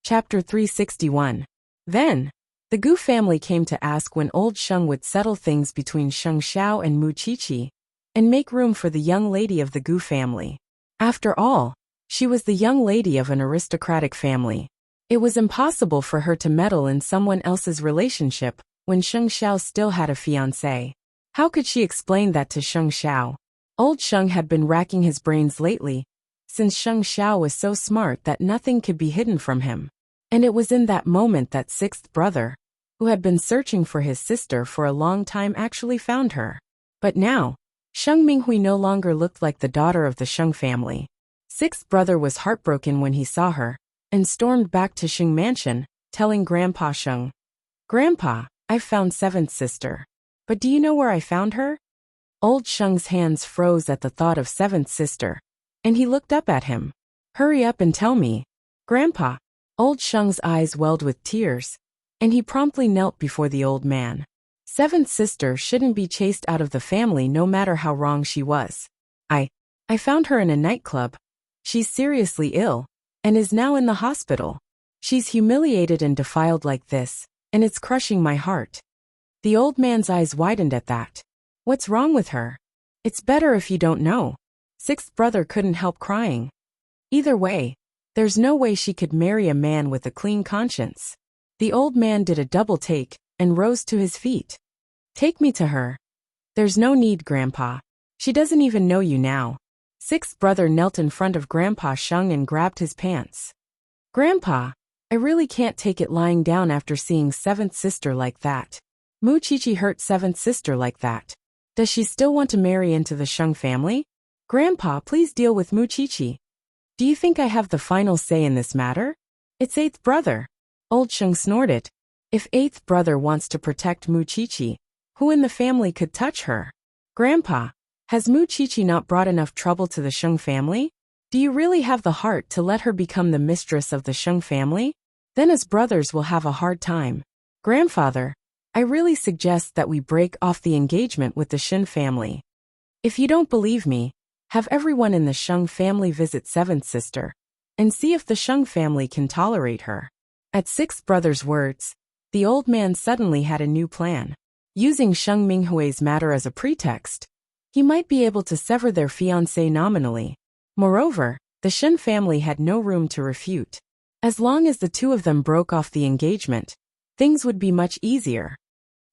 Chapter 361. Then, the Gu family came to ask when old Sheng would settle things between Sheng Xiao and Mu Qiqi, and make room for the young lady of the Gu family. After all, she was the young lady of an aristocratic family. It was impossible for her to meddle in someone else's relationship when Sheng Xiao still had a fiancé. How could she explain that to Sheng Xiao? Old Sheng had been racking his brains lately, since Sheng Xiao was so smart that nothing could be hidden from him. And it was in that moment that sixth brother, who had been searching for his sister for a long time, actually found her. But now, Sheng Minghui no longer looked like the daughter of the Sheng family. Sixth brother was heartbroken when he saw her, and stormed back to Sheng Mansion, telling Grandpa Sheng, "Grandpa, I've found seventh sister. But do you know where I found her?" Old Sheng's hands froze at the thought of seventh sister, and he looked up at him. "Hurry up and tell me, Grandpa." Old Sheng's eyes welled with tears, and he promptly knelt before the old man. Seventh sister shouldn't be chased out of the family no matter how wrong she was. I found her in a nightclub. She's seriously ill, and is now in the hospital. She's humiliated and defiled like this, and it's crushing my heart. The old man's eyes widened at that. What's wrong with her? It's better if you don't know. Sixth brother couldn't help crying. Either way, there's no way she could marry a man with a clean conscience. The old man did a double take and rose to his feet. "Take me to her." "There's no need, Grandpa. She doesn't even know you now." Sixth brother knelt in front of Grandpa Sheng and grabbed his pants. "Grandpa, I really can't take it lying down after seeing seventh sister like that. Mu Qiqi hurt seventh sister like that. Does she still want to marry into the Sheng family? Grandpa, please deal with Mu Qiqi. Do you think I have the final say in this matter? It's eighth brother." Old Sheng snorted. If eighth brother wants to protect Mu Qiqi, who in the family could touch her? "Grandpa, has Mu Qiqi not brought enough trouble to the Sheng family? Do you really have the heart to let her become the mistress of the Sheng family? Then as brothers will have a hard time. Grandfather, I really suggest that we break off the engagement with the Shin family. If you don't believe me, have everyone in the Sheng family visit seventh sister, and see if the Sheng family can tolerate her." At sixth brother's words, the old man suddenly had a new plan. Using Sheng Minghui's matter as a pretext, he might be able to sever their fiancé nominally. Moreover, the Shin family had no room to refute. As long as the two of them broke off the engagement, things would be much easier.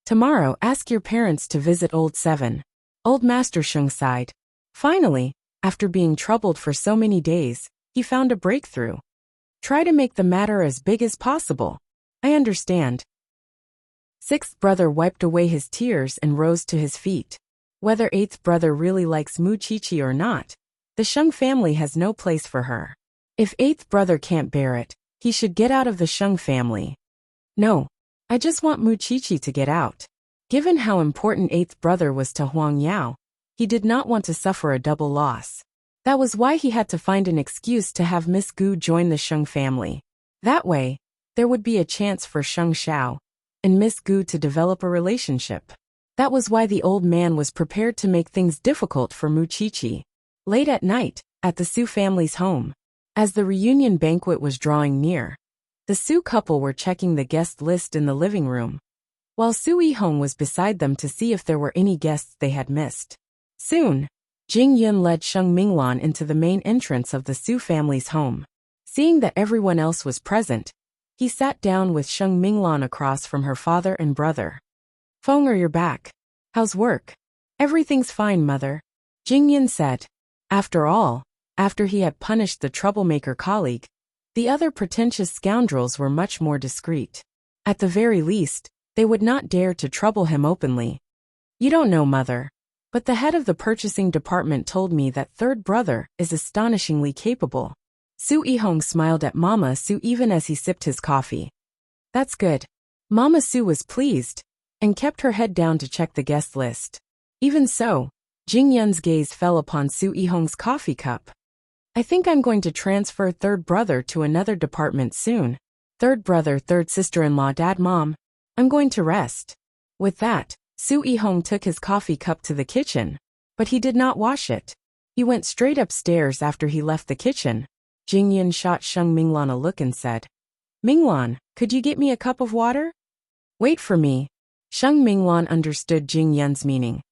"Tomorrow ask your parents to visit Old Seven." Old Master Sheng sighed. Finally, after being troubled for so many days, he found a breakthrough. "Try to make the matter as big as possible." "I understand." Sixth brother wiped away his tears and rose to his feet. Whether eighth brother really likes Mu Qiqi or not, the Sheng family has no place for her. If eighth brother can't bear it, he should get out of the Sheng family. "No, I just want Mu Qiqi to get out." Given how important eighth brother was to Huang Yao, he did not want to suffer a double loss. That was why he had to find an excuse to have Miss Gu join the Sheng family. That way, there would be a chance for Sheng Xiao and Miss Gu to develop a relationship. That was why the old man was prepared to make things difficult for Mu Qiqi. Late at night, at the Su family's home, as the reunion banquet was drawing near, the Su couple were checking the guest list in the living room, while Su Yihong was beside them to see if there were any guests they had missed. Soon, Jing Yun led Sheng Minglan into the main entrance of the Su family's home. Seeing that everyone else was present, he sat down with Sheng Minglan across from her father and brother. "Fenger, you're back. How's work?" "Everything's fine, mother," Jing Yun said. After all, after he had punished the troublemaker colleague, the other pretentious scoundrels were much more discreet. At the very least, they would not dare to trouble him openly. "You don't know, mother, but the head of the purchasing department told me that third brother is astonishingly capable." Su Yihong smiled at Mama Su even as he sipped his coffee. "That's good." Mama Su was pleased, and kept her head down to check the guest list. Even so, Jing Yun's gaze fell upon Su Yihong's coffee cup. "I think I'm going to transfer third brother to another department soon. Third brother, third sister-in-law, dad, mom. I'm going to rest." With that, Su Yihong took his coffee cup to the kitchen, but he did not wash it. He went straight upstairs after he left the kitchen. Jing Yun shot Sheng Minglan a look and said, Minglan, could you get me a cup of water? Wait for me. Sheng Minglan understood Jing Yun's meaning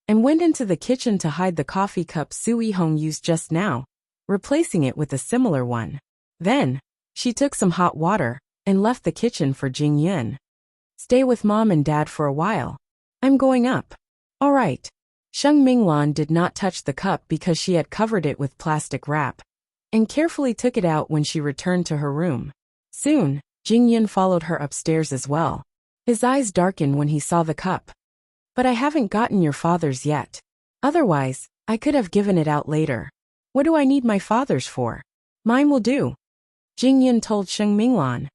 and went into the kitchen to hide the coffee cup Su Yihong used just now, replacing it with a similar one. Then, she took some hot water and left the kitchen for Jing Yun. Stay with Mom and Dad for a while. I'm going up. All right. Sheng Minglan did not touch the cup because she had covered it with plastic wrap and carefully took it out when she returned to her room. Soon, Jing Yun followed her upstairs as well. His eyes darkened when he saw the cup. But I haven't gotten your father's yet. Otherwise, I could have given it out later. What do I need my father's for? Mine will do. Jing Yun told Sheng Minglan.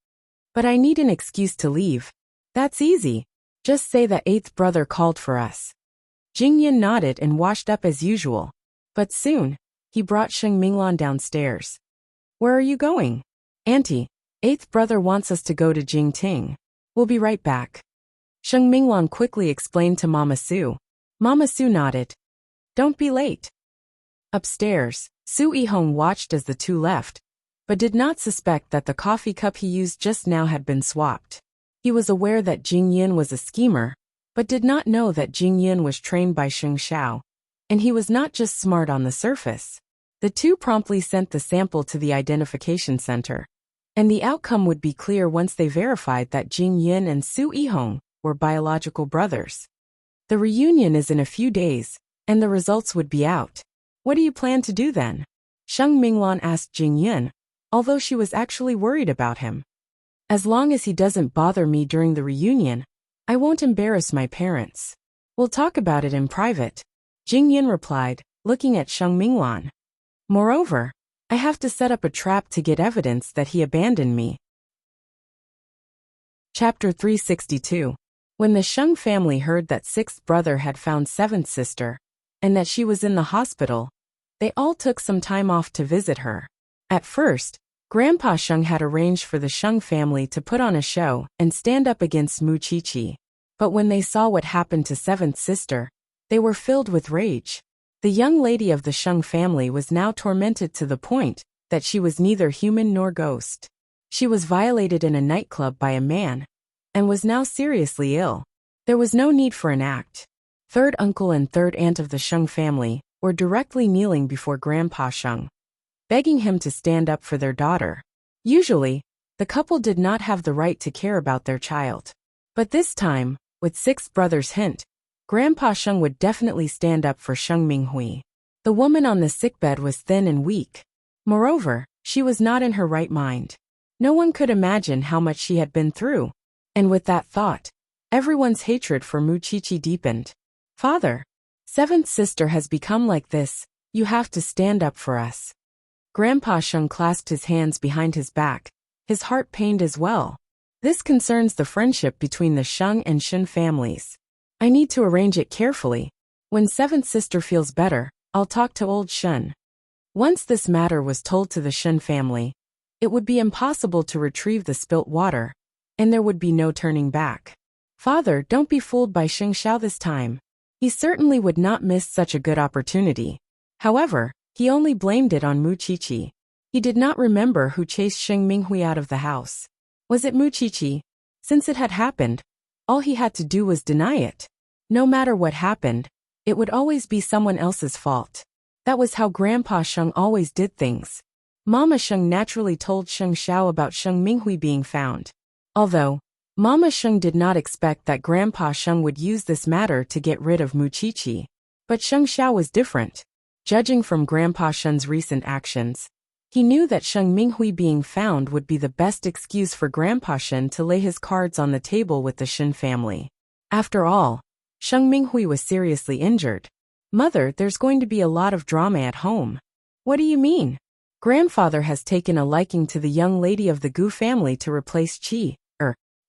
But I need an excuse to leave. That's easy. Just say that eighth brother called for us. Jing Yun nodded and washed up as usual. But soon, he brought Sheng Minglan downstairs. Where are you going? Auntie, eighth brother wants us to go to Jingting. We'll be right back. Sheng Minglan quickly explained to Mama Su. Mama Su nodded. Don't be late. Upstairs, Su Yihong watched as the two left, but did not suspect that the coffee cup he used just now had been swapped. He was aware that Jing Yun was a schemer, but did not know that Jing Yun was trained by Sheng Xiao, and he was not just smart on the surface. The two promptly sent the sample to the identification center, and the outcome would be clear once they verified that Jing Yun and Su Yihong were biological brothers. The reunion is in a few days, and the results would be out. What do you plan to do then? Sheng Minglan asked Jing Yun, although she was actually worried about him. As long as he doesn't bother me during the reunion, I won't embarrass my parents. We'll talk about it in private, Jing Yun replied, looking at Sheng Minglan. Moreover, I have to set up a trap to get evidence that he abandoned me. Chapter 362. When the Sheng family heard that sixth brother had found seventh sister, and that she was in the hospital, they all took some time off to visit her. At first, Grandpa Sheng had arranged for the Sheng family to put on a show and stand up against Mu Qiqi. But when they saw what happened to seventh sister, they were filled with rage. The young lady of the Sheng family was now tormented to the point that she was neither human nor ghost. She was violated in a nightclub by a man, and was now seriously ill. There was no need for an act. Third uncle and third aunt of the Sheng family were directly kneeling before Grandpa Sheng, begging him to stand up for their daughter. Usually, the couple did not have the right to care about their child. But this time, with sixth brother's hint, Grandpa Sheng would definitely stand up for Sheng Minghui. The woman on the sickbed was thin and weak. Moreover, she was not in her right mind. No one could imagine how much she had been through. And with that thought, everyone's hatred for Mu Qiqi deepened. Father, seventh sister has become like this. You have to stand up for us. Grandpa Sheng clasped his hands behind his back, his heart pained as well. This concerns the friendship between the Sheng and Shen families. I need to arrange it carefully. When seventh sister feels better, I'll talk to old Shen. Once this matter was told to the Shen family, it would be impossible to retrieve the spilt water, and there would be no turning back. Father, don't be fooled by Sheng Xiao this time. He certainly would not miss such a good opportunity. However, he only blamed it on Mu Qiqi. He did not remember who chased Sheng Minghui out of the house. Was it Mu Qiqi? Since it had happened, all he had to do was deny it. No matter what happened, it would always be someone else's fault. That was how Grandpa Sheng always did things. Mama Sheng naturally told Sheng Xiao about Sheng Minghui being found. Although, Mama Sheng did not expect that Grandpa Sheng would use this matter to get rid of Mu Qiqi. But Sheng Xiao was different. Judging from Grandpa Shen's recent actions, he knew that Sheng Minghui being found would be the best excuse for Grandpa Shen to lay his cards on the table with the Shen family. After all, Sheng Minghui was seriously injured. Mother, there's going to be a lot of drama at home. What do you mean? Grandfather has taken a liking to the young lady of the Gu family to replace Qi.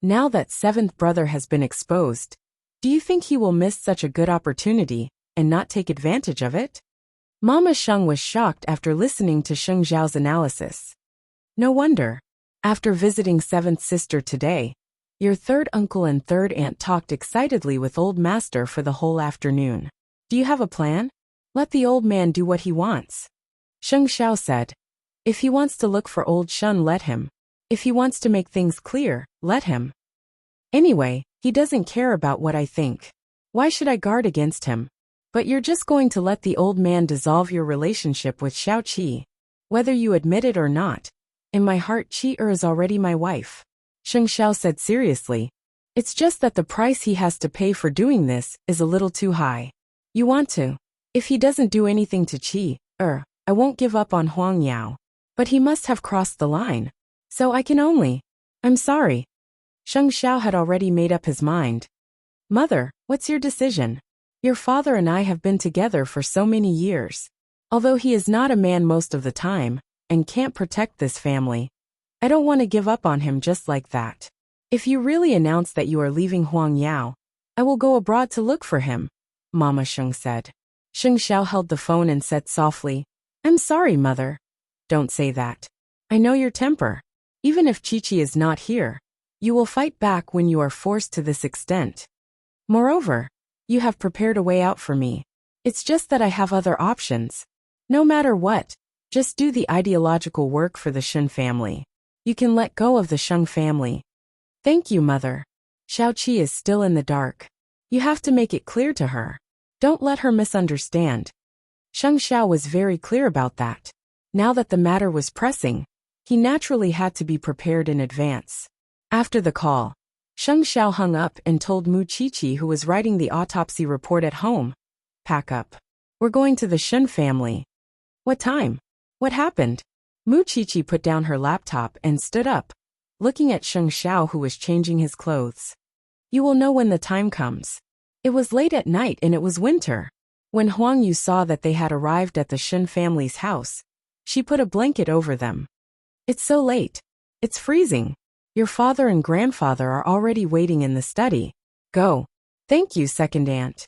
Now that seventh brother has been exposed, do you think he will miss such a good opportunity and not take advantage of it? Mama Sheng was shocked after listening to Sheng Zhao's analysis. No wonder. After visiting seventh sister today, your third uncle and third aunt talked excitedly with old master for the whole afternoon. Do you have a plan? Let the old man do what he wants. Sheng Xiao said. If he wants to look for old Shen, let him. If he wants to make things clear, let him. Anyway, he doesn't care about what I think. Why should I guard against him? But you're just going to let the old man dissolve your relationship with Xiao Qi. Whether you admit it or not, in my heart Qi is already my wife. Sheng Xiao said seriously. It's just that the price he has to pay for doing this is a little too high. You want to? If he doesn't do anything to Qi, I won't give up on Huang Yao. But he must have crossed the line. So I can only. I'm sorry. Sheng Xiao had already made up his mind. Mother, what's your decision? Your father and I have been together for so many years. Although he is not a man most of the time, and can't protect this family, I don't want to give up on him just like that. If you really announce that you are leaving Huang Yao, I will go abroad to look for him, Mama Sheng said. Sheng Xiao held the phone and said softly, I'm sorry, Mother. Don't say that. I know your temper. Even if Chi-Chi is not here, you will fight back when you are forced to this extent. Moreover, you have prepared a way out for me. It's just that I have other options. No matter what, just do the ideological work for the Shen family. You can let go of the Sheng family. Thank you, Mother. Xiao Qi is still in the dark. You have to make it clear to her. Don't let her misunderstand. Sheng Xiao was very clear about that. Now that the matter was pressing, he naturally had to be prepared in advance. After the call, Sheng Xiao hung up and told Mu Qiqi, who was writing the autopsy report at home, pack up. We're going to the Shen family. What time? What happened? Mu Qiqi put down her laptop and stood up, looking at Sheng Xiao, who was changing his clothes. You will know when the time comes. It was late at night and it was winter. When Huang Yu saw that they had arrived at the Shen family's house, she put a blanket over them. It's so late. It's freezing. Your father and grandfather are already waiting in the study. Go. Thank you, second aunt.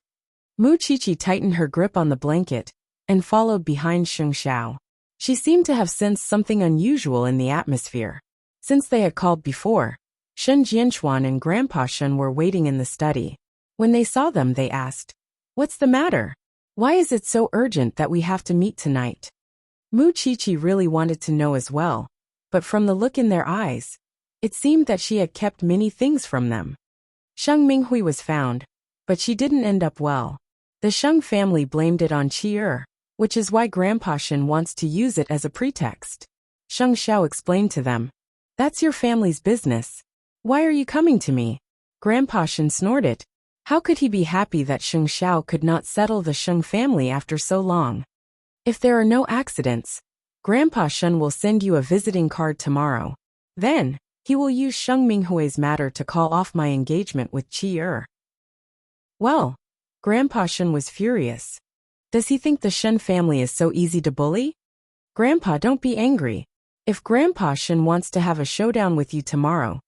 Mu Qiqi tightened her grip on the blanket and followed behind Sheng Xiao. She seemed to have sensed something unusual in the atmosphere. Since they had called before, Shen Jianchuan and Grandpa Shen were waiting in the study. When they saw them, they asked, What's the matter? Why is it so urgent that we have to meet tonight? Mu Qiqi really wanted to know as well, but from the look in their eyes, it seemed that she had kept many things from them. Sheng Minghui was found, but she didn't end up well. The Sheng family blamed it on Qi, which is why Grandpa Shen wants to use it as a pretext. Sheng Xiao explained to them, That's your family's business. Why are you coming to me? Grandpa Shen snorted. How could he be happy that Sheng Xiao could not settle the Sheng family after so long? If there are no accidents, Grandpa Shen will send you a visiting card tomorrow. Then, he will use Sheng Minghui's matter to call off my engagement with Qi. Well, Grandpa Shen was furious. Does he think the Shen family is so easy to bully? Grandpa, don't be angry. If Grandpa Shen wants to have a showdown with you tomorrow,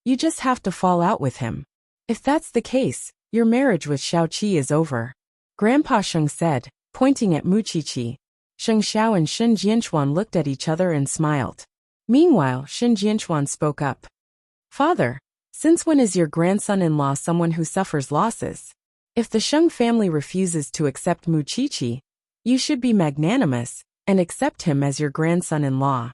you just have to fall out with him. If that's the case, your marriage with Xiao Qi is over. Grandpa Sheng said, pointing at Mu Qiqi. Sheng Xiao and Shen Jianchuan looked at each other and smiled. Meanwhile, Shen Jianchuan spoke up. Father, since when is your grandson-in-law someone who suffers losses? If the Sheng family refuses to accept Mu Qiqi, you should be magnanimous and accept him as your grandson-in-law.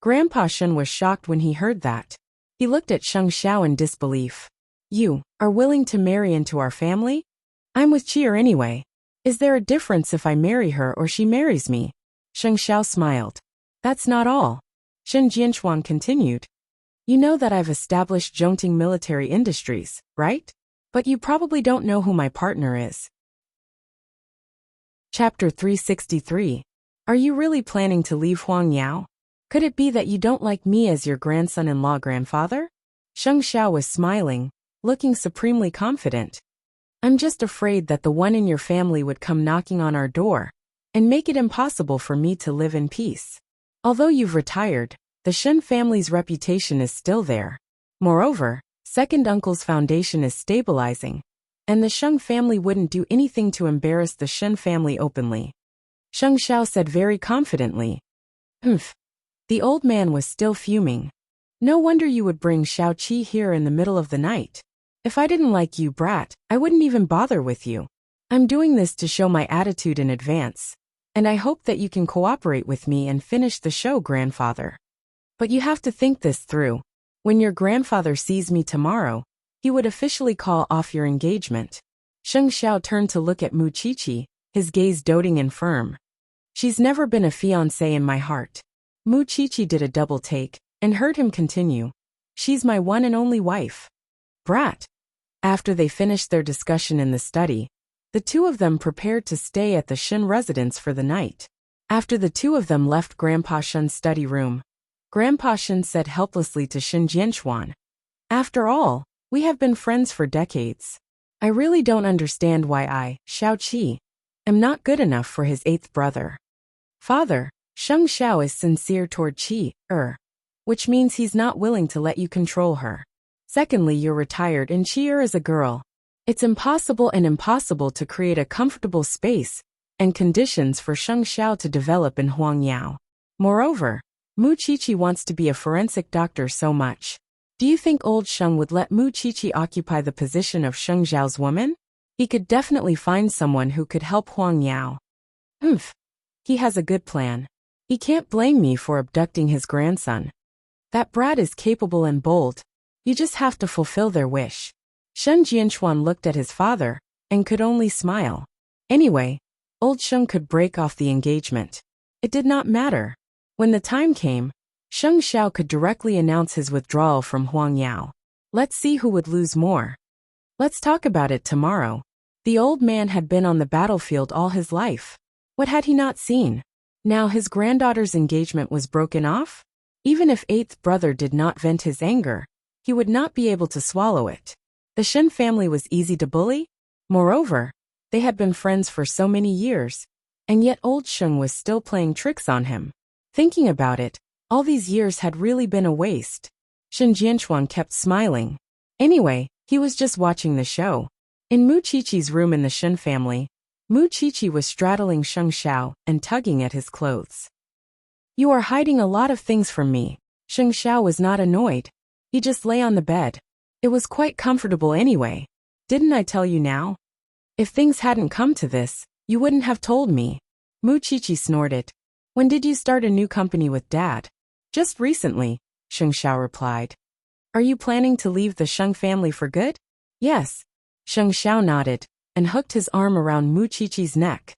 Grandpa Shen was shocked when he heard that. He looked at Sheng Xiao in disbelief. You are willing to marry into our family? I'm with Qi anyway. Is there a difference if I marry her or she marries me? Sheng Xiao smiled. That's not all. Shen Jianchuan continued. You know that I've established Zhongting Military Industries, right? But you probably don't know who my partner is. Chapter 363. Are you really planning to leave Huang Yao? Could it be that you don't like me as your grandson-in-law grandfather? Sheng Xiao was smiling, looking supremely confident. I'm just afraid that the one in your family would come knocking on our door and make it impossible for me to live in peace. Although you've retired, the Shen family's reputation is still there. Moreover, second uncle's foundation is stabilizing, and the Sheng family wouldn't do anything to embarrass the Shen family openly. Sheng Xiao said very confidently. Humph. The old man was still fuming. No wonder you would bring Xiao Qi here in the middle of the night. If I didn't like you, brat, I wouldn't even bother with you. I'm doing this to show my attitude in advance, and I hope that you can cooperate with me and finish the show, grandfather. But you have to think this through. When your grandfather sees me tomorrow, he would officially call off your engagement. Sheng Xiao turned to look at Mu Qiqi, his gaze doting and firm. She's never been a fiancée in my heart. Mu Qiqi did a double take and heard him continue. She's my one and only wife. Brat. After they finished their discussion in the study, the two of them prepared to stay at the Shen residence for the night. After the two of them left Grandpa Shen's study room, Grandpa Shen said helplessly to Shen Jianchuan, "After all, we have been friends for decades. I really don't understand why I, Xiao Qi, am not good enough for his eighth brother. Father, Sheng Xiao is sincere toward Qi, which means he's not willing to let you control her. Secondly, you're retired and Qi is a girl. It's impossible to create a comfortable space and conditions for Sheng Xiao to develop in Huangyao. Moreover, Mu Qiqi wants to be a forensic doctor so much. Do you think old Sheng would let Mu Qiqi occupy the position of Sheng Xiao's woman? He could definitely find someone who could help Huangyao. He has a good plan. He can't blame me for abducting his grandson. That brat is capable and bold. You just have to fulfill their wish." Shen Jianchuan looked at his father and could only smile. Anyway, old Sheng could break off the engagement. It did not matter. When the time came, Sheng Xiao could directly announce his withdrawal from Huangyao. Let's see who would lose more. Let's talk about it tomorrow. The old man had been on the battlefield all his life. What had he not seen? Now his granddaughter's engagement was broken off? Even if eighth brother did not vent his anger, he would not be able to swallow it. The Shen family was easy to bully. Moreover, they had been friends for so many years, and yet old Sheng was still playing tricks on him. Thinking about it, all these years had really been a waste. Shen Jianchuan kept smiling. Anyway, he was just watching the show. In Mu Qiqi's room in the Shen family, Mu Qiqi was straddling Sheng Xiao and tugging at his clothes. "You are hiding a lot of things from me." Sheng Xiao was not annoyed. He just lay on the bed. It was quite comfortable anyway. "Didn't I tell you now? If things hadn't come to this, you wouldn't have told me." Mu Qiqi snorted. "When did you start a new company with Dad?" "Just recently," Sheng Xiao replied. "Are you planning to leave the Sheng family for good?" "Yes." Sheng Xiao nodded and hooked his arm around Mu Qiqi's neck.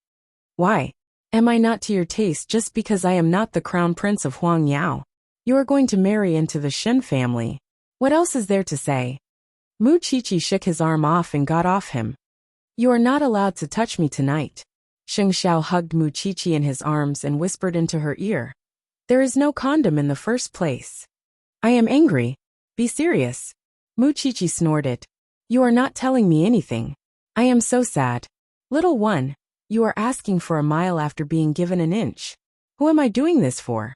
"Why? Am I not to your taste just because I am not the crown prince of Huangyao? You are going to marry into the Shen family. What else is there to say?" Mu Qiqi shook his arm off and got off him. "You are not allowed to touch me tonight." Sheng Xiao hugged Mu Qiqi in his arms and whispered into her ear. "There is no condom in the first place." "I am angry. Be serious." Mu Qiqi snorted. "You are not telling me anything. I am so sad. Little one, you are asking for a mile after being given an inch. Who am I doing this for?"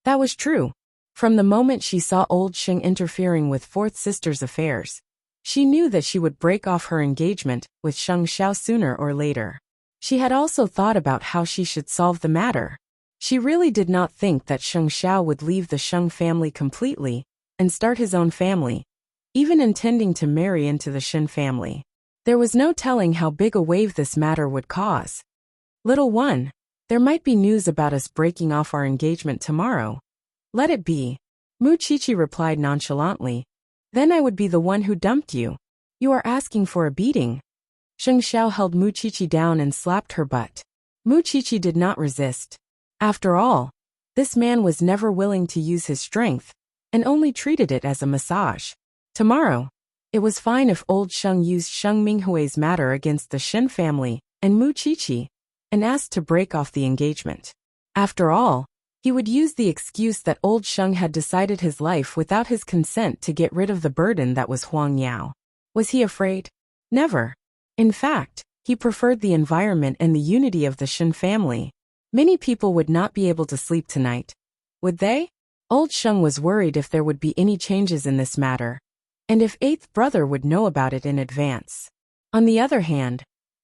That was true. From the moment she saw old Sheng interfering with fourth sister's affairs, she knew that she would break off her engagement with Sheng Xiao sooner or later. She had also thought about how she should solve the matter. She really did not think that Sheng Xiao would leave the Sheng family completely and start his own family, even intending to marry into the Shen family. There was no telling how big a wave this matter would cause. "Little one, there might be news about us breaking off our engagement tomorrow." "Let it be." Mu Qiqi replied nonchalantly. "Then I would be the one who dumped you. You are asking for a beating." Sheng Xiao held Mu Qiqi down and slapped her butt. Mu Qiqi did not resist. After all, this man was never willing to use his strength, and only treated it as a massage. Tomorrow, it was fine if old Sheng used Sheng Minghui's matter against the Shen family and Mu Qiqi, and asked to break off the engagement. After all, he would use the excuse that old Sheng had decided his life without his consent to get rid of the burden that was Huangyao. Was he afraid? Never. In fact, he preferred the environment and the unity of the Shen family. Many people would not be able to sleep tonight. Would they? Old Sheng was worried if there would be any changes in this matter, and if eighth brother would know about it in advance. On the other hand,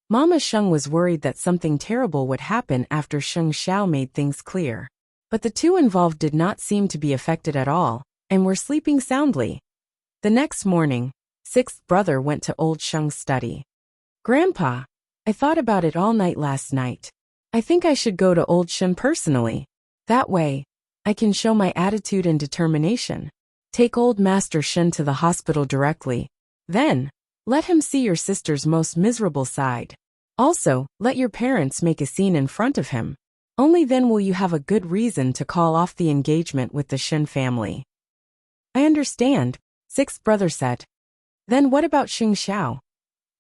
Mama Sheng was worried that something terrible would happen after Sheng Xiao made things clear. But the two involved did not seem to be affected at all, and were sleeping soundly. The next morning, sixth brother went to old Sheng's study. "Grandpa, I thought about it all night last night. I think I should go to old Shen personally. That way, I can show my attitude and determination. Take old Master Shen to the hospital directly. Then, let him see your sister's most miserable side. Also, let your parents make a scene in front of him. Only then will you have a good reason to call off the engagement with the Shen family. I understand, sixth brother said. Then what about Xing Xiao?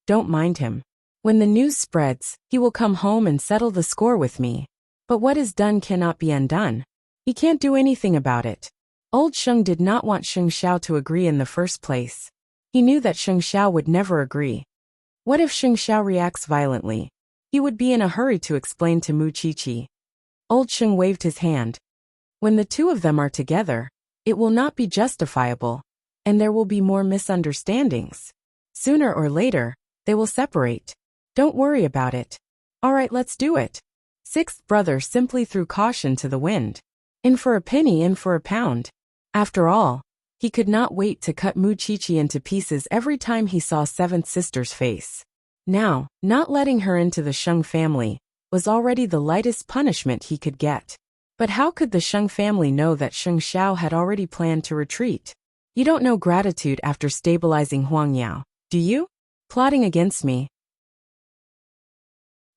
Don't mind him. When the news spreads, he will come home and settle the score with me. But what is done cannot be undone. He can't do anything about it. Old Sheng did not want Xing Xiao to agree in the first place. He knew that Xing Xiao would never agree. What if Xing Xiao reacts violently? He would be in a hurry to explain to Mu Qiqi. Old Sheng waved his hand. When the two of them are together, it will not be justifiable, and there will be more misunderstandings. Sooner or later, they will separate. Don't worry about it. All right, let's do it. Sixth brother simply threw caution to the wind. In for a penny, in for a pound. After all, he could not wait to cut Mu Qiqi into pieces every time he saw seventh sister's face. Now, not letting her into the Sheng family was already the lightest punishment he could get. But how could the Sheng family know that Xing Xiao had already planned to retreat? You don't know gratitude after stabilizing Huang Yao, do you? Plotting against me.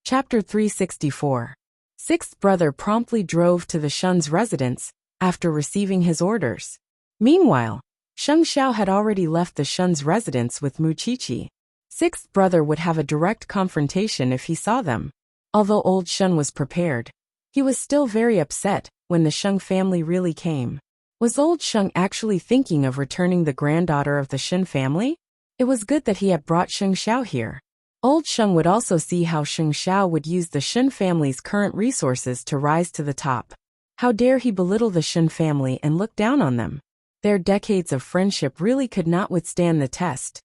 Chapter 364. Sixth brother promptly drove to the Shen's residence after receiving his orders. Meanwhile, Xing Xiao had already left the Shen's residence with Mu Qiqi. Sixth brother would have a direct confrontation if he saw them. Although old Shen was prepared, he was still very upset when the Sheng family really came. Was old Sheng actually thinking of returning the granddaughter of the Shen family? It was good that he had brought Xing Xiao here. Old Sheng would also see how Xing Xiao would use the Shen family's current resources to rise to the top. How dare he belittle the Shen family and look down on them? Their decades of friendship really could not withstand the test.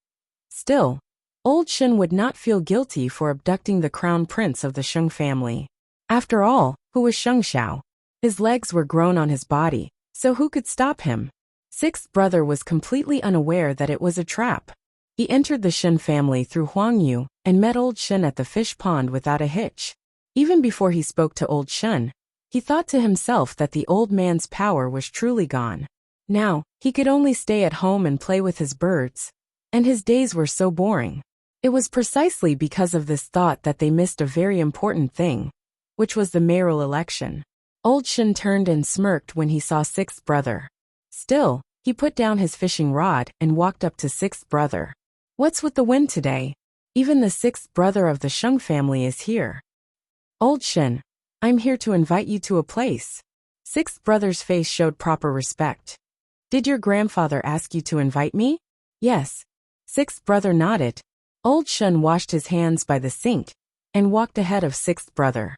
Still, old Shen would not feel guilty for abducting the crown prince of the Sheng family. After all, who was Xing Xiao? His legs were grown on his body, so who could stop him? Sixth brother was completely unaware that it was a trap. He entered the Shen family through Huang Yu and met old Shen at the fish pond without a hitch. Even before he spoke to old Shen, he thought to himself that the old man's power was truly gone. Now, he could only stay at home and play with his birds. And his days were so boring. It was precisely because of this thought that they missed a very important thing, which was the mayoral election. Old Shen turned and smirked when he saw sixth brother. Still, he put down his fishing rod and walked up to sixth brother. What's with the wind today? Even the sixth brother of the Sheng family is here. Old Shen, I'm here to invite you to a place. Sixth brother's face showed proper respect. Did your grandfather ask you to invite me? Yes. Sixth brother nodded. Old Shen washed his hands by the sink and walked ahead of sixth brother.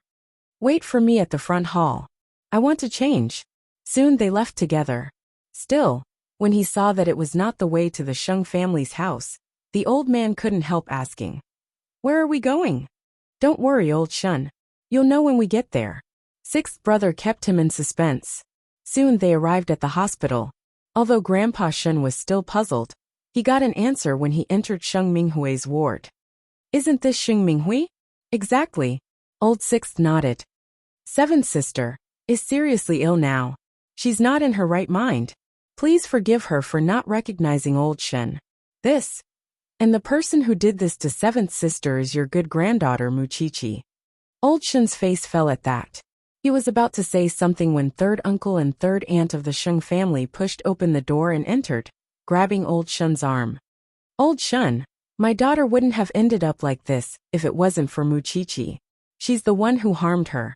Wait for me at the front hall. I want to change. Soon they left together. Still, when he saw that it was not the way to the Sheng family's house, the old man couldn't help asking. Where are we going? Don't worry, old Shen. You'll know when we get there. Sixth brother kept him in suspense. Soon they arrived at the hospital. Although Grandpa Shen was still puzzled, he got an answer when he entered Sheng Minghui's ward. Isn't this Xing Minghui? Exactly. Old Sixth nodded. Seventh sister is seriously ill now. She's not in her right mind. Please forgive her for not recognizing old Shen. This. And the person who did this to seventh sister is your good granddaughter Mu Qiqi. Old Shen's face fell at that. He was about to say something when third uncle and third aunt of the Sheng family pushed open the door and entered, grabbing old Shen's arm. Old Shen, my daughter wouldn't have ended up like this if it wasn't for Mu Qiqi. She's the one who harmed her.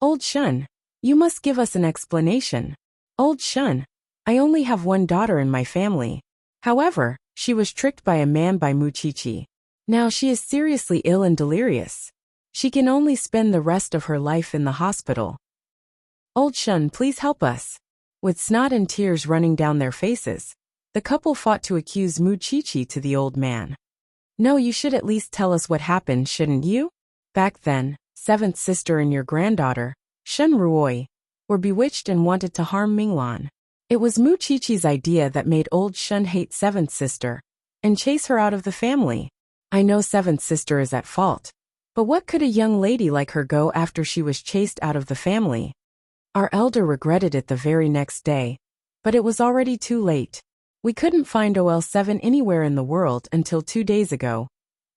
Old Shen, you must give us an explanation. Old Shen, I only have one daughter in my family. However, she was tricked by a man by Mu Qiqi. Now she is seriously ill and delirious. She can only spend the rest of her life in the hospital. Old Shen, please help us. With snot and tears running down their faces, the couple fought to accuse Mu Qiqi to the old man. No, you should at least tell us what happened, shouldn't you? Back then, seventh sister and your granddaughter, Shen Ruoi, were bewitched and wanted to harm Minglan. It was Mu Qiqi's idea that made old Shen hate seventh sister and chase her out of the family. I know seventh sister is at fault. But what could a young lady like her go after she was chased out of the family? Our elder regretted it the very next day, but it was already too late. We couldn't find OL7 anywhere in the world until 2 days ago,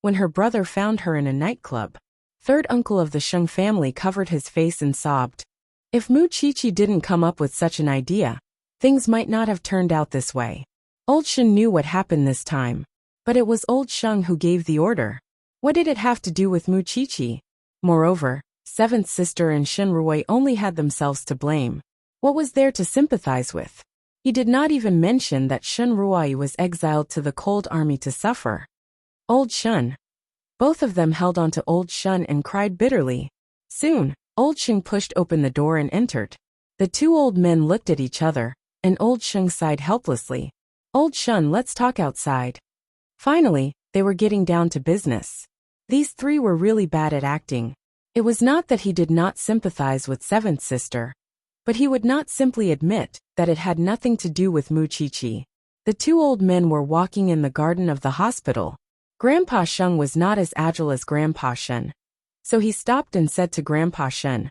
when her brother found her in a nightclub. Third uncle of the Sheng family covered his face and sobbed. If Mu Qiqi didn't come up with such an idea, things might not have turned out this way. Old Shen knew what happened this time, but it was Old Sheng who gave the order. What did it have to do with Mu Qiqi? Moreover, seventh sister and Shen Ruoi only had themselves to blame. What was there to sympathize with? He did not even mention that Shen Ruoi was exiled to the cold army to suffer. Old Shen. Both of them held on to Old Shen and cried bitterly. Soon, Old Sheng pushed open the door and entered. The two old men looked at each other, and Old Sheng sighed helplessly. Old Shen, let's talk outside. Finally, they were getting down to business. These three were really bad at acting. It was not that he did not sympathize with seventh sister, but he would not simply admit that it had nothing to do with Mu Qiqi. The two old men were walking in the garden of the hospital. Grandpa Sheng was not as agile as Grandpa Shen, so he stopped and said to Grandpa Shen,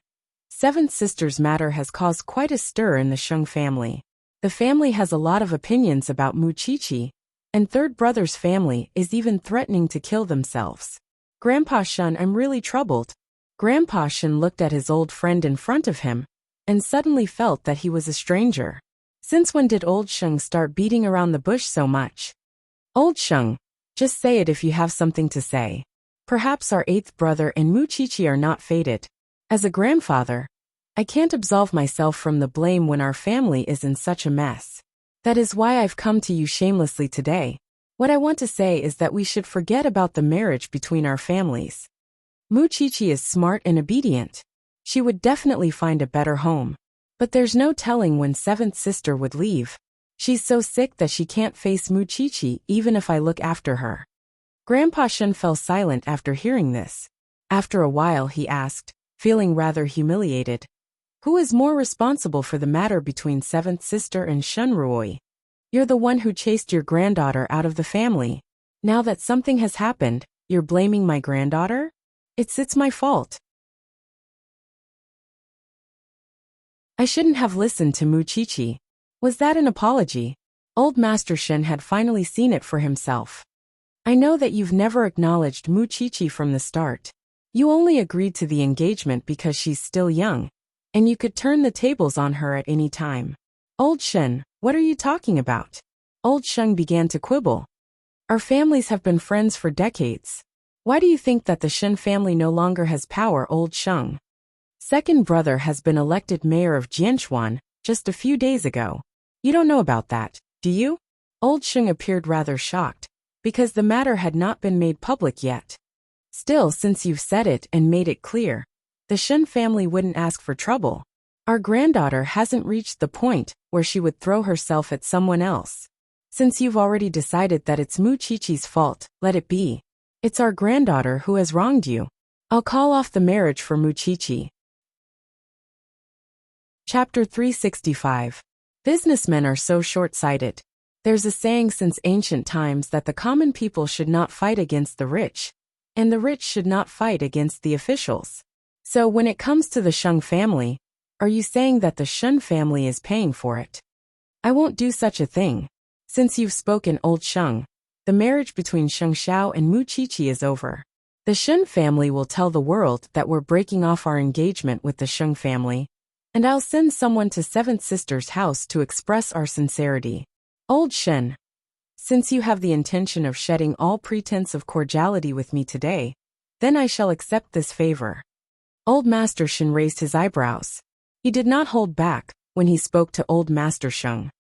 "Seventh sister's matter has caused quite a stir in the Sheng family. The family has a lot of opinions about Mu Qiqi, and third brother's family is even threatening to kill themselves. Grandpa Shen, I'm really troubled." Grandpa Shen looked at his old friend in front of him, and suddenly felt that he was a stranger. Since when did Old Sheng start beating around the bush so much? Old Sheng, just say it if you have something to say. Perhaps our eighth brother and Mu Qiqi are not fated. As a grandfather, I can't absolve myself from the blame when our family is in such a mess. That is why I've come to you shamelessly today. What I want to say is that we should forget about the marriage between our families. Mu Qiqi is smart and obedient. She would definitely find a better home. But there's no telling when seventh sister would leave. She's so sick that she can't face Mu Qiqi even if I look after her. Grandpa Shen fell silent after hearing this. After a while he asked, feeling rather humiliated, "Who is more responsible for the matter between seventh sister and Shen Ruoi? You're the one who chased your granddaughter out of the family. Now that something has happened, you're blaming my granddaughter? It's my fault. I shouldn't have listened to Mu Qiqi." Was that an apology? Old Master Shen had finally seen it for himself. "I know that you've never acknowledged Mu Qiqi from the start. You only agreed to the engagement because she's still young, and you could turn the tables on her at any time." "Old Shen, what are you talking about?" Old Sheng began to quibble. "Our families have been friends for decades. Why do you think that the Shen family no longer has power?" Old Sheng. Second brother has been elected mayor of Jianchuan just a few days ago. You don't know about that, do you? Old Sheng appeared rather shocked, because the matter had not been made public yet. Still, since you've said it and made it clear, the Shen family wouldn't ask for trouble. Our granddaughter hasn't reached the point where she would throw herself at someone else. Since you've already decided that it's Mu Qiqi's fault, let it be. It's our granddaughter who has wronged you. I'll call off the marriage for Mu Qiqi. Chapter 365. Businessmen are so short-sighted. There's a saying since ancient times that the common people should not fight against the rich, and the rich should not fight against the officials. So when it comes to the Sheng family, are you saying that the Shen family is paying for it? I won't do such a thing. Since you've spoken, Old Sheng, the marriage between Sheng Xiao and Mu Qiqi is over. The Shen family will tell the world that we're breaking off our engagement with the Sheng family, and I'll send someone to seventh sister's house to express our sincerity. Old Shen, since you have the intention of shedding all pretense of cordiality with me today, then I shall accept this favor. Old Master Shen raised his eyebrows. He did not hold back when he spoke to Old Master Sheng.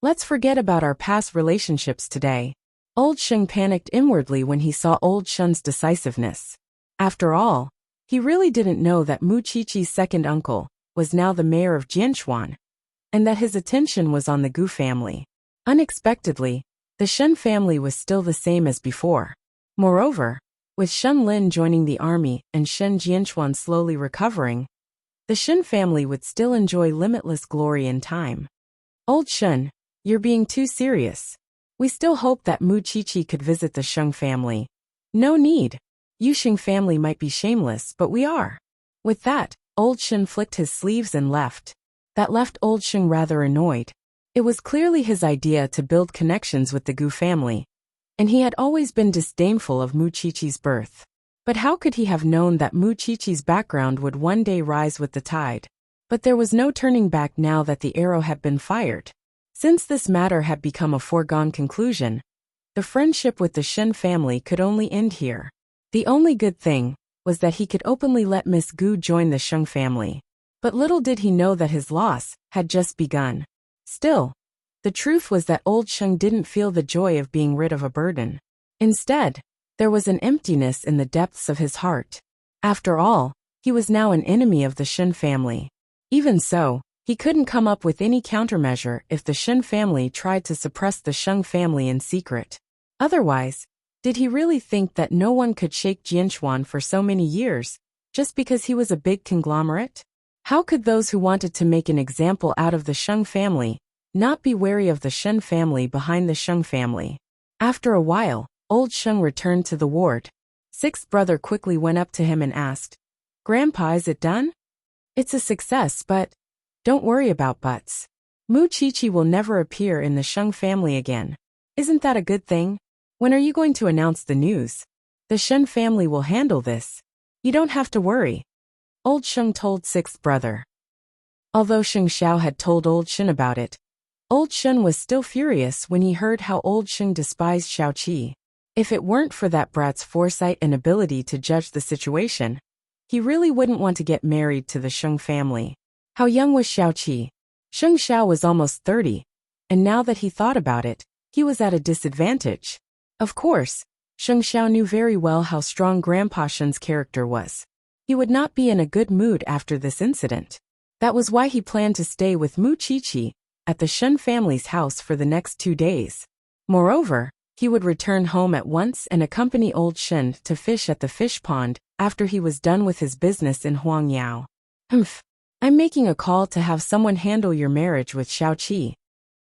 Let's forget about our past relationships today. Old Sheng panicked inwardly when he saw Old Shen's decisiveness. After all, he really didn't know that Mu Qiqi's second uncle was now the mayor of Jianchuan, and that his attention was on the Gu family. Unexpectedly, the Shen family was still the same as before. Moreover, with Shen Lin joining the army and Shen Jianchuan slowly recovering, the Shen family would still enjoy limitless glory in time. Old Shen, you're being too serious. We still hope that Mu Qiqi could visit the Sheng family. No need. Yuxing family might be shameless, but we are. With that, Old Shen flicked his sleeves and left. That left old Sheng rather annoyed. It was clearly his idea to build connections with the Gu family, and he had always been disdainful of Mu Qiqi's birth. But how could he have known that Mu Qiqi's background would one day rise with the tide? But there was no turning back now that the arrow had been fired. Since this matter had become a foregone conclusion, the friendship with the Shen family could only end here. The only good thing was that he could openly let Miss Gu join the Sheng family. But little did he know that his loss had just begun. Still, the truth was that old Sheng didn't feel the joy of being rid of a burden. Instead, there was an emptiness in the depths of his heart. After all, he was now an enemy of the Shen family. Even so, he couldn't come up with any countermeasure if the Shen family tried to suppress the Sheng family in secret. Otherwise, did he really think that no one could shake Jianchuan for so many years, just because he was a big conglomerate? How could those who wanted to make an example out of the Sheng family not be wary of the Shen family behind the Sheng family? After a while, old Sheng returned to the ward. Sixth brother quickly went up to him and asked, "Grandpa, is it done?" "It's a success, but don't worry about buts. Mu Qiqi will never appear in the Sheng family again. Isn't that a good thing? When are you going to announce the news? The Shen family will handle this. You don't have to worry," old Sheng told sixth brother. Although Sheng Xiao had told old Shen about it, old Shen was still furious when he heard how old Sheng despised Xiao Qi. If it weren't for that brat's foresight and ability to judge the situation, he really wouldn't want to get married to the Sheng family. How young was Xiao Qi? Sheng Xiao was almost 30, and now that he thought about it, he was at a disadvantage. Of course, Sheng Xiao knew very well how strong Grandpa Shen's character was. He would not be in a good mood after this incident. That was why he planned to stay with Mu Qiqi at the Shen family's house for the next 2 days. Moreover, he would return home at once and accompany old Shen to fish at the fish pond after he was done with his business in Huangyao. I'm making a call to have someone handle your marriage with Xiao Qi."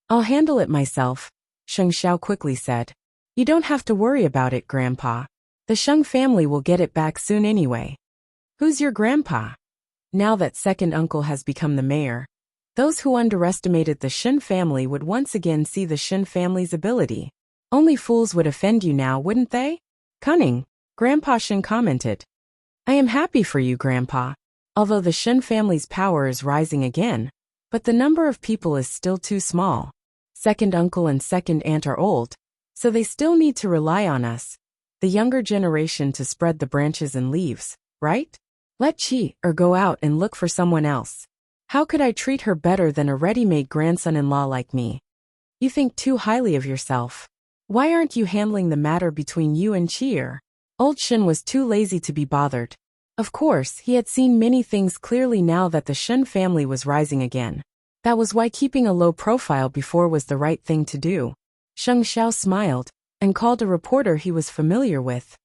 "I'll handle it myself," Sheng Xiao quickly said. "You don't have to worry about it, Grandpa. The Sheng family will get it back soon anyway." "Who's your grandpa?" Now that second uncle has become the mayor, those who underestimated the Shen family would once again see the Shen family's ability. "Only fools would offend you now, wouldn't they?" "Cunning," Grandpa Shen commented. "I am happy for you, Grandpa. Although the Shen family's power is rising again, but the number of people is still too small. Second uncle and second aunt are old, so they still need to rely on us, the younger generation, to spread the branches and leaves, right? Let Qi or go out and look for someone else. How could I treat her better than a ready-made grandson-in-law like me? You think too highly of yourself. Why aren't you handling the matter between you and Qi?" Old Shen was too lazy to be bothered. Of course, he had seen many things clearly now that the Shen family was rising again. That was why keeping a low profile before was the right thing to do. Sheng Xiao smiled and called a reporter he was familiar with.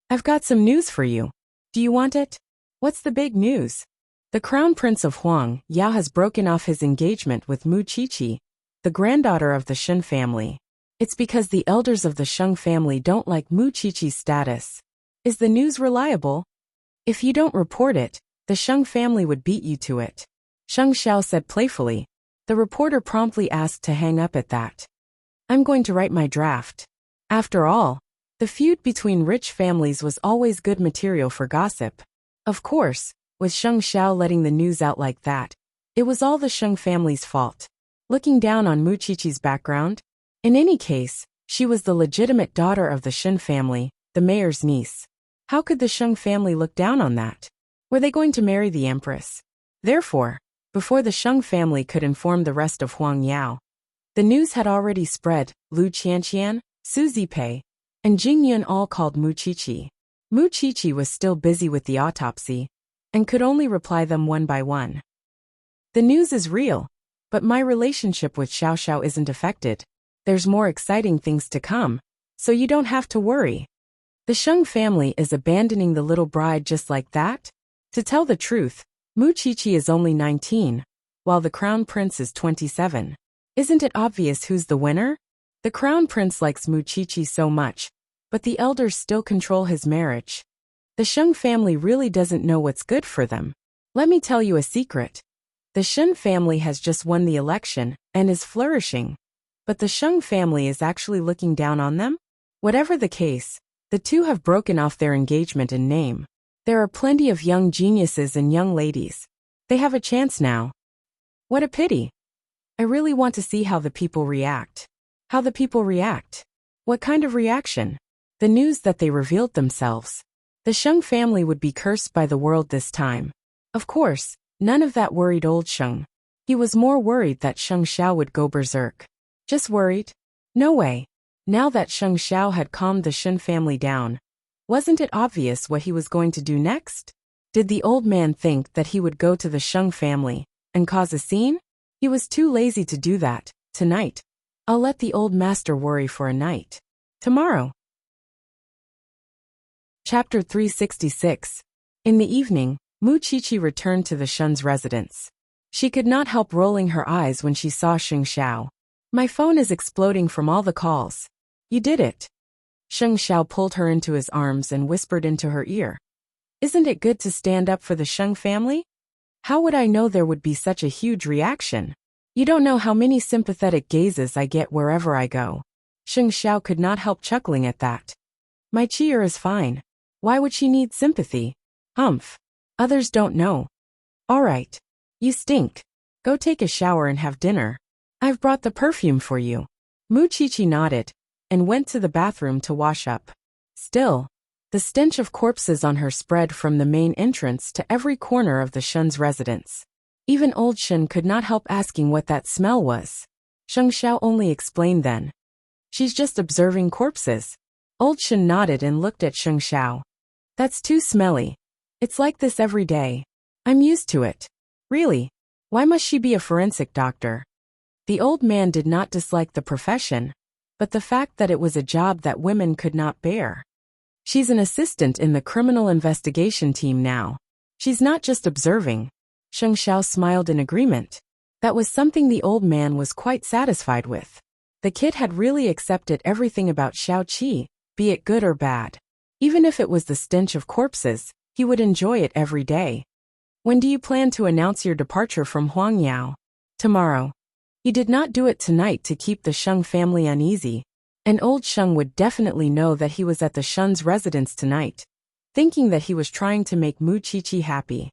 "I've got some news for you. Do you want it?" "What's the big news?" "The Crown Prince of Huang Yao has broken off his engagement with Mu Qiqi, the granddaughter of the Shen family. It's because the elders of the Sheng family don't like Mu Qiqi's status. Is the news reliable? If you don't report it, the Sheng family would beat you to it," Sheng Xiao said playfully. The reporter promptly asked to hang up at that. "I'm going to write my draft." After all, the feud between rich families was always good material for gossip. Of course, with Sheng Xiao letting the news out like that, it was all the Sheng family's fault. Looking down on Mu Qiqi's background, in any case, she was the legitimate daughter of the Shen family, the mayor's niece. How could the Sheng family look down on that? Were they going to marry the empress? Therefore, before the Sheng family could inform the rest of Huangyao, the news had already spread. Lu Qianqian, Su Zipei, and Jing Yun all called Mu Qiqi. Mu Qiqi was still busy with the autopsy and could only reply them one by one. "The news is real, but my relationship with Xiao Xiao isn't affected. There's more exciting things to come, so you don't have to worry. The Sheng family is abandoning the little bride just like that? To tell the truth, Mu Qiqi is only 19, while the Crown Prince is 27. Isn't it obvious who's the winner? The Crown Prince likes Mu Qiqi so much, but the elders still control his marriage. The Sheng family really doesn't know what's good for them. Let me tell you a secret. The Shen family has just won the election and is flourishing. But the Sheng family is actually looking down on them? Whatever the case, the two have broken off their engagement in name. There are plenty of young geniuses and young ladies. They have a chance now. What a pity. I really want to see how the people react. How the people react? What kind of reaction? The news that they revealed themselves. The Sheng family would be cursed by the world this time. Of course, none of that worried old Sheng. He was more worried that Sheng Xiao would go berserk. Just worried? No way. Now that Sheng Xiao had calmed the Shen family down, wasn't it obvious what he was going to do next? Did the old man think that he would go to the Sheng family and cause a scene? He was too lazy to do that. Tonight, I'll let the old master worry for a night. Tomorrow. Chapter 366. In the evening, Mu Qiqi returned to the Shen's residence. She could not help rolling her eyes when she saw Sheng Xiao. My phone is exploding from all the calls. You did it. Sheng Xiao pulled her into his arms and whispered into her ear. Isn't it good to stand up for the Sheng family? How would I know there would be such a huge reaction? You don't know how many sympathetic gazes I get wherever I go. Sheng Xiao could not help chuckling at that. My Chier is fine. Why would she need sympathy? Humph. Others don't know. All right. You stink. Go take a shower and have dinner. I've brought the perfume for you. Mu Qiqi nodded and went to the bathroom to wash up. Still, the stench of corpses on her spread from the main entrance to every corner of the Shen's residence. Even old Shen could not help asking what that smell was. Sheng Xiao only explained then. She's just observing corpses. Old Shen nodded and looked at Sheng Xiao. That's too smelly. It's like this every day. I'm used to it. Really? Why must she be a forensic doctor? The old man did not dislike the profession, but the fact that it was a job that women could not bear. She's an assistant in the criminal investigation team now. She's not just observing. Sheng Xiao smiled in agreement. That was something the old man was quite satisfied with. The kid had really accepted everything about Xiao Qi, be it good or bad. Even if it was the stench of corpses, he would enjoy it every day. When do you plan to announce your departure from Huangyao? Tomorrow. He did not do it tonight to keep the Sheng family uneasy, and old Sheng would definitely know that he was at the Shen's residence tonight, thinking that he was trying to make Mu Qiqi happy.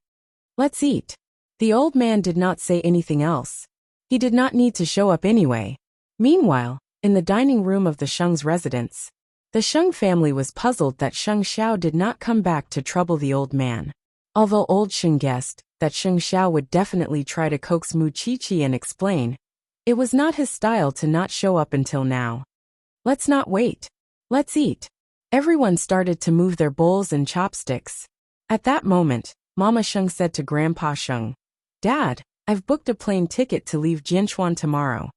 Let's eat. The old man did not say anything else. He did not need to show up anyway. Meanwhile, in the dining room of the Sheng's residence, the Sheng family was puzzled that Sheng Xiao did not come back to trouble the old man. Although old Sheng guessed that Sheng Xiao would definitely try to coax Mu Qiqi and explain, it was not his style to not show up until now. Let's not wait. Let's eat. Everyone started to move their bowls and chopsticks. At that moment, Mama Sheng said to Grandpa Sheng, Dad, I've booked a plane ticket to leave Jinshuan tomorrow.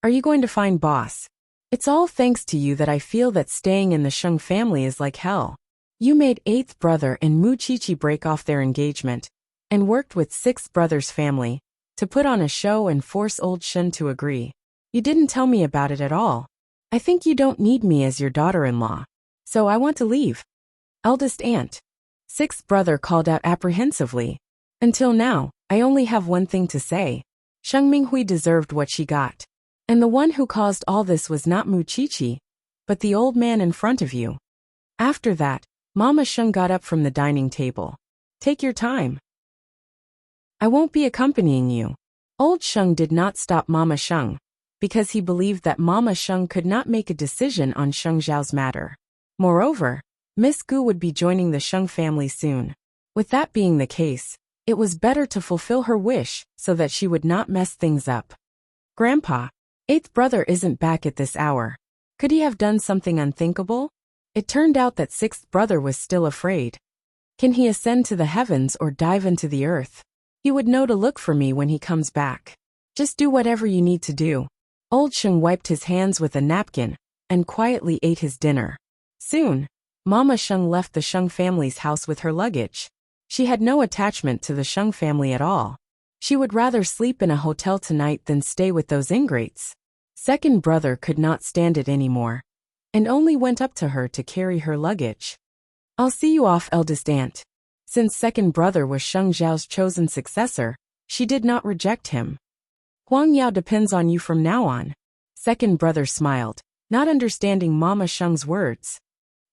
Are you going to find boss? It's all thanks to you that I feel that staying in the Sheng family is like hell. You made 8th brother and Mu Qiqi break off their engagement, and worked with 6th brother's family to put on a show and force old Shen to agree. You didn't tell me about it at all. I think you don't need me as your daughter-in-law. So I want to leave. Eldest aunt. 6th brother called out apprehensively. Until now, I only have one thing to say. Sheng Minghui deserved what she got. And the one who caused all this was not Mu Qiqi, but the old man in front of you. After that, Mama Sheng got up from the dining table. Take your time. I won't be accompanying you. Old Sheng did not stop Mama Sheng, because he believed that Mama Sheng could not make a decision on Sheng Zhao's matter. Moreover, Miss Gu would be joining the Sheng family soon. With that being the case, it was better to fulfill her wish so that she would not mess things up. Grandpa, 8th brother isn't back at this hour. Could he have done something unthinkable? It turned out that 6th brother was still afraid. Can he ascend to the heavens or dive into the earth? He would know to look for me when he comes back. Just do whatever you need to do. Old Sheng wiped his hands with a napkin and quietly ate his dinner. Soon, Mama Sheng left the Sheng family's house with her luggage. She had no attachment to the Sheng family at all. She would rather sleep in a hotel tonight than stay with those ingrates. 2nd brother could not stand it anymore, and only went up to her to carry her luggage. I'll see you off, eldest aunt. Since 2nd brother was Sheng Zhao's chosen successor, She did not reject him. Huang Yao depends on you from now on. Second brother smiled, not understanding Mama Sheng's words.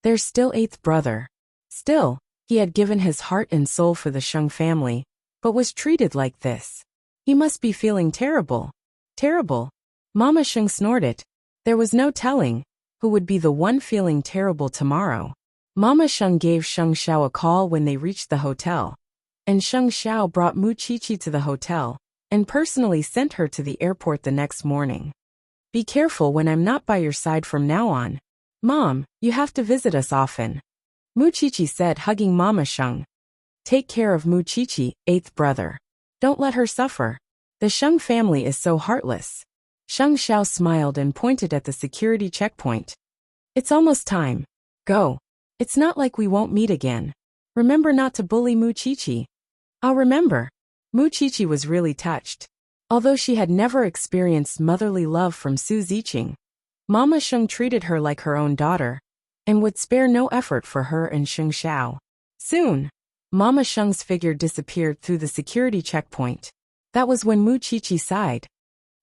There's still eighth brother. Still, he had given his heart and soul for the Sheng family, but was treated like this. He must be feeling terrible. Terrible. Mama Sheng snorted. There was no telling who would be the one feeling terrible tomorrow. Mama Sheng gave Sheng Xiao a call when they reached the hotel, and Sheng Xiao brought Mu Qiqi to the hotel and personally sent her to the airport the next morning. Be careful when I'm not by your side from now on. Mom, you have to visit us often. Mu Qiqi said, hugging Mama Sheng. Take care of Mu Qiqi, eighth brother. Don't let her suffer. The Sheng family is so heartless. Sheng Xiao smiled and pointed at the security checkpoint. It's almost time. Go. It's not like we won't meet again. Remember not to bully Mu Qiqi. I'll remember. Mu Qiqi was really touched. Although she had never experienced motherly love from Su Ziqing, Mama Sheng treated her like her own daughter, and would spare no effort for her and Sheng Xiao. Soon, Mama Sheng's figure disappeared through the security checkpoint. That was when Mu Qiqi sighed.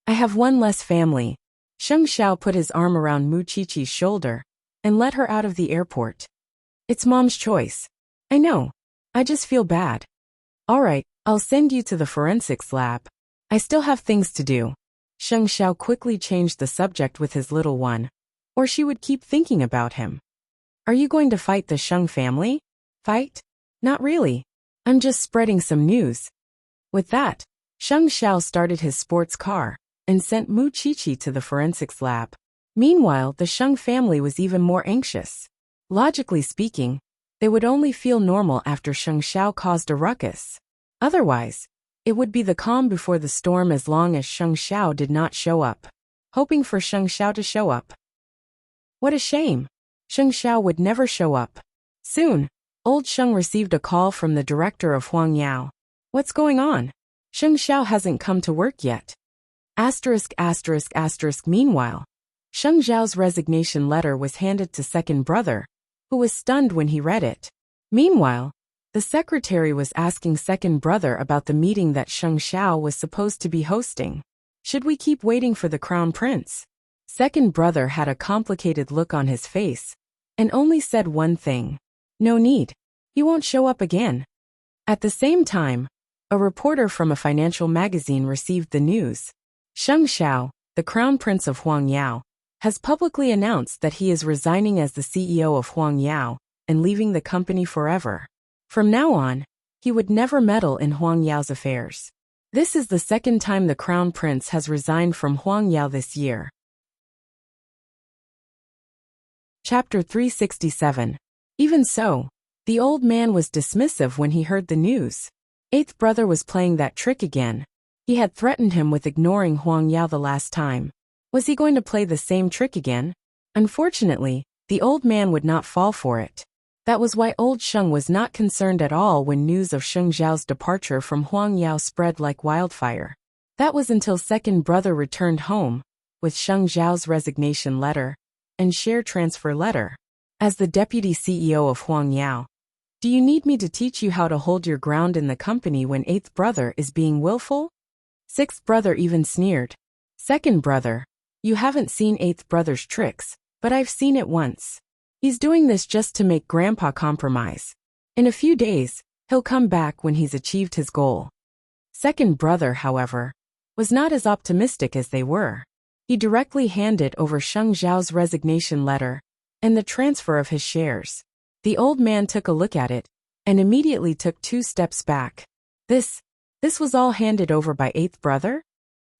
I have one less family. Sheng Xiao put his arm around Mu Qiqi's shoulder and led her out of the airport. It's Mom's choice. I know. I just feel bad. All right, I'll send you to the forensics lab. I still have things to do. Sheng Xiao quickly changed the subject with his little one, or she would keep thinking about him. Are you going to fight the Sheng family? Fight? Not really. I'm just spreading some news. With that, Sheng Xiao started his sports car and sent Mu Qiqi to the forensics lab. Meanwhile, the Sheng family was even more anxious. Logically speaking, they would only feel normal after Sheng Xiao caused a ruckus. Otherwise, it would be the calm before the storm as long as Sheng Xiao did not show up. Hoping for Sheng Xiao to show up. What a shame. Sheng Xiao would never show up. Soon, old Sheng received a call from the director of Huang Yao. What's going on? Sheng Xiao hasn't come to work yet. Meanwhile, Sheng Xiao's resignation letter was handed to second brother, who was stunned when he read it. Meanwhile, the secretary was asking second brother about the meeting that Sheng Xiao was supposed to be hosting. Should we keep waiting for the crown prince? Second brother had a complicated look on his face, and only said one thing. No need. He won't show up again. At the same time, a reporter from a financial magazine received the news. Sheng Xiao, the crown prince of Huang Yao, has publicly announced that he is resigning as the CEO of Huang Yao and leaving the company forever. From now on, he would never meddle in Huang Yao's affairs. This is the second time the crown prince has resigned from Huang Yao this year. Chapter 367. Even so, the old man was dismissive when he heard the news. Eighth brother was playing that trick again. He had threatened him with ignoring Huang Yao the last time. Was he going to play the same trick again? Unfortunately, the old man would not fall for it. That was why old Sheng was not concerned at all when news of Sheng Xiao's departure from Huang Yao spread like wildfire. That was until second brother returned home, with Sheng Xiao's resignation letter and share transfer letter. As the deputy CEO of Huang Yao, do you need me to teach you how to hold your ground in the company when eighth brother is being willful? Sixth brother even sneered. Second brother, you haven't seen eighth brother's tricks, but I've seen it once. He's doing this just to make grandpa compromise. In a few days, he'll come back when he's achieved his goal. Second brother, however, was not as optimistic as they were. He directly handed over Sheng Xiao's resignation letter and the transfer of his shares. The old man took a look at it and immediately took 2 steps back. This was all handed over by eighth brother?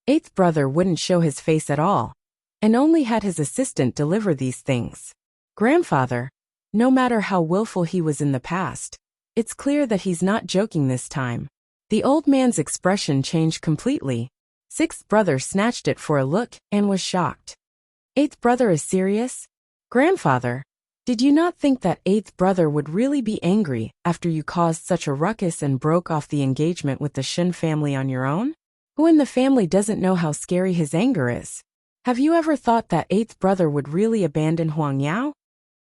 Eighth brother wouldn't show his face at all, and only had his assistant deliver these things. Grandfather, no matter how willful he was in the past, it's clear that he's not joking this time. The old man's expression changed completely. Sixth brother snatched it for a look and was shocked. Eighth brother is serious? Grandfather, did you not think that eighth brother would really be angry after you caused such a ruckus and broke off the engagement with the Shen family on your own? Who in the family doesn't know how scary his anger is? Have you ever thought that eighth brother would really abandon Huang Yao?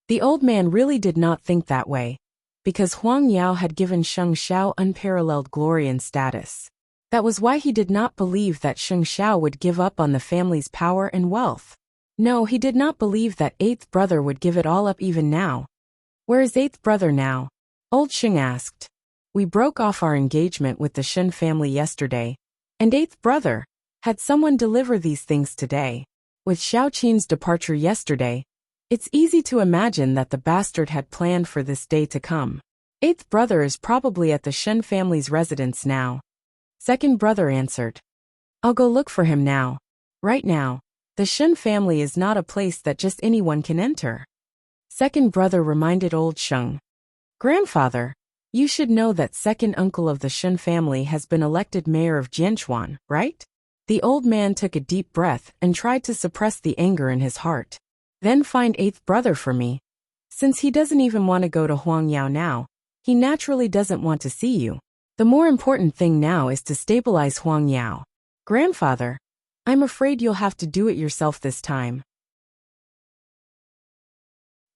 The old man really did not think that way, because Huang Yao had given Sheng Xiao unparalleled glory and status. That was why he did not believe that Sheng Xiao would give up on the family's power and wealth. No, he did not believe that eighth brother would give it all up even now. Where is eighth brother now? Old Sheng asked. We broke off our engagement with the Shen family yesterday, and eighth brother, had someone deliver these things today. With Xiao Qin's departure yesterday, it's easy to imagine that the bastard had planned for this day to come. Eighth brother is probably at the Shen family's residence now. Second brother answered. I'll go look for him now. Right now, the Shen family is not a place that just anyone can enter. Second brother reminded old Sheng. Grandfather, you should know that second uncle of the Shen family has been elected mayor of Jianchuan, right? The old man took a deep breath and tried to suppress the anger in his heart. Then find eighth brother for me. Since he doesn't even want to go to Huangyao now, he naturally doesn't want to see you. The more important thing now is to stabilize Huangyao. Grandfather, I'm afraid you'll have to do it yourself this time.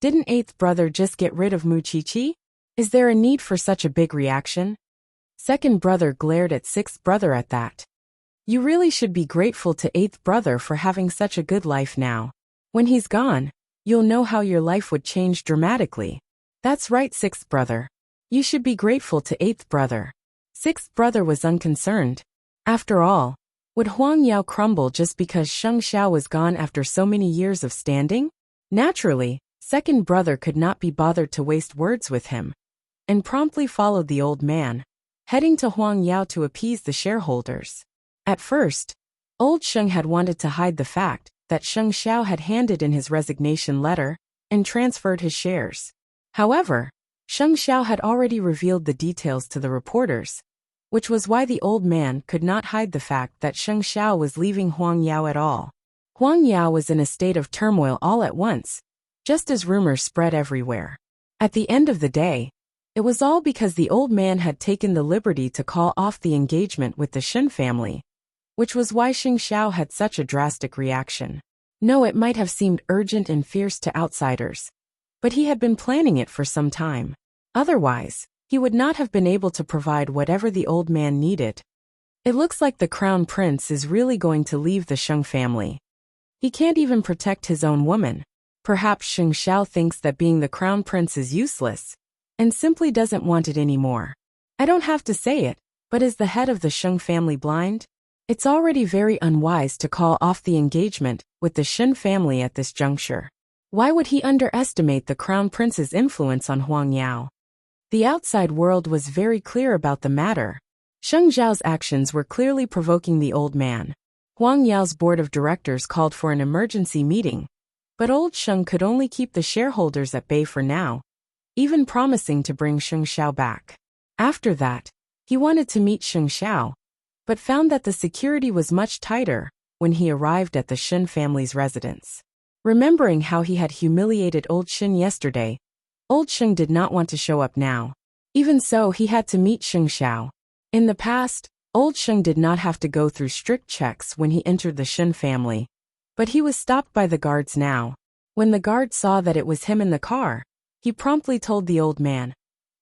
Didn't eighth brother just get rid of Mu Qiqi? Is there a need for such a big reaction? Second brother glared at sixth brother at that. You really should be grateful to eighth brother for having such a good life now. When he's gone, you'll know how your life would change dramatically. That's right, sixth brother. You should be grateful to eighth brother. Sixth brother was unconcerned. After all, would Huangyao crumble just because Sheng Xiao was gone after so many years of standing? Naturally, second brother could not be bothered to waste words with him, and promptly followed the old man, heading to Huangyao to appease the shareholders. At first, old Sheng had wanted to hide the fact that Sheng Xiao had handed in his resignation letter and transferred his shares. However, Sheng Xiao had already revealed the details to the reporters, which was why the old man could not hide the fact that Sheng Xiao was leaving Huangyao at all. Huangyao was in a state of turmoil all at once, just as rumors spread everywhere. At the end of the day, it was all because the old man had taken the liberty to call off the engagement with the Shen family, which was why Sheng Xiao had such a drastic reaction. No, it might have seemed urgent and fierce to outsiders, but he had been planning it for some time. Otherwise, he would not have been able to provide whatever the old man needed. It looks like the crown prince is really going to leave the Sheng family. He can't even protect his own woman. Perhaps Sheng Xiao thinks that being the crown prince is useless, and simply doesn't want it anymore. I don't have to say it, but is the head of the Sheng family blind? It's already very unwise to call off the engagement with the Shen family at this juncture. Why would he underestimate the crown prince's influence on Huangyao? The outside world was very clear about the matter. Sheng Zhao's actions were clearly provoking the old man. Huangyao's board of directors called for an emergency meeting, but old Sheng could only keep the shareholders at bay for now, even promising to bring Sheng Xiao back. After that, he wanted to meet Sheng Xiao, but found that the security was much tighter when he arrived at the Shen family's residence. Remembering how he had humiliated old Shen yesterday, old Sheng did not want to show up now. Even so, he had to meet Sheng Xiao. In the past, old Sheng did not have to go through strict checks when he entered the Shen family, but he was stopped by the guards now. When the guard saw that it was him in the car, he promptly told the old man,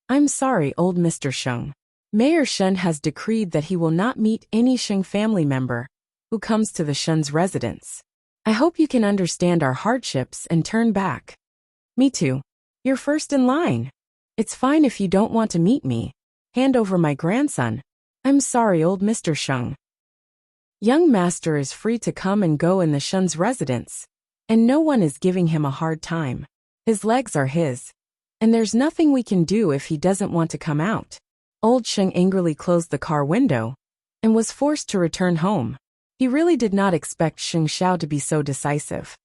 "I'm sorry, old Mr. Sheng. Mayor Shen has decreed that he will not meet any Sheng family member who comes to the Shen's residence. I hope you can understand our hardships and turn back." "Me too. You're first in line. It's fine if you don't want to meet me. Hand over my grandson." "I'm sorry, old Mr. Sheng. Young master is free to come and go in the Shen's residence, and no one is giving him a hard time. His legs are his, and there's nothing we can do if he doesn't want to come out." Old Sheng angrily closed the car window and was forced to return home. He really did not expect Sheng Xiao to be so decisive.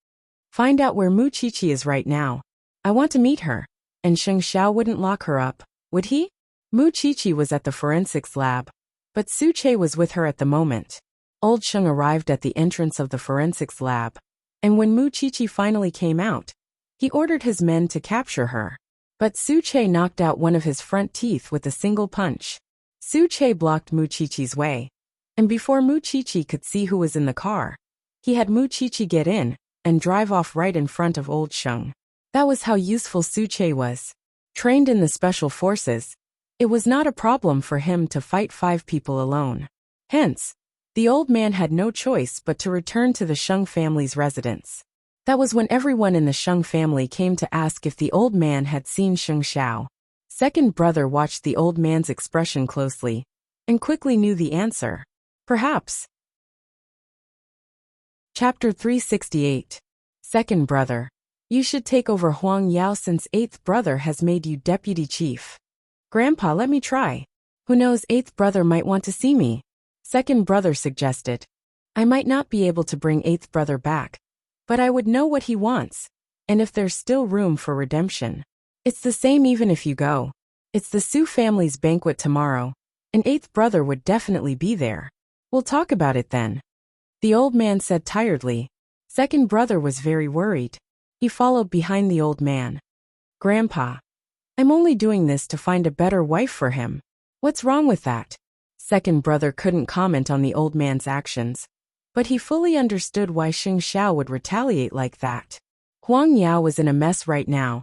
"Find out where Mu Qiqi is right now. I want to meet her." And Sheng Xiao wouldn't lock her up, would he? Mu Qiqi was at the forensics lab, but Su Che was with her at the moment. Old Sheng arrived at the entrance of the forensics lab, and when Mu Qiqi finally came out, he ordered his men to capture her. But Su Che knocked out one of his front teeth with a single punch. Su Che blocked Mu Qiqi's way, and before Mu Qiqi could see who was in the car, he had Mu Qiqi get in and drive off right in front of old Sheng. That was how useful Su Che was. Trained in the special forces, it was not a problem for him to fight 5 people alone. Hence, the old man had no choice but to return to the Sheng family's residence. That was when everyone in the Sheng family came to ask if the old man had seen Sheng Xiao. Second brother watched the old man's expression closely and quickly knew the answer. Perhaps. Chapter 368. Second brother. You should take over Huang Yao since eighth brother has made you deputy chief. Grandpa, let me try. Who knows, eighth brother might want to see me. Second brother suggested. I might not be able to bring eighth brother back, but I would know what he wants, and if there's still room for redemption. It's the same even if you go. It's the Su family's banquet tomorrow, and eighth brother would definitely be there. We'll talk about it then. The old man said tiredly. Second brother was very worried. He followed behind the old man. Grandpa, I'm only doing this to find a better wife for him. What's wrong with that? Second brother couldn't comment on the old man's actions, but he fully understood why Sheng Xiao would retaliate like that. Huang Yao was in a mess right now,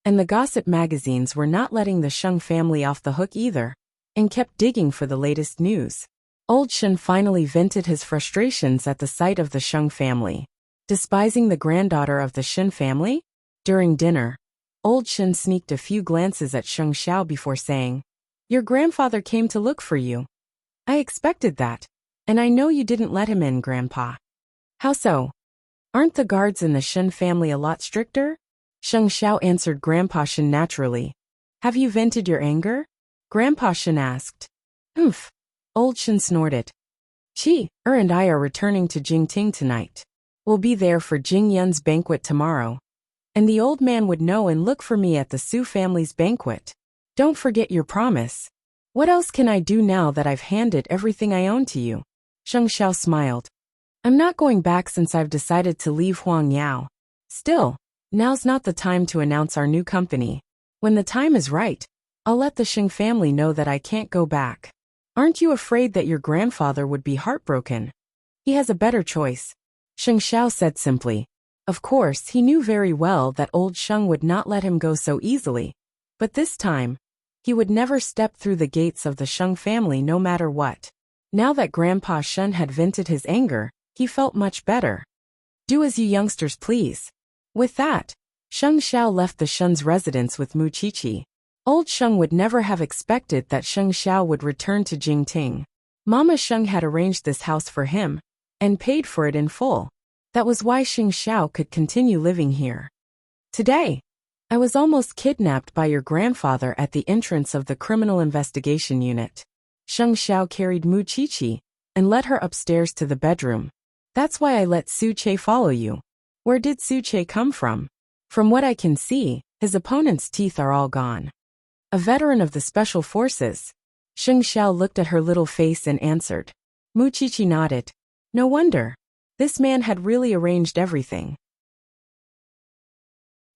and the gossip magazines were not letting the Sheng family off the hook either, and kept digging for the latest news. Old Shen finally vented his frustrations at the sight of the Sheng family. Despising the granddaughter of the Shen family? During dinner, Old Shen sneaked a few glances at Sheng Xiao before saying, Your grandfather came to look for you. I expected that, and I know you didn't let him in, Grandpa. How so? Aren't the guards in the Shen family a lot stricter? Sheng Xiao answered Grandpa Shen naturally. Have you vented your anger? Grandpa Shen asked. Oomph. Old Shen snorted. Qi, and I are returning to Jingting tonight. We'll be there for Jing Yun's banquet tomorrow. And the old man would know and look for me at the Su family's banquet. Don't forget your promise. What else can I do now that I've handed everything I own to you? Sheng Xiao smiled. I'm not going back since I've decided to leave Huang Yao. Still, now's not the time to announce our new company. When the time is right, I'll let the Sheng family know that I can't go back. Aren't you afraid that your grandfather would be heartbroken? He has a better choice, Sheng Xiao said simply. Of course, he knew very well that old Sheng would not let him go so easily, but this time, he would never step through the gates of the Sheng family no matter what. Now that Grandpa Shen had vented his anger, he felt much better. Do as you youngsters please. With that, Sheng Xiao left the Shen's residence with Mu Qiqi. Old Sheng would never have expected that Sheng Xiao would return to Jingting. Mama Sheng had arranged this house for him, and paid for it in full. That was why Sheng Xiao could continue living here. Today, I was almost kidnapped by your grandfather at the entrance of the Criminal Investigation Unit. Sheng Xiao carried Mu Qiqi and led her upstairs to the bedroom. That's why I let Su Che follow you. Where did Su Che come from? From what I can see, his opponent's teeth are all gone. A veteran of the Special Forces. Sheng Xiao looked at her little face and answered. Mu Qiqi nodded. No wonder. This man had really arranged everything.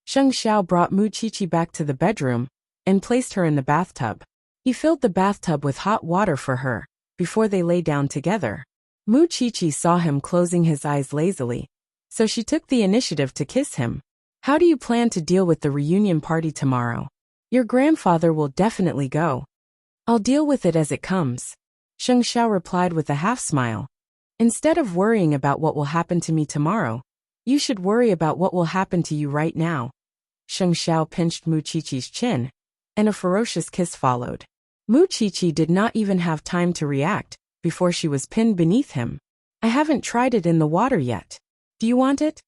Sheng Xiao brought Mu Qiqi back to the bedroom and placed her in the bathtub. He filled the bathtub with hot water for her before they lay down together. Mu Qiqi saw him closing his eyes lazily, so she took the initiative to kiss him. How do you plan to deal with the reunion party tomorrow? Your grandfather will definitely go. I'll deal with it as it comes. Sheng Xiao replied with a half-smile. Instead of worrying about what will happen to me tomorrow, you should worry about what will happen to you right now. Sheng Xiao pinched Mu Qiqi's chin, and a ferocious kiss followed. Mu Qiqi did not even have time to react before she was pinned beneath him. I haven't tried it in the water yet. Do you want it?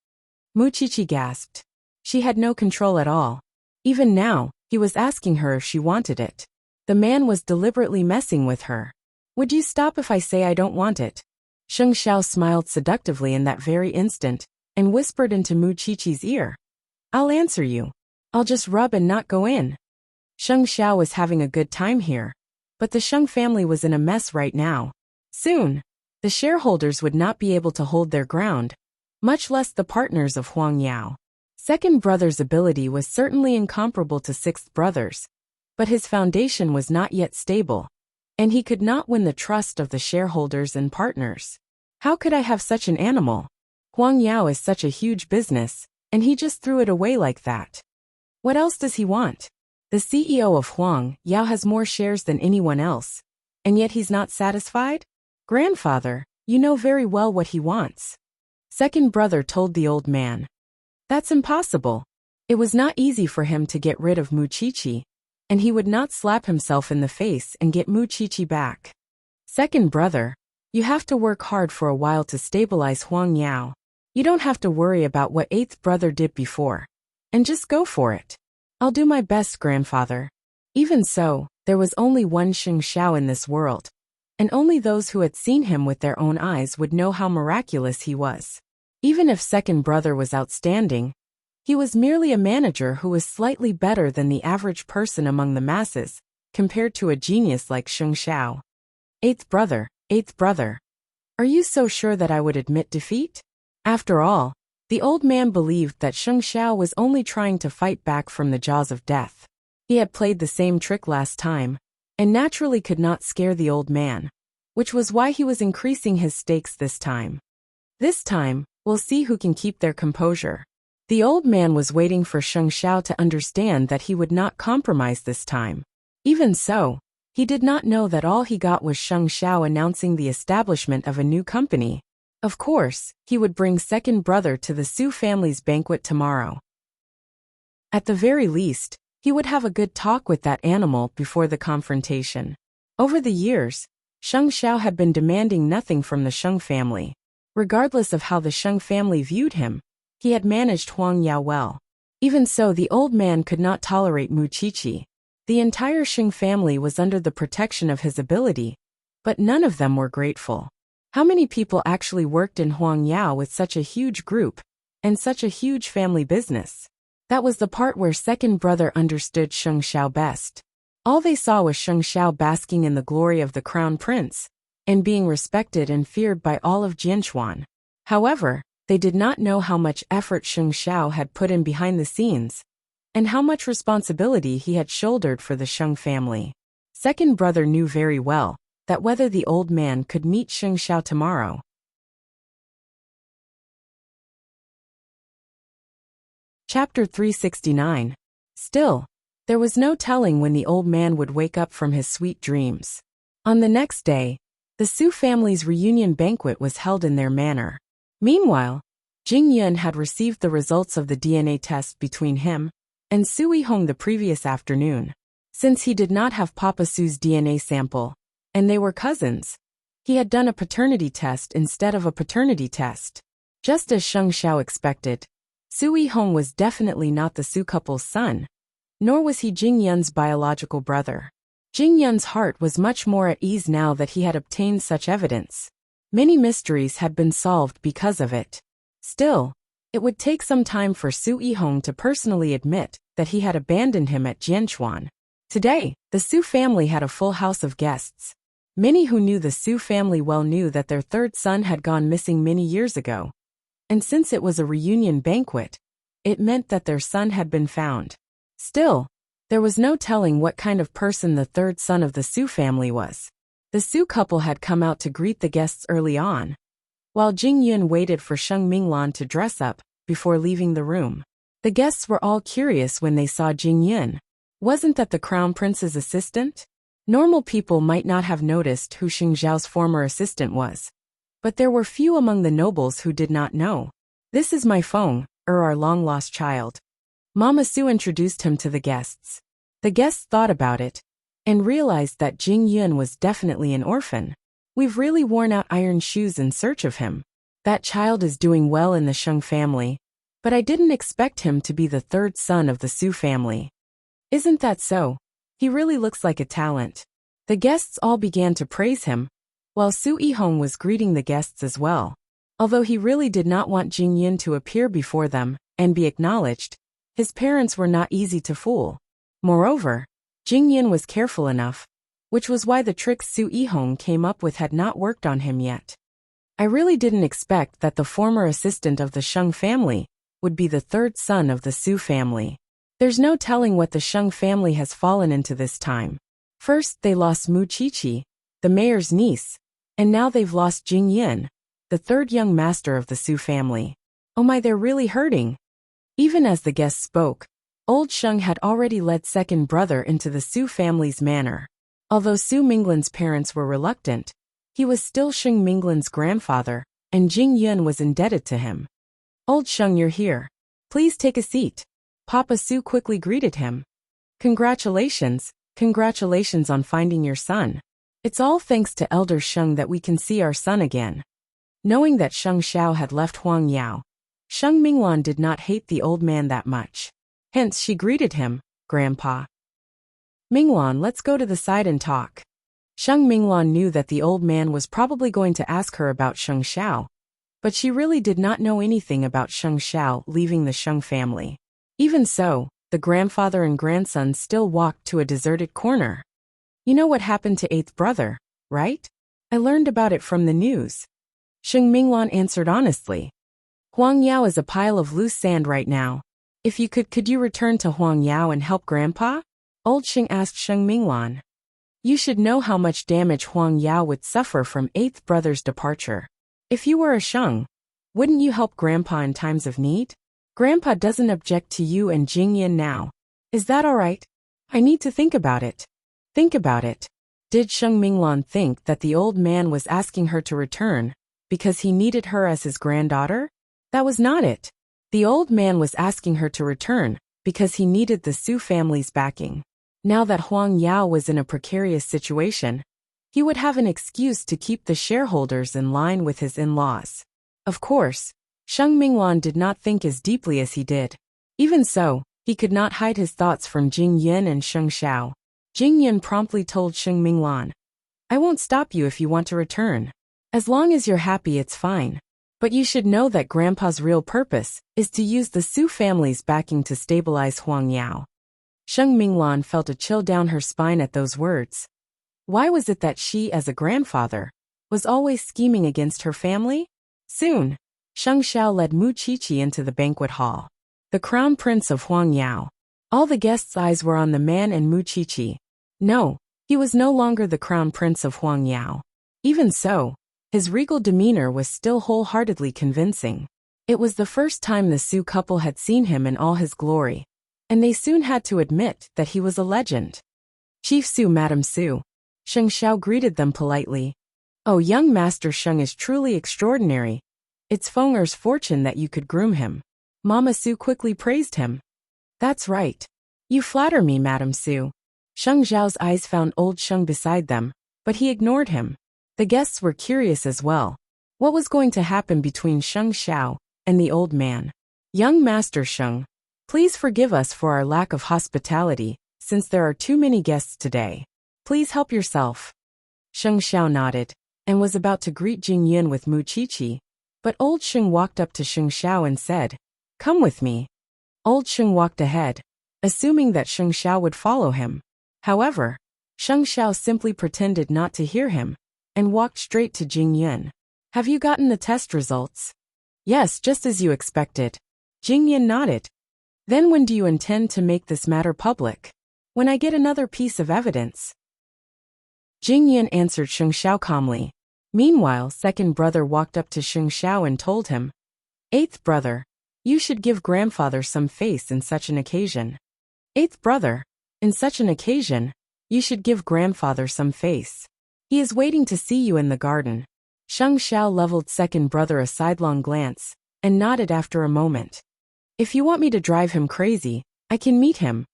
Mu Qiqi gasped. She had no control at all. Even now, he was asking her if she wanted it. The man was deliberately messing with her. Would you stop if I say I don't want it? Sheng Xiao smiled seductively in that very instant, and whispered into Mu Qiqi's ear. I'll answer you. I'll just rub and not go in. Sheng Xiao was having a good time here, but the Sheng family was in a mess right now. Soon, the shareholders would not be able to hold their ground, much less the partners of Huang Yao. Second brother's ability was certainly incomparable to sixth brother's, but his foundation was not yet stable, and he could not win the trust of the shareholders and partners. How could I have such an animal? Huang Yao is such a huge business, and he just threw it away like that. What else does he want? The CEO of Huang Yao has more shares than anyone else, and yet he's not satisfied? Grandfather, you know very well what he wants. Second brother told the old man. That's impossible. It was not easy for him to get rid of Muchichi, and he would not slap himself in the face and get Muchichi back. Second brother, you have to work hard for a while to stabilize Huang Yao. You don't have to worry about what eighth brother did before. And just go for it. I'll do my best, grandfather. Even so, there was only one Xing Xiao in this world, and only those who had seen him with their own eyes would know how miraculous he was. Even if second brother was outstanding, he was merely a manager who was slightly better than the average person among the masses, compared to a genius like Xing Xiao. Eighth brother, are you so sure that I would admit defeat? After all, the old man believed that Xing Xiao was only trying to fight back from the jaws of death. He had played the same trick last time, and naturally could not scare the old man, which was why he was increasing his stakes this time. This time, we'll see who can keep their composure. The old man was waiting for Xing Xiao to understand that he would not compromise this time. Even so, he did not know that all he got was Xing Xiao announcing the establishment of a new company. Of course, he would bring second brother to the Su family's banquet tomorrow. At the very least, he would have a good talk with that animal before the confrontation. Over the years, Xing Xiao had been demanding nothing from the Sheng family. Regardless of how the Sheng family viewed him, he had managed Huang Yao well. Even so, the old man could not tolerate Muchichi. The entire Xing family was under the protection of his ability, but none of them were grateful. How many people actually worked in Huang Yao with such a huge group, and such a huge family business? That was the part where second brother understood Xing Xiao best. All they saw was Xing Xiao basking in the glory of the crown prince, and being respected and feared by all of Jianchuan. However, they did not know how much effort Xing Xiao had put in behind the scenes, and how much responsibility he had shouldered for the Sheng family. Second brother knew very well that whether the old man could meet Xing Xiao tomorrow. Chapter 369. Still, there was no telling when the old man would wake up from his sweet dreams. On the next day, the Su family's reunion banquet was held in their manor. Meanwhile, Jing Yun had received the results of the DNA test between him and Su Yihong the previous afternoon. Since he did not have Papa Su's DNA sample, and they were cousins, he had done a paternity test instead of a paternity test. Just as Xing Xiao expected, Su Yihong was definitely not the Su couple's son, nor was he Jing Yun's biological brother. Jing Yun's heart was much more at ease now that he had obtained such evidence. Many mysteries had been solved because of it. Still, it would take some time for Su Yihong to personally admit that he had abandoned him at Jianchuan. Today, the Su family had a full house of guests. Many who knew the Su family well knew that their third son had gone missing many years ago. And since it was a reunion banquet, it meant that their son had been found. Still, there was no telling what kind of person the third son of the Su family was. The Su couple had come out to greet the guests early on, while Jing Yun waited for Sheng Minglan to dress up before leaving the room. The guests were all curious when they saw Jing Yun. Wasn't that the crown prince's assistant? Normal people might not have noticed who Xing Zhao's former assistant was, but there were few among the nobles who did not know. This is my Feng, our long-lost child. Mama Su introduced him to the guests. The guests thought about it, and realized that Jing Yun was definitely an orphan. We've really worn out iron shoes in search of him. That child is doing well in the Sheng family, but I didn't expect him to be the third son of the Su family. Isn't that so? He really looks like a talent. The guests all began to praise him, while Su Yihong was greeting the guests as well. Although he really did not want Jing Yun to appear before them and be acknowledged, his parents were not easy to fool. Moreover, Jing Yun was careful enough, which was why the tricks Su Yihong came up with had not worked on him yet. I really didn't expect that the former assistant of the Sheng family would be the third son of the Su family. There's no telling what the Sheng family has fallen into this time. First they lost Muchichi, the mayor's niece, and now they've lost Jing Yun, the third young master of the Su family. Oh my, they're really hurting. Even as the guests spoke, old Sheng had already led second brother into the Su family's manor. Although Su Minglan's parents were reluctant, He was still Sheng Minglan's grandfather, and Jing Yun was indebted to him. "Old Sheng, you're here. Please take a seat." Papa Su quickly greeted him. "Congratulations, congratulations on finding your son. It's all thanks to Elder Sheng that we can see our son again." Knowing that Sheng Xiao had left Huang Yao, Sheng Minglan did not hate the old man that much. Hence she greeted him, "Grandpa." "Minglan, let's go to the side and talk." Sheng Minglan knew that the old man was probably going to ask her about Sheng Xiao, but she really did not know anything about Sheng Xiao leaving the Sheng family. Even so, the grandfather and grandson still walked to a deserted corner. "You know what happened to eighth brother, right? I learned about it from the news." Sheng Minglan answered honestly. "Huang Yao is a pile of loose sand right now. If you could you return to Huang Yao and help Grandpa?" Old Sheng asked Sheng Minglan. "You should know how much damage Huang Yao would suffer from eighth brother's departure. If you were a Sheng, wouldn't you help Grandpa in times of need? Grandpa doesn't object to you and Jing Yin now. Is that all right? I need to think about it." Think about it. Did Sheng Minglan think that the old man was asking her to return because he needed her as his granddaughter? That was not it. The old man was asking her to return because he needed the Su family's backing. Now that Huang Yao was in a precarious situation, he would have an excuse to keep the shareholders in line with his in-laws. Of course, Sheng Minglan did not think as deeply as he did. Even so, he could not hide his thoughts from Jing Yin and Sheng Xiao. Jing Yin promptly told Sheng Minglan, "I won't stop you if you want to return. As long as you're happy, it's fine. But you should know that Grandpa's real purpose is to use the Su family's backing to stabilize Huang Yao." Sheng Minglan felt a chill down her spine at those words. Why was it that she, as a grandfather, was always scheming against her family? Soon, Sheng Xiao led Mu Qiqi into the banquet hall. The crown prince of Huang Yao. All the guests' eyes were on the man and Mu Qiqi. No, he was no longer the crown prince of Huang Yao. Even so, his regal demeanor was still wholeheartedly convincing. It was the first time the Su couple had seen him in all his glory, and they soon had to admit that he was a legend. "Chief Su, Madam Su." Sheng Xiao greeted them politely. "Oh, young Master Sheng is truly extraordinary. It's Feng Er's fortune that you could groom him." Mama Su quickly praised him. "That's right. You flatter me, Madam Su." Sheng Xiao's eyes found old Sheng beside them, but he ignored him. The guests were curious as well. What was going to happen between Sheng Xiao and the old man? "Young Master Sheng, please forgive us for our lack of hospitality, since there are too many guests today. Please help yourself." Sheng Xiao nodded, and was about to greet Jing Yun with Mu Qiqi, but old Sheng walked up to Sheng Xiao and said, "Come with me." Old Sheng walked ahead, assuming that Sheng Xiao would follow him. However, Sheng Xiao simply pretended not to hear him, and walked straight to Jing Yun. "Have you gotten the test results?" "Yes, just as you expected." Jing Yun nodded. "Then when do you intend to make this matter public?" "When I get another piece of evidence." Jing Yun answered Sheng Xiao calmly. Meanwhile, second brother walked up to Sheng Xiao and told him, "Eighth brother, you should give grandfather some face in such an occasion." "Eighth brother, in such an occasion, you should give grandfather some face. He is waiting to see you in the garden." Sheng Xiao leveled second brother a sidelong glance, and nodded after a moment. "If you want me to drive him crazy, I can meet him.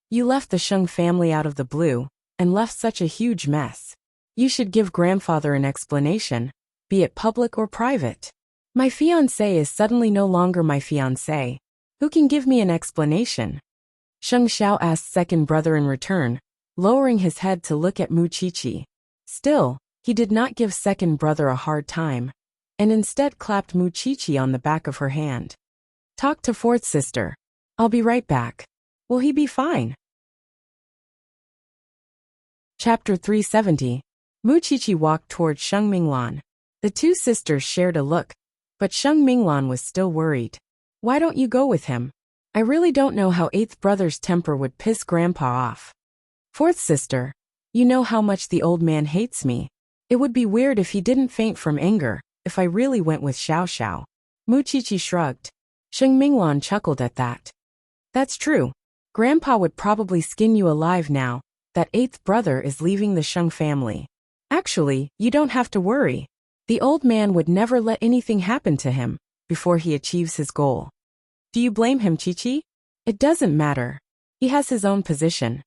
You left the Sheng family out of the blue, and left such a huge mess. You should give grandfather an explanation, be it public or private. My fiancé is suddenly no longer my fiancé. Who can give me an explanation?" Sheng Xiao asked second brother in return, lowering his head to look at Mu Qiqi. Still, he did not give second brother a hard time, and instead clapped Mu Qiqi on the back of her hand. "Talk to fourth sister. I'll be right back. Will he be fine?" Chapter 370. Mu Qiqi walked toward Sheng Minglan. The two sisters shared a look, but Sheng Minglan was still worried. "Why don't you go with him? I really don't know how eighth brother's temper would piss Grandpa off." "Fourth sister, you know how much the old man hates me. It would be weird if he didn't faint from anger if I really went with Xiao Xiao." Mu Qiqi shrugged. Sheng Minglan chuckled at that. "That's true. Grandpa would probably skin you alive now that eighth brother is leaving the Sheng family. Actually, you don't have to worry. The old man would never let anything happen to him before he achieves his goal. Do you blame him, Chi-Chi? It doesn't matter. He has his own position.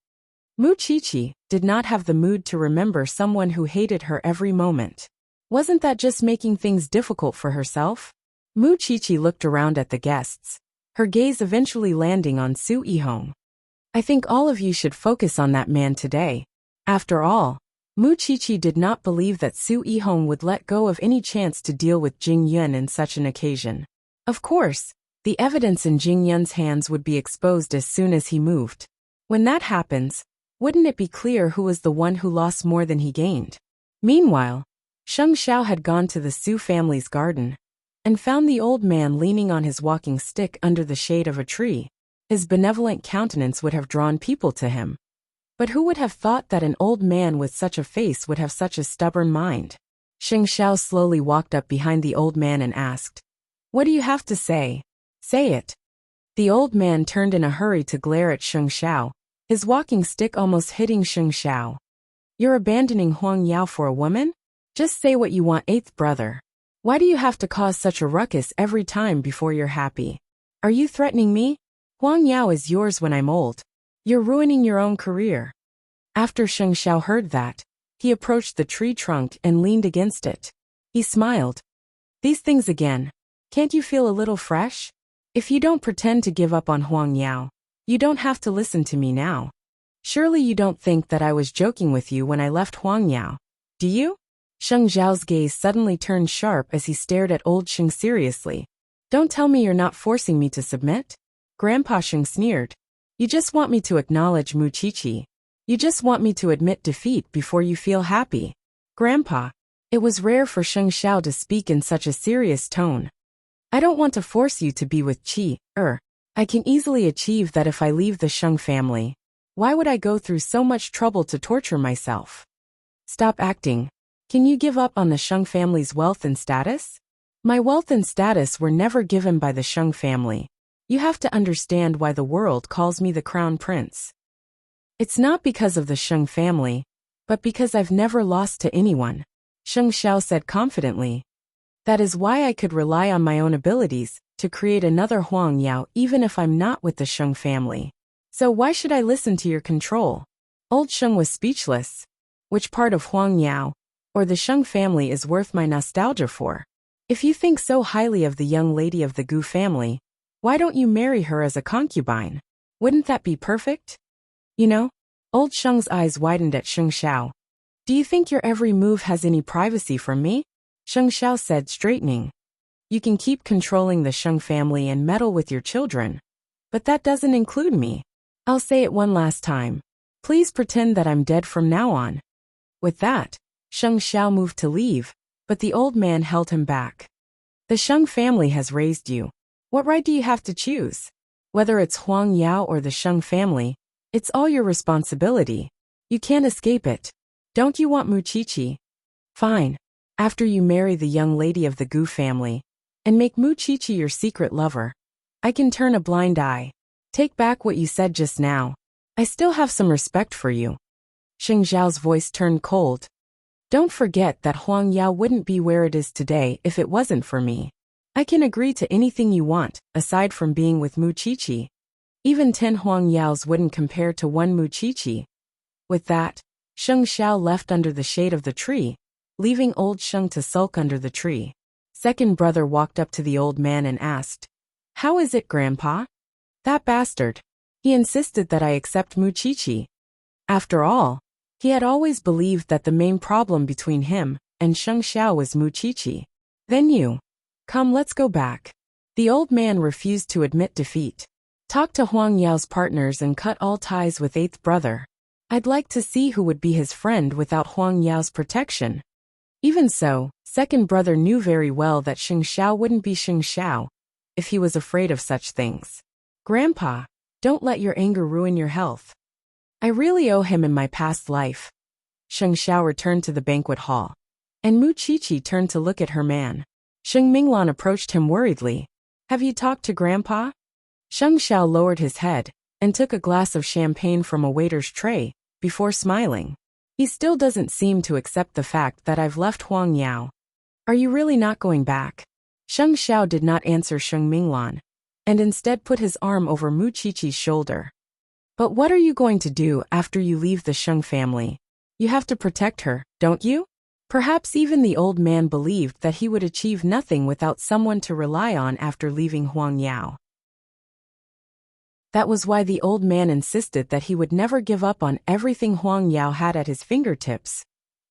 Chi-Chi did not have the mood to remember someone who hated her every moment. Wasn't that just making things difficult for herself? Chi-Chi looked around at the guests, her gaze eventually landing on Su Yihong. I think all of you should focus on that man today. After all, Chi-Chi did not believe that Su Yihong would let go of any chance to deal with Jing Yun in such an occasion. Of course, the evidence in Jing Yun's hands would be exposed as soon as he moved. When that happens, wouldn't it be clear who was the one who lost more than he gained? Meanwhile, Sheng Xiao had gone to the Su family's garden and found the old man leaning on his walking stick under the shade of a tree. His benevolent countenance would have drawn people to him. But who would have thought that an old man with such a face would have such a stubborn mind? Sheng Xiao slowly walked up behind the old man and asked, "What do you have to say? Say it." The old man turned in a hurry to glare at Sheng Xiao, his walking stick almost hitting Sheng Xiao. "You're abandoning Huang Yao for a woman? Just say what you want, eighth brother. Why do you have to cause such a ruckus every time before you're happy? Are you threatening me? Huang Yao is yours when I'm old. You're ruining your own career." After Sheng Xiao heard that, he approached the tree trunk and leaned against it. He smiled. "These things again. Can't you feel a little fresh? If you don't pretend to give up on Huang Yao, you don't have to listen to me now. Surely you don't think that I was joking with you when I left Huang Yao, do you?" Sheng Xiao's gaze suddenly turned sharp as he stared at old Sheng seriously. "Don't tell me you're not forcing me to submit?" Grandpa Sheng sneered. "You just want me to acknowledge Chi-Chi. You just want me to admit defeat before you feel happy." Grandpa. It was rare for Sheng Xiao to speak in such a serious tone. "I don't want to force you to be with I can easily achieve that if I leave the Sheng family. Why would I go through so much trouble to torture myself? Stop acting. Can you give up on the Sheng family's wealth and status? My wealth and status were never given by the Sheng family. You have to understand why the world calls me the crown prince. It's not because of the Sheng family, but because I've never lost to anyone," Sheng Xiao said confidently. "That is why I could rely on my own abilities to create another Huang Yao even if I'm not with the Sheng family. So why should I listen to your control?" Old Sheng was speechless. Which part of Huang Yao or the Sheng family is worth my nostalgia for? If you think so highly of the young lady of the Gu family, why don't you marry her as a concubine? Wouldn't that be perfect? You know? Old Sheng's eyes widened at Sheng Xiao. "Do you think your every move has any privacy from me?" Sheng Xiao said, straightening. "You can keep controlling the Sheng family and meddle with your children, but that doesn't include me. I'll say it one last time. Please pretend that I'm dead from now on." With that, Sheng Xiao moved to leave, but the old man held him back. "The Sheng family has raised you. What right do you have to choose? Whether it's Huang Yao or the Sheng family, it's all your responsibility. You can't escape it. Don't you want Chi-Chi? Fine. After you marry the young lady of the Gu family and make Chi-Chi your secret lover, I can turn a blind eye. Take back what you said just now. I still have some respect for you." Sheng Xiao's voice turned cold. "Don't forget that Huang Yao wouldn't be where it is today if it wasn't for me. I can agree to anything you want, aside from being with Chi-Chi. Even 10 Huang Yaos wouldn't compare to one Chi-Chi." With that, Sheng Xiao left under the shade of the tree, leaving old Sheng to sulk under the tree. Second brother walked up to the old man and asked, "How is it, Grandpa?" "That bastard. He insisted that I accept Chi-Chi." After all, he had always believed that the main problem between him and Sheng Xiao was Chi-Chi. "Then you. Come, let's go back." The old man refused to admit defeat. "Talk to Huang Yao's partners and cut all ties with eighth brother. I'd like to see who would be his friend without Huang Yao's protection." Even so, second brother knew very well that Sheng Xiao wouldn't be Sheng Xiao if he was afraid of such things. "Grandpa, don't let your anger ruin your health. I really owe him in my past life." Sheng Xiao returned to the banquet hall, and Chi-Chi turned to look at her man. Sheng Minglan approached him worriedly. "Have you talked to Grandpa?" Sheng Xiao lowered his head and took a glass of champagne from a waiter's tray before smiling. He still doesn't seem to accept the fact that I've left Huang Yao. Are you really not going back? Sheng Xiao did not answer Sheng Minglan, and instead put his arm over Mu Qiqi's shoulder. But what are you going to do after you leave the Sheng family? You have to protect her, don't you? Perhaps even the old man believed that he would achieve nothing without someone to rely on after leaving Huang Yao. That was why the old man insisted that he would never give up on everything Huang Yao had at his fingertips.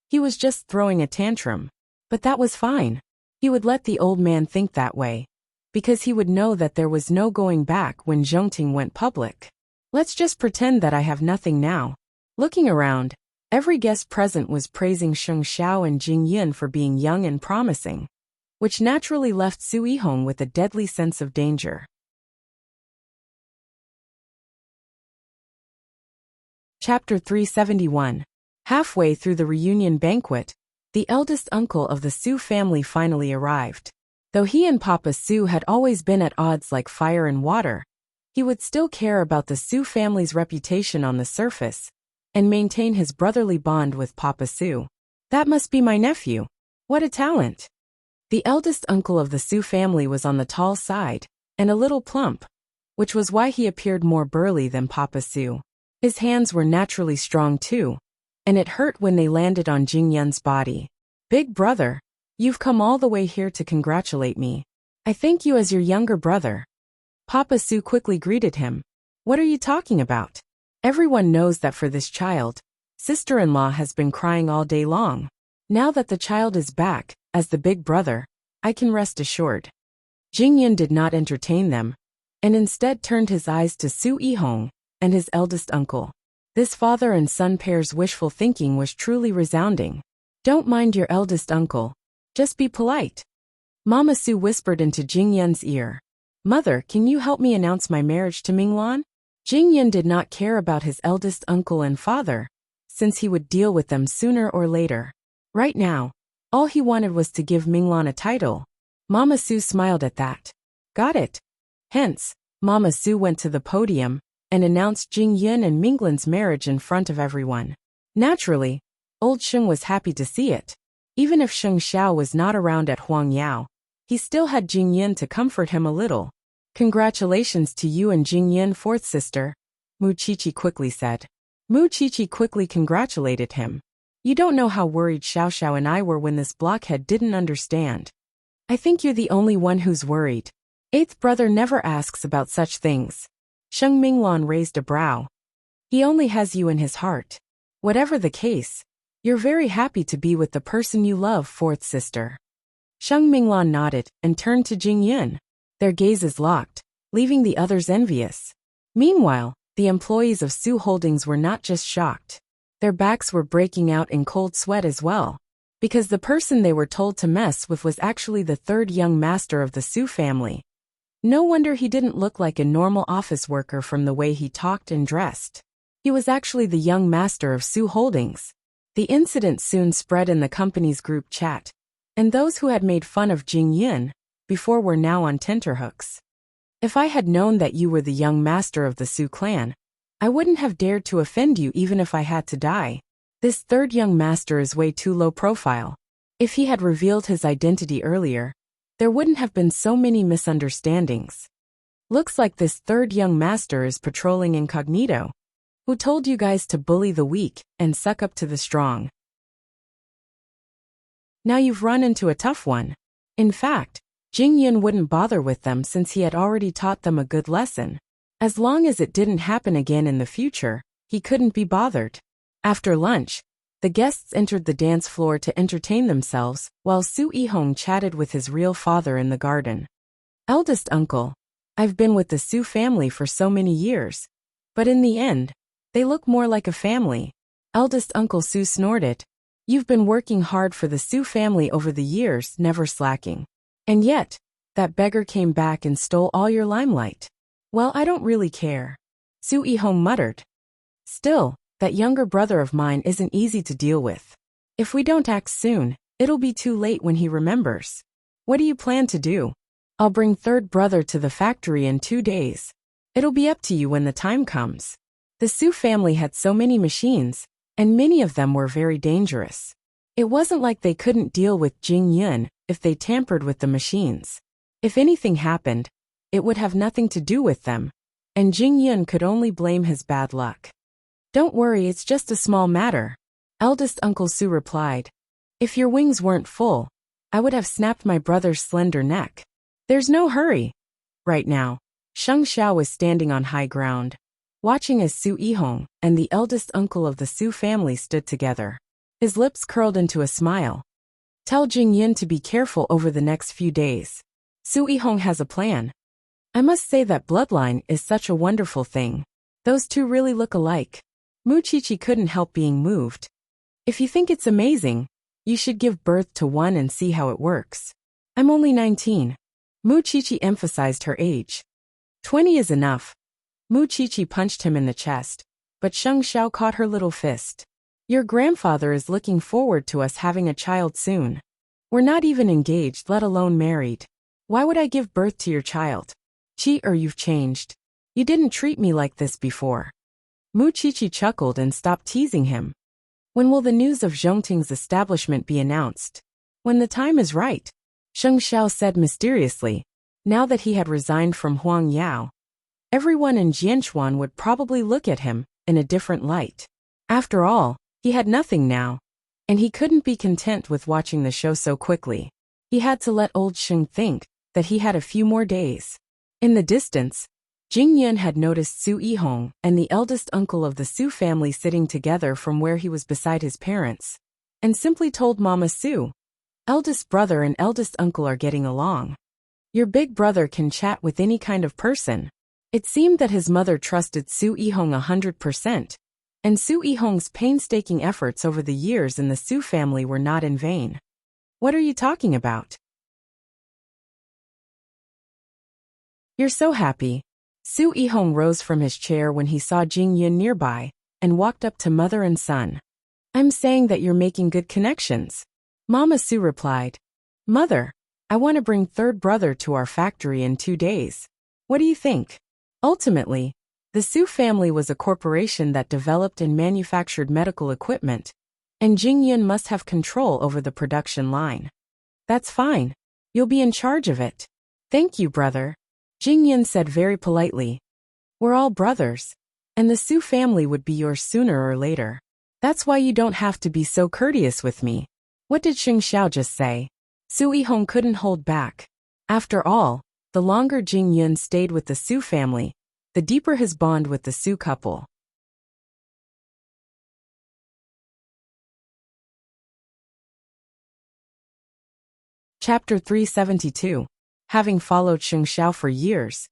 He was just throwing a tantrum. But that was fine. He would let the old man think that way, because he would know that there was no going back when Zhongting went public. Let's just pretend that I have nothing now. Looking around, every guest present was praising Sheng Xiao and Jing Yun for being young and promising, which naturally left Su Yihong with a deadly sense of danger. Chapter 371. Halfway through the reunion banquet, the eldest uncle of the Su family finally arrived. Though he and Papa Su had always been at odds like fire and water, he would still care about the Su family's reputation on the surface and maintain his brotherly bond with Papa Su. That must be my nephew. What a talent! The eldest uncle of the Su family was on the tall side and a little plump, which was why he appeared more burly than Papa Su. His hands were naturally strong too, and it hurt when they landed on Jing Yun's body. Big brother, you've come all the way here to congratulate me. I thank you as your younger brother. Papa Su quickly greeted him. What are you talking about? Everyone knows that for this child, sister-in-law has been crying all day long. Now that the child is back, as the big brother, I can rest assured. Jing Yun did not entertain them, and instead turned his eyes to Su Yihong and his eldest uncle. This father and son pair's wishful thinking was truly resounding. Don't mind your eldest uncle. Just be polite. Mama Su whispered into Jing Yun's ear. Mother, can you help me announce my marriage to Minglan? Jing Yun did not care about his eldest uncle and father, since he would deal with them sooner or later. Right now, all he wanted was to give Minglan a title. Mama Su smiled at that. Got it. Hence, Mama Su went to the podium and announced Jing Yun and Minglan's marriage in front of everyone. Naturally, old Sheng was happy to see it. Even if Sheng Xiao was not around at Huang Yao, he still had Jing Yun to comfort him a little. Congratulations to you and Jing Yun, fourth sister, Mu Qiqi quickly said. Mu Qiqi quickly congratulated him. You don't know how worried Xiao Xiao and I were when this blockhead didn't understand. I think you're the only one who's worried. Eighth brother never asks about such things. Sheng Minglan raised a brow. He only has you in his heart. Whatever the case, you're very happy to be with the person you love, fourth sister. Sheng Minglan nodded and turned to Jing Yun. Their gazes locked, leaving the others envious. Meanwhile, the employees of Su Holdings were not just shocked. Their backs were breaking out in cold sweat as well, because the person they were told to mess with was actually the third young master of the Su family. No wonder he didn't look like a normal office worker from the way he talked and dressed. He was actually the young master of Su Holdings. The incident soon spread in the company's group chat, and those who had made fun of Jing Yun before were now on tenterhooks. If I had known that you were the young master of the Su clan, I wouldn't have dared to offend you even if I had to die. This third young master is way too low profile. If he had revealed his identity earlier, there wouldn't have been so many misunderstandings. Looks like this third young master is patrolling incognito. Who told you guys to bully the weak and suck up to the strong? Now you've run into a tough one. In fact, Jing Yun wouldn't bother with them since he had already taught them a good lesson. As long as it didn't happen again in the future, he couldn't be bothered. After lunch, the guests entered the dance floor to entertain themselves, while Su Yihong chatted with his real father in the garden. Eldest uncle, I've been with the Su family for so many years, but in the end, they look more like a family. Eldest uncle Su snorted. You've been working hard for the Su family over the years, never slacking. And yet, that beggar came back and stole all your limelight. Well, I don't really care. Su Yihong muttered. Still, that younger brother of mine isn't easy to deal with. If we don't act soon, it'll be too late when he remembers. What do you plan to do? I'll bring third brother to the factory in 2 days. It'll be up to you when the time comes. The Su family had so many machines, and many of them were very dangerous. It wasn't like they couldn't deal with Jing Yun if they tampered with the machines. If anything happened, it would have nothing to do with them, and Jing Yun could only blame his bad luck. "Don't worry, it's just a small matter," eldest Uncle Su replied. "If your wings weren't full, I would have snapped my brother's slender neck. There's no hurry." Right now, Sheng Xiao was standing on high ground, watching as Su Yihong and the eldest uncle of the Su family stood together. His lips curled into a smile. "Tell Jing Yun to be careful over the next few days. Su Yihong has a plan. I must say that bloodline is such a wonderful thing. Those two really look alike." Mu Qiqi couldn't help being moved. "If you think it's amazing, you should give birth to one and see how it works." "I'm only 19. Mu Qiqi emphasized her age. 20 is enough." Mu Qiqi punched him in the chest, but Sheng Xiao caught her little fist. "Your grandfather is looking forward to us having a child soon. We're not even engaged, let alone married. Why would I give birth to your child? You've changed. You didn't treat me like this before." Mu Qiqi chuckled and stopped teasing him. "When will the news of Zhongting's establishment be announced?" "When the time is right," Sheng Xiao said mysteriously. Now that he had resigned from Huang Yao, everyone in Jianchuan would probably look at him in a different light. After all, he had nothing now, and he couldn't be content with watching the show so quickly. He had to let old Sheng think that he had a few more days. In the distance, Jing Yun had noticed Su Yihong and the eldest uncle of the Su family sitting together from where he was beside his parents, and simply told Mama Su, "Eldest brother and eldest uncle are getting along. Your big brother can chat with any kind of person." It seemed that his mother trusted Su Yihong 100%, and Su Yihong's painstaking efforts over the years in the Su family were not in vain. "What are you talking about? You're so happy." Su Yihong rose from his chair when he saw Jing Yun nearby and walked up to mother and son. "I'm saying that you're making good connections," Mama Su replied. "Mother, I want to bring third brother to our factory in 2 days. What do you think?" Ultimately, the Su family was a corporation that developed and manufactured medical equipment, and Jing Yun must have control over the production line. "That's fine. You'll be in charge of it." "Thank you, brother," Jing Yun said very politely. "We're all brothers, and the Su family would be yours sooner or later. That's why you don't have to be so courteous with me." What did Sheng Xiao just say? Su Yihong couldn't hold back. After all, the longer Jing Yun stayed with the Su family, the deeper his bond with the Su couple. Chapter 372. Having followed Sheng Xiao for years,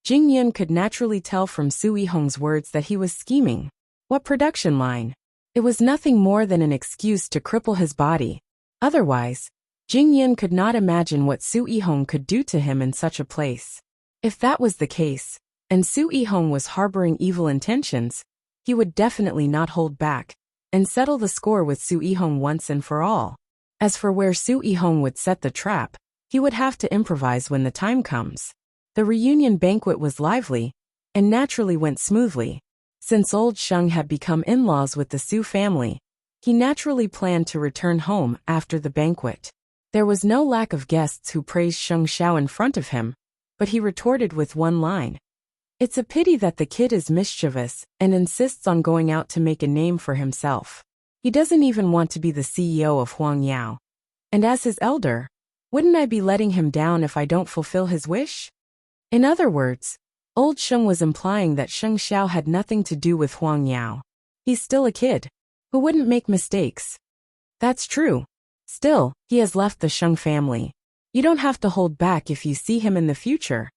Jing Yun could naturally tell from Su Yihong's words that he was scheming. What production line? It was nothing more than an excuse to cripple his body. Otherwise, Jing Yun could not imagine what Su Yihong could do to him in such a place. If that was the case, and Su Yihong was harboring evil intentions, he would definitely not hold back and settle the score with Su Yihong once and for all. As for where Su Yihong would set the trap, he would have to improvise when the time comes. The reunion banquet was lively, and naturally went smoothly. Since old Sheng had become in-laws with the Su family, he naturally planned to return home after the banquet. There was no lack of guests who praised Sheng Xiao in front of him, but he retorted with one line. "It's a pity that the kid is mischievous and insists on going out to make a name for himself. He doesn't even want to be the CEO of Huang Yao. And as his elder, wouldn't I be letting him down if I don't fulfill his wish?" In other words, old Sheng was implying that Sheng Xiao had nothing to do with Huang Yao. He's still a kid who wouldn't make mistakes. That's true. Still, he has left the Sheng family. You don't have to hold back if you see him in the future.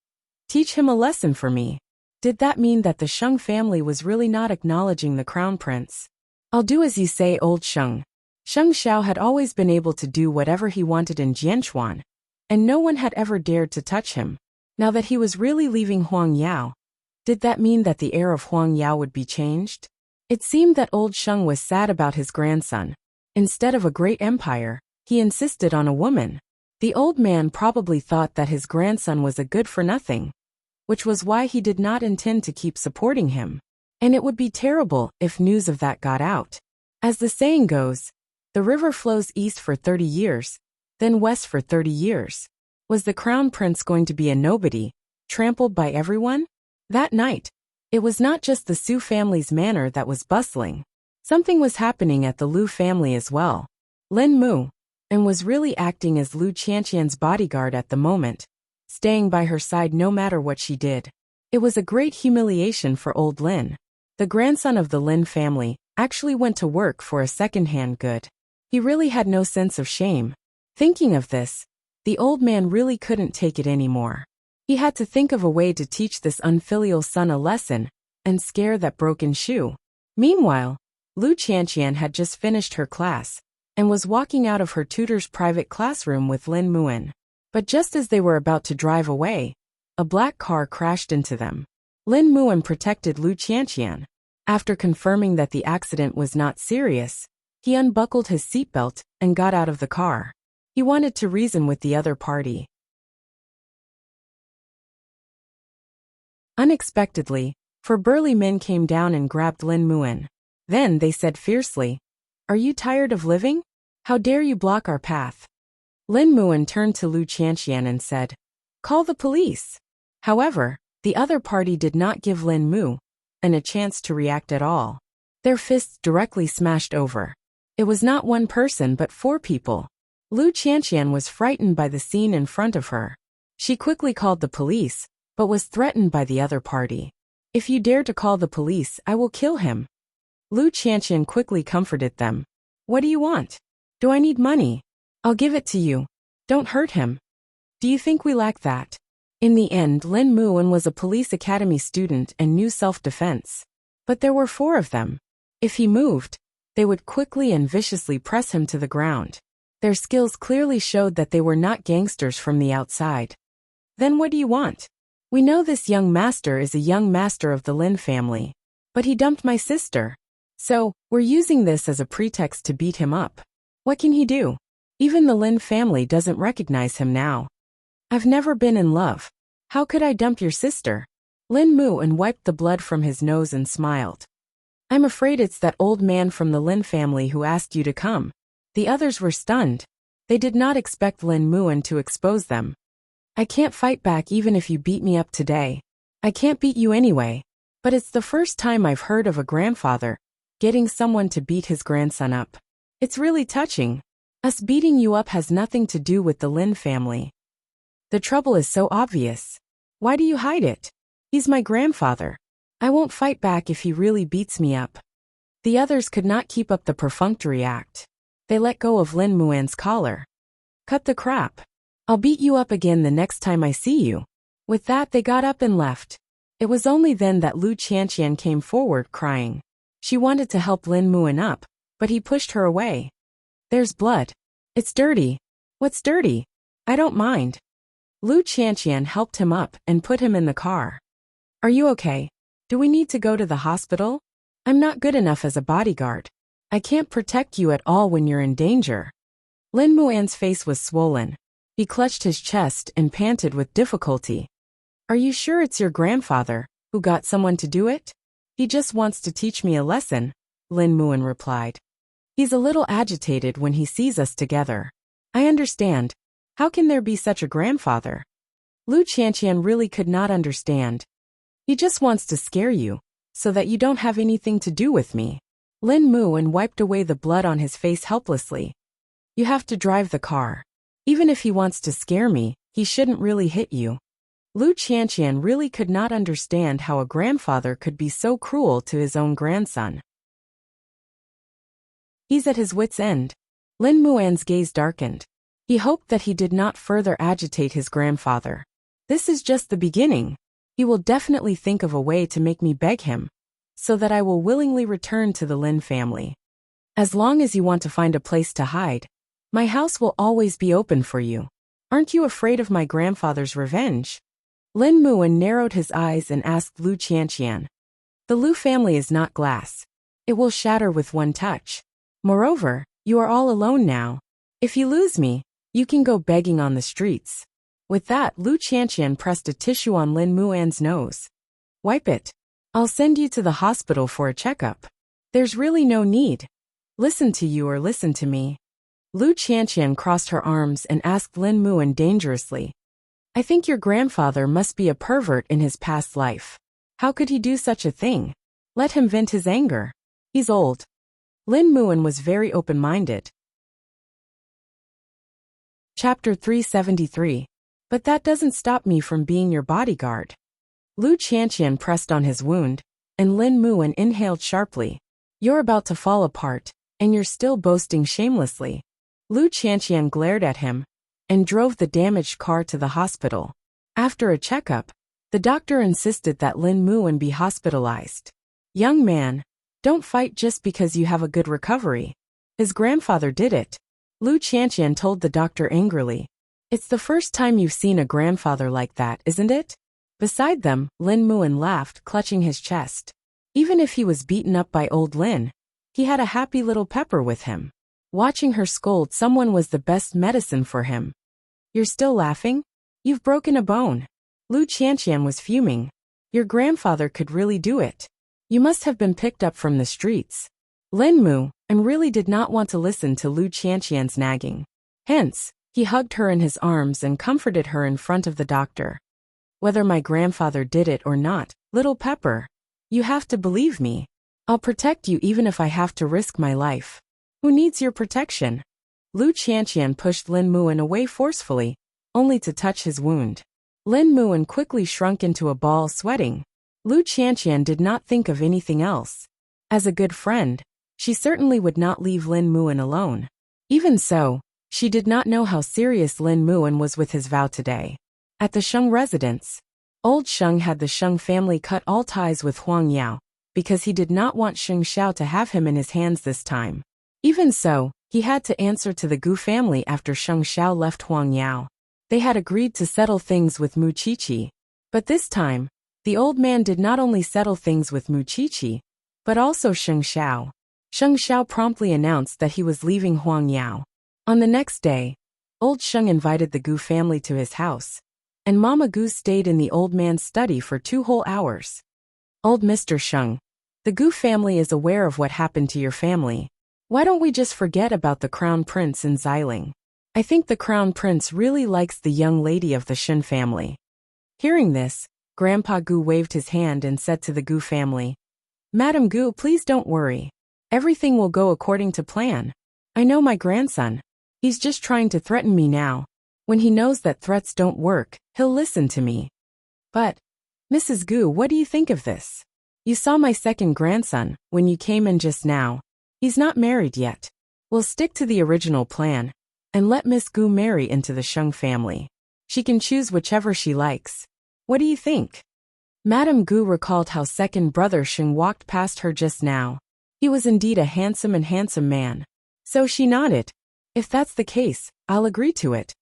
Teach him a lesson for me. Did that mean that the Sheng family was really not acknowledging the crown prince? "I'll do as you say, old Sheng." Sheng Xiao had always been able to do whatever he wanted in Jianchuan, and no one had ever dared to touch him. Now that he was really leaving Huang Yao, did that mean that the heir of Huang Yao would be changed? It seemed that old Sheng was sad about his grandson. Instead of a great empire, he insisted on a woman. The old man probably thought that his grandson was a good-for-nothing, which was why he did not intend to keep supporting him. And it would be terrible if news of that got out. As the saying goes, the river flows east for 30 years, then west for 30 years. Was the crown prince going to be a nobody, trampled by everyone? That night, it was not just the Su family's manor that was bustling. Something was happening at the Lu family as well. Lin Mu, and was really acting as Lu Qianqian's bodyguard at the moment, staying by her side no matter what she did. It was a great humiliation for old Lin. The grandson of the Lin family actually went to work for a second-hand good. He really had no sense of shame. Thinking of this, the old man really couldn't take it anymore. He had to think of a way to teach this unfilial son a lesson and scare that broken shoe. Meanwhile, Lu Qianqian had just finished her class and was walking out of her tutor's private classroom with Lin Muan. But just as they were about to drive away, a black car crashed into them. Lin Muan protected Lu Qianqian. After confirming that the accident was not serious, he unbuckled his seatbelt and got out of the car. He wanted to reason with the other party. Unexpectedly, four burly men came down and grabbed Lin Muan. Then they said fiercely, "Are you tired of living? How dare you block our path?" Lin Muan turned to Lu Qianqian and said, "Call the police." However, the other party did not give Lin Muan a chance to react at all. Their fists directly smashed over. It was not one person but four people. Lu Qianqian was frightened by the scene in front of her. She quickly called the police, but was threatened by the other party. "If you dare to call the police, I will kill him." Lu Qianqian quickly comforted them. "What do you want? Do I need money? I'll give it to you. Don't hurt him. Do you think we lack that?" In the end, Lin Muan was a police academy student and knew self-defense. But there were four of them. If he moved, they would quickly and viciously press him to the ground. Their skills clearly showed that they were not gangsters from the outside. "Then what do you want? We know this young master is a young master of the Lin family. But he dumped my sister. So, we're using this as a pretext to beat him up. What can he do? Even the Lin family doesn't recognize him now. I've never been in love. How could I dump your sister?" Lin Muan wiped the blood from his nose and smiled. "I'm afraid it's that old man from the Lin family who asked you to come." The others were stunned. They did not expect Lin Muan to expose them. "I can't fight back even if you beat me up today. I can't beat you anyway. But it's the first time I've heard of a grandfather getting someone to beat his grandson up. It's really touching. Us beating you up has nothing to do with the Lin family. The trouble is so obvious. Why do you hide it? He's my grandfather. I won't fight back if he really beats me up." The others could not keep up the perfunctory act. They let go of Lin Muan's collar. "Cut the crap. I'll beat you up again the next time I see you." With that, they got up and left. It was only then that Lu Qianqian came forward crying. She wanted to help Lin Muan up, but he pushed her away. "There's blood. It's dirty." "What's dirty? I don't mind." Lu Qianqian helped him up and put him in the car. "Are you okay? Do we need to go to the hospital? I'm not good enough as a bodyguard. I can't protect you at all when you're in danger." Lin Muan's face was swollen. He clutched his chest and panted with difficulty. "Are you sure it's your grandfather who got someone to do it?" "He just wants to teach me a lesson," Lin Muan replied. "He's a little agitated when he sees us together." "I understand. How can there be such a grandfather?" Lu Qianqian really could not understand. "He just wants to scare you, so that you don't have anything to do with me." Lin Muan wiped away the blood on his face helplessly. "You have to drive the car. Even if he wants to scare me, he shouldn't really hit you." Lu Qianqian really could not understand how a grandfather could be so cruel to his own grandson. He's at his wit's end. Lin Muan's gaze darkened. He hoped that he did not further agitate his grandfather. This is just the beginning. He will definitely think of a way to make me beg him, so that I will willingly return to the Lin family. As long as you want to find a place to hide, my house will always be open for you. Aren't you afraid of my grandfather's revenge? Lin Muan narrowed his eyes and asked Lu Qianqian. The Lu family is not glass. It will shatter with one touch. Moreover, you are all alone now. If you lose me, you can go begging on the streets. With that, Lu Qianqian pressed a tissue on Lin Muan's nose. Wipe it. I'll send you to the hospital for a checkup. There's really no need. Listen to you or listen to me. Lu Qianqian crossed her arms and asked Lin Muan dangerously. I think your grandfather must be a pervert in his past life. How could he do such a thing? Let him vent his anger. He's old. Lin Muan was very open-minded. Chapter 373. But that doesn't stop me from being your bodyguard. Lu Qianqian pressed on his wound, and Lin Muan inhaled sharply. You're about to fall apart, and you're still boasting shamelessly. Lu Qianqian glared at him, and drove the damaged car to the hospital. After a checkup, the doctor insisted that Lin Muan be hospitalized. Young man, don't fight just because you have a good recovery. His grandfather did it. Lu Qianqian told the doctor angrily. It's the first time you've seen a grandfather like that, isn't it? Beside them, Lin Muan laughed, clutching his chest. Even if he was beaten up by old Lin, he had a happy little pepper with him. Watching her scold someone was the best medicine for him. You're still laughing? You've broken a bone. Lu Qianqian was fuming. Your grandfather could really do it. You must have been picked up from the streets. Lin Muan really did not want to listen to Lu Qianqian's nagging. Hence, he hugged her in his arms and comforted her in front of the doctor. Whether my grandfather did it or not, little Pepper, you have to believe me. I'll protect you even if I have to risk my life. Who needs your protection? Lu Qianqian pushed Lin Muan away forcefully, only to touch his wound. Lin Muan quickly shrunk into a ball, sweating. Lu Qianqian did not think of anything else. As a good friend, she certainly would not leave Lin Muan alone. Even so, she did not know how serious Lin Muan was with his vow today. At the Sheng residence, old Sheng had the Sheng family cut all ties with Huang Yao, because he did not want Sheng Xiao to have him in his hands this time. Even so, he had to answer to the Gu family after Sheng Xiao left Huang Yao. They had agreed to settle things with Mu Qiqi, but this time, the old man did not only settle things with Mu Qiqi, but also Sheng Xiao. Sheng Xiao promptly announced that he was leaving Huang Yao. On the next day, old Sheng invited the Gu family to his house, and Mama Gu stayed in the old man's study for 2 whole hours. Old Mr. Sheng, the Gu family is aware of what happened to your family. Why don't we just forget about the Crown Prince and Xiling? I think the Crown Prince really likes the young lady of the Shen family. Hearing this, Grandpa Gu waved his hand and said to the Gu family, Madam Gu, please don't worry. Everything will go according to plan. I know my grandson. He's just trying to threaten me now. When he knows that threats don't work, he'll listen to me. But, Mrs. Gu, what do you think of this? You saw my second grandson when you came in just now. He's not married yet. We'll stick to the original plan and let Miss Gu marry into the Sheng family. She can choose whichever she likes. What do you think? Madame Gu recalled how second brother Sheng walked past her just now. He was indeed a handsome man. So she nodded. If that's the case, I'll agree to it.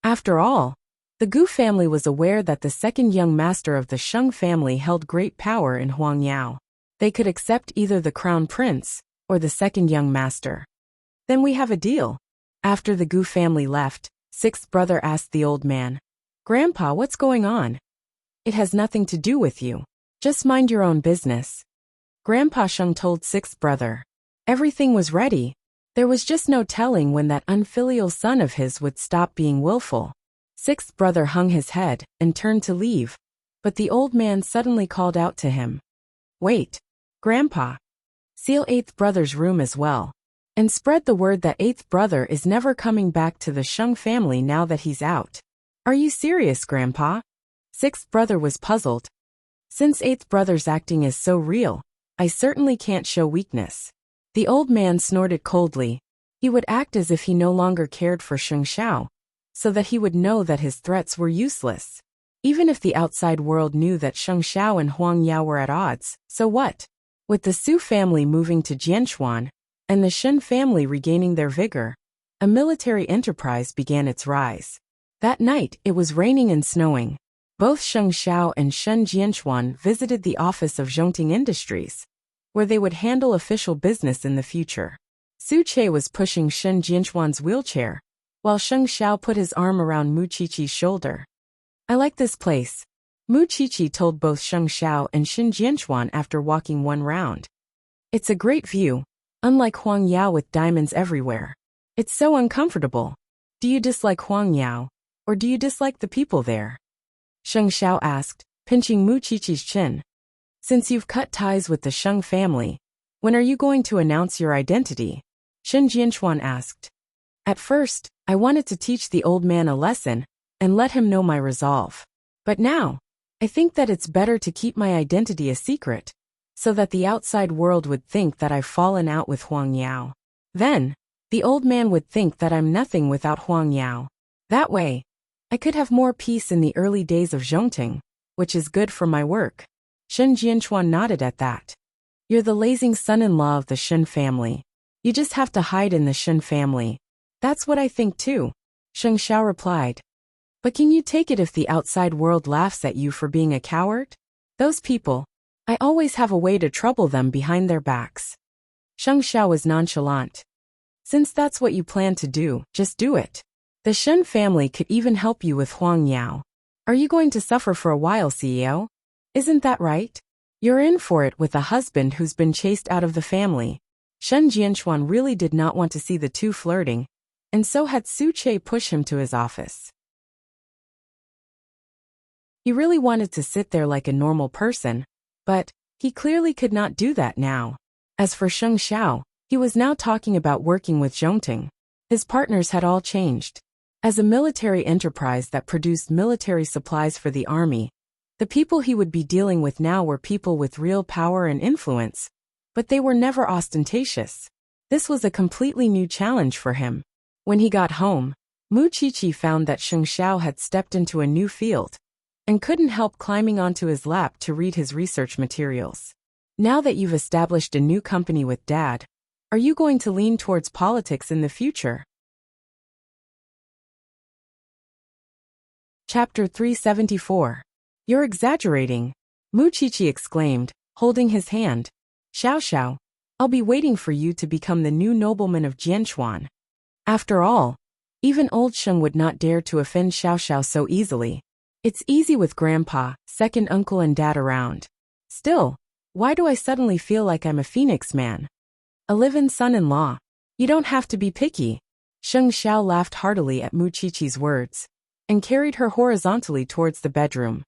After all, the Gu family was aware that the second young master of the Sheng family held great power in Huang Yao. They could accept either the Crown Prince or the second young master. Then we have a deal. After the Gu family left, sixth brother asked the old man, Grandpa, what's going on? It has nothing to do with you. Just mind your own business. Grandpa Sheng told sixth brother. Everything was ready. There was just no telling when that unfilial son of his would stop being willful. Sixth brother hung his head and turned to leave, but the old man suddenly called out to him. Wait, Grandpa. Seal eighth brother's room as well. And spread the word that eighth brother is never coming back to the Sheng family now that he's out. Are you serious, Grandpa? Sixth brother was puzzled. Since eighth brother's acting is so real, I certainly can't show weakness. The old man snorted coldly. He would act as if he no longer cared for Sheng Xiao, so that he would know that his threats were useless. Even if the outside world knew that Sheng Xiao and Huang Yao were at odds, so what? With the Su family moving to Jianchuan, and the Shen family regaining their vigor, a military enterprise began its rise. That night, it was raining and snowing. Both Sheng Xiao and Shen Jianchuan visited the office of Zhongting Industries, where they would handle official business in the future. Su Che was pushing Shen Jianchuan's wheelchair, while Sheng Xiao put his arm around Mu Qiqi's shoulder. I like this place, Mu Qiqi told both Sheng Xiao and Shen Jianchuan after walking one round. It's a great view, unlike Huang Yao with diamonds everywhere. It's so uncomfortable. Do you dislike Huang Yao, or do you dislike the people there? Sheng Xiao asked, pinching Mu Qiqi's chin. Since you've cut ties with the Sheng family, when are you going to announce your identity? Shen Jianchuan asked. At first, I wanted to teach the old man a lesson and let him know my resolve. But now, I think that it's better to keep my identity a secret, so that the outside world would think that I've fallen out with Huang Yao. Then, the old man would think that I'm nothing without Huang Yao. That way, I could have more peace in the early days of Zhongting, which is good for my work. Shen Jianchuan nodded at that. You're the lazing son-in-law of the Shen family. You just have to hide in the Shen family. That's what I think too, Sheng Xiao replied. But can you take it if the outside world laughs at you for being a coward? Those people, I always have a way to trouble them behind their backs. Sheng Xiao was nonchalant. Since that's what you plan to do, just do it. The Shen family could even help you with Huang Yao. Are you going to suffer for a while, CEO? Isn't that right? You're in for it with a husband who's been chased out of the family. Shen Jianchuan really did not want to see the two flirting, and so had Su Che push him to his office. He really wanted to sit there like a normal person, but he clearly could not do that now. As for Sheng Xiao, he was now talking about working with Zhongting. His partners had all changed. As a military enterprise that produced military supplies for the army, the people he would be dealing with now were people with real power and influence, but they were never ostentatious. This was a completely new challenge for him. When he got home, Mu Qiqi found that Sheng Xiao had stepped into a new field and couldn't help climbing onto his lap to read his research materials. Now that you've established a new company with Dad, are you going to lean towards politics in the future? Chapter 374. You're exaggerating, Mu Qiqi exclaimed, holding his hand. Xiao Xiao, I'll be waiting for you to become the new nobleman of Jianchuan. After all, even old Sheng would not dare to offend Xiao Xiao so easily. It's easy with Grandpa, second uncle and Dad around. Still, why do I suddenly feel like I'm a phoenix man? A live-in son-in-law. You don't have to be picky. Sheng Xiao laughed heartily at Mu Qiqi's words and carried her horizontally towards the bedroom.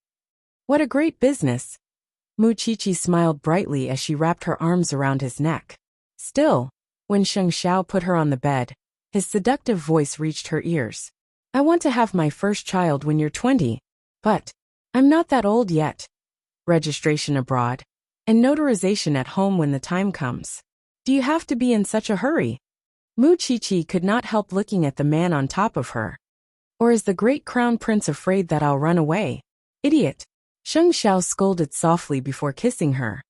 What a great business! Mu Qiqi smiled brightly as she wrapped her arms around his neck. Still, when Sheng Xiao put her on the bed, his seductive voice reached her ears. I want to have my first child when you're 20, but I'm not that old yet. Registration abroad and notarization at home when the time comes. Do you have to be in such a hurry? Mu Qiqi could not help looking at the man on top of her. Or is the great crown prince afraid that I'll run away? Idiot! Sheng Xiao scolded softly before kissing her.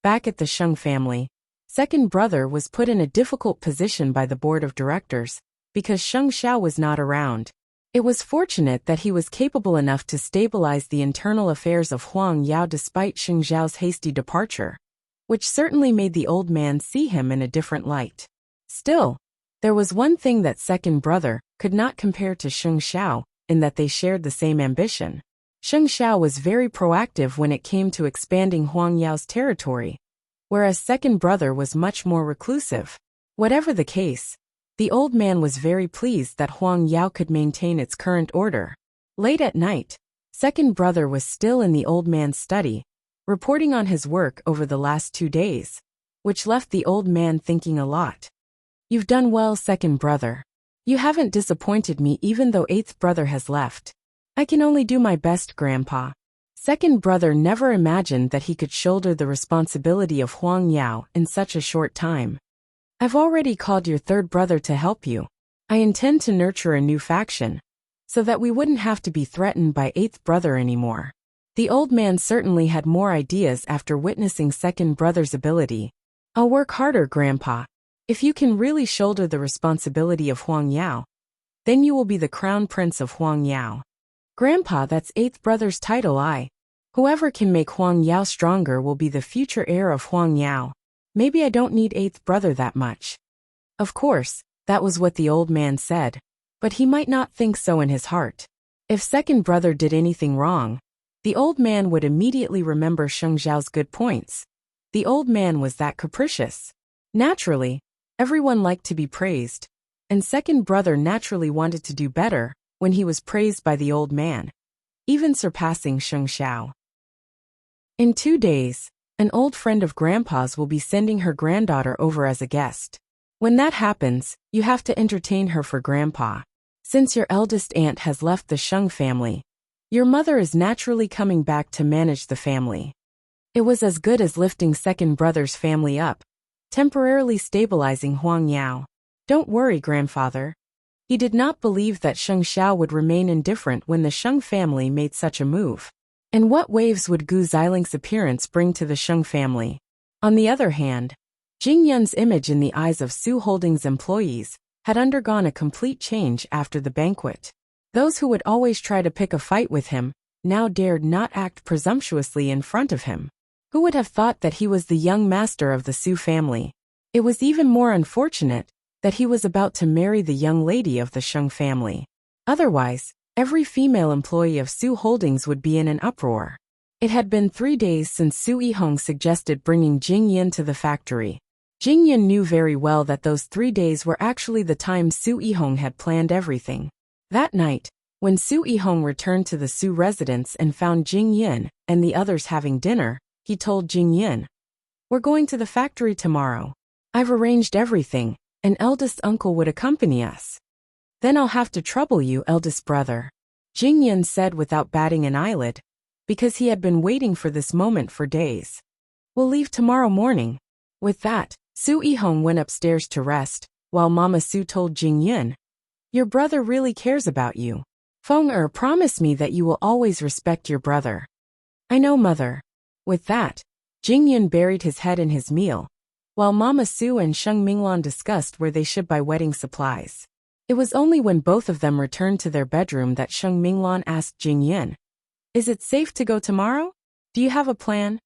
Back at the Sheng family, second brother was put in a difficult position by the board of directors, because Sheng Xiao was not around. It was fortunate that he was capable enough to stabilize the internal affairs of Huang Yao despite Sheng Xiao's hasty departure, which certainly made the old man see him in a different light. Still, there was one thing that second brother could not compare to Sheng Xiao, in that they shared the same ambition. Sheng Xiao was very proactive when it came to expanding Huang Yao's territory, whereas second brother was much more reclusive. Whatever the case, the old man was very pleased that Huang Yao could maintain its current order. Late at night, second brother was still in the old man's study, reporting on his work over the last 2 days, which left the old man thinking a lot. You've done well, second brother. You haven't disappointed me even though eighth brother has left. I can only do my best, Grandpa. Second brother never imagined that he could shoulder the responsibility of Huang Yao in such a short time. I've already called your third brother to help you. I intend to nurture a new faction, so that we wouldn't have to be threatened by eighth brother anymore. The old man certainly had more ideas after witnessing second brother's ability. I'll work harder, Grandpa. If you can really shoulder the responsibility of Huang Yao, then you will be the crown prince of Huang Yao. Grandpa, that's eighth brother's title. Whoever can make Huang Yao stronger will be the future heir of Huang Yao. Maybe I don't need eighth brother that much. Of course, that was what the old man said, but he might not think so in his heart. If second brother did anything wrong, the old man would immediately remember Sheng Xiao's good points, The old man was that capricious. Naturally, everyone liked to be praised, and second brother naturally wanted to do better when he was praised by the old man, even surpassing Sheng Xiao. In 2 days, an old friend of Grandpa's will be sending her granddaughter over as a guest. When that happens, you have to entertain her for Grandpa. Since your eldest aunt has left the Sheng family, your mother is naturally coming back to manage the family. It was as good as lifting second brother's family up, temporarily stabilizing Huang Yao. Don't worry, grandfather. He did not believe that Sheng Xiao would remain indifferent when the Sheng family made such a move. And what waves would Gu Ziling's appearance bring to the Sheng family? On the other hand, Jing Yun's image in the eyes of Su Holdings employees had undergone a complete change after the banquet. Those who would always try to pick a fight with him now dared not act presumptuously in front of him. Who would have thought that he was the young master of the Su family? It was even more unfortunate that he was about to marry the young lady of the Sheng family. Otherwise, every female employee of Su Holdings would be in an uproar. It had been 3 days since Su Yihong suggested bringing Jing Yin to the factory. Jing Yin knew very well that those 3 days were actually the time Su Yihong had planned everything. That night, when Su Yihong returned to the Su residence and found Jing Yin and the others having dinner, he told Jing Yin, "We're going to the factory tomorrow. I've arranged everything, and eldest uncle would accompany us." "Then I'll have to trouble you, eldest brother," Jing Yin said without batting an eyelid, because he had been waiting for this moment for days. "We'll leave tomorrow morning." With that, Su Yihong went upstairs to rest, while Mama Su told Jing Yin, "Your brother really cares about you. Feng promise me that you will always respect your brother." "I know, mother." With that, Jing Yin buried his head in his meal, while Mama Su and Sheng Minglan discussed where they should buy wedding supplies. It was only when both of them returned to their bedroom that Sheng Minglan asked Jing Yin, "Is it safe to go tomorrow? Do you have a plan?"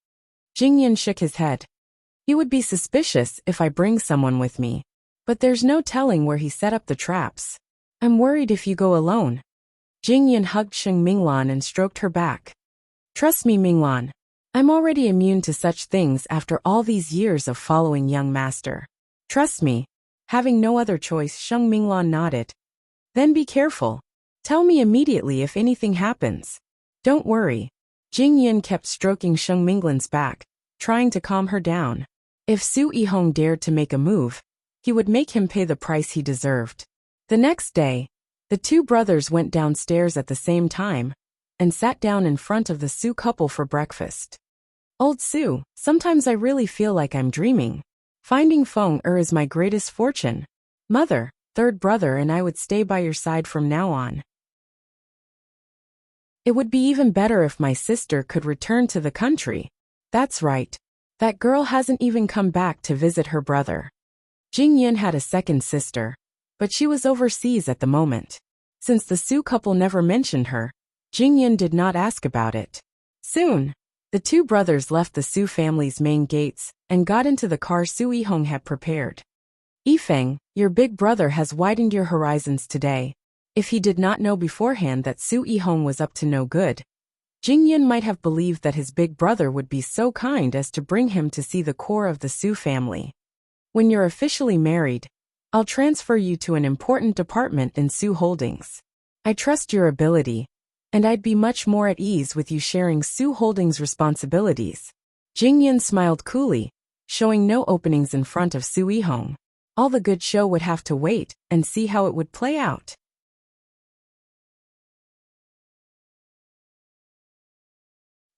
Jing Yin shook his head. "He would be suspicious if I bring someone with me, but there's no telling where he set up the traps. I'm worried if you go alone." Jing Yin hugged Sheng Minglan and stroked her back. "Trust me, Minglan. I'm already immune to such things after all these years of following young master. Trust me." Having no other choice, Sheng Minglan nodded. "Then be careful. Tell me immediately if anything happens." "Don't worry." Jing Yin kept stroking Sheng Minglan's back, trying to calm her down. If Su Yihong dared to make a move, he would make him pay the price he deserved. The next day, the two brothers went downstairs at the same time and sat down in front of the Su couple for breakfast. "Old Su, sometimes I really feel like I'm dreaming. Finding Feng is my greatest fortune. Mother, third brother and I would stay by your side from now on. It would be even better if my sister could return to the country." "That's right. That girl hasn't even come back to visit her brother." Jing Yin had a second sister, but she was overseas at the moment. Since the Su couple never mentioned her, Jing Yin did not ask about it. Soon, the two brothers left the Su family's main gates and got into the car Su Yihong had prepared. "Yifeng, your big brother has widened your horizons today." If he did not know beforehand that Su Yihong was up to no good, Jing Yin might have believed that his big brother would be so kind as to bring him to see the core of the Su family. "When you're officially married, I'll transfer you to an important department in Su Holdings. I trust your ability, and I'd be much more at ease with you sharing Su Holdings' responsibilities." Jing Yin smiled coolly, showing no openings in front of Su Yihong. All the good show would have to wait and see how it would play out.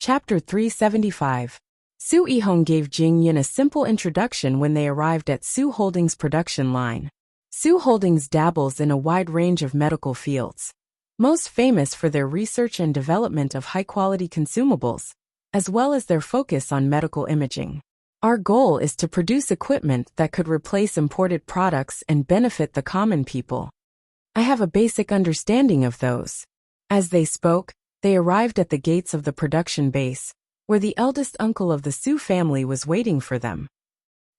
Chapter 375. Su Yihong gave Jing Yin a simple introduction when they arrived at Su Holdings' production line. Su Holdings dabbles in a wide range of medical fields, most famous for their research and development of high-quality consumables, as well as their focus on medical imaging. Our goal is to produce equipment that could replace imported products and benefit the common people. I have a basic understanding of those. As they spoke, they arrived at the gates of the production base, where the eldest uncle of the Su family was waiting for them.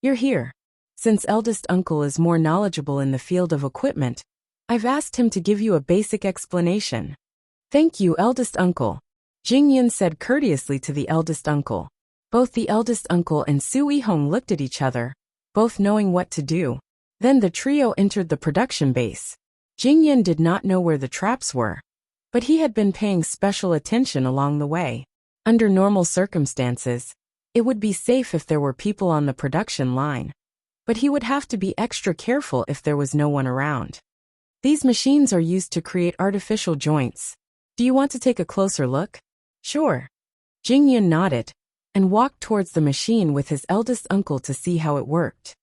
"You're here. Since eldest uncle is more knowledgeable in the field of equipment, I've asked him to give you a basic explanation." "Thank you, eldest uncle," Jing Yin said courteously to the eldest uncle. Both the eldest uncle and Su Yihong looked at each other, both knowing what to do. Then the trio entered the production base. Jingyan did not know where the traps were, but he had been paying special attention along the way. Under normal circumstances, it would be safe if there were people on the production line, but he would have to be extra careful if there was no one around. These machines are used to create artificial joints. Do you want to take a closer look? Sure. Jingyan nodded and walked towards the machine with his eldest uncle to see how it worked.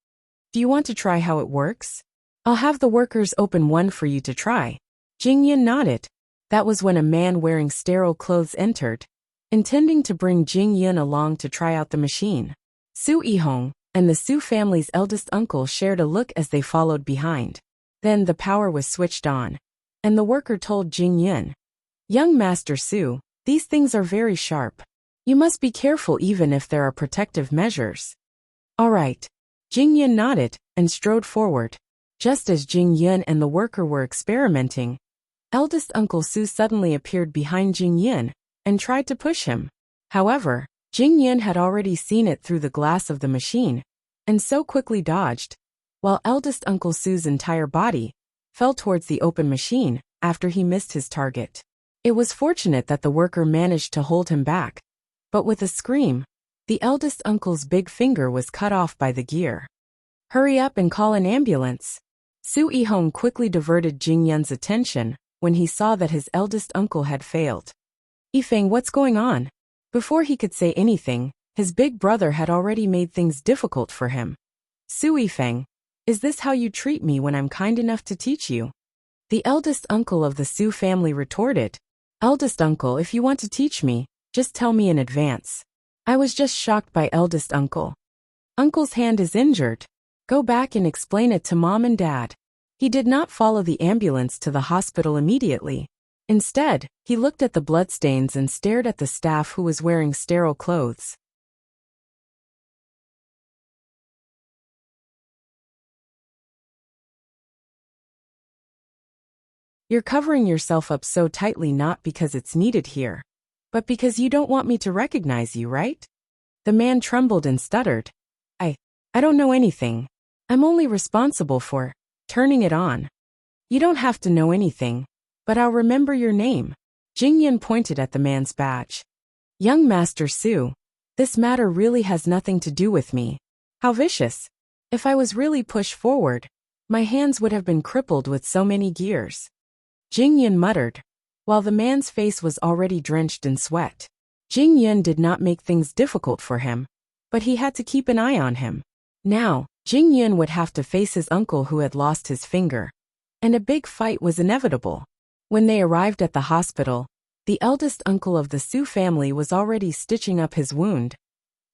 Do you want to try how it works? I'll have the workers open one for you to try. Jingyan nodded. That was when a man wearing sterile clothes entered, intending to bring Jingyan along to try out the machine. Su Yihong and the Su family's eldest uncle shared a look as they followed behind. Then the power was switched on, and the worker told Jingyan, "Young Master Su, these things are very sharp. You must be careful even if there are protective measures." "All right." Jingyan nodded and strode forward. Just as Jingyan and the worker were experimenting, eldest Uncle Su suddenly appeared behind Jingyan and tried to push him. However, Jingyan had already seen it through the glass of the machine, and so quickly dodged, while eldest Uncle Su's entire body fell towards the open machine after he missed his target. It was fortunate that the worker managed to hold him back, but with a scream, the eldest uncle's big finger was cut off by the gear. "Hurry up and call an ambulance." Su Yihong quickly diverted Jingyan's attention when he saw that his eldest uncle had failed. "Yifeng, what's going on?" Before he could say anything, his big brother had already made things difficult for him. "Su Yifeng, is this how you treat me when I'm kind enough to teach you?" The eldest uncle of the Su family retorted, "Eldest uncle, if you want to teach me, just tell me in advance. I was just shocked by eldest uncle. Uncle's hand is injured. Go back and explain it to mom and dad." He did not follow the ambulance to the hospital immediately. Instead, he looked at the bloodstains and stared at the staff who was wearing sterile clothes. "You're covering yourself up so tightly not because it's needed here, but because you don't want me to recognize you, right?" The man trembled and stuttered. I don't know anything. I'm only responsible for turning it on." "You don't have to know anything, but I'll remember your name." Jingyan pointed at the man's badge. "Young Master Su, this matter really has nothing to do with me." How vicious. If I was really pushed forward, my hands would have been crippled with so many gears. Jingyan muttered, while the man's face was already drenched in sweat. Jingyan did not make things difficult for him, but he had to keep an eye on him. Now, Jingyan would have to face his uncle who had lost his finger, and a big fight was inevitable. When they arrived at the hospital, the eldest uncle of the Su family was already stitching up his wound,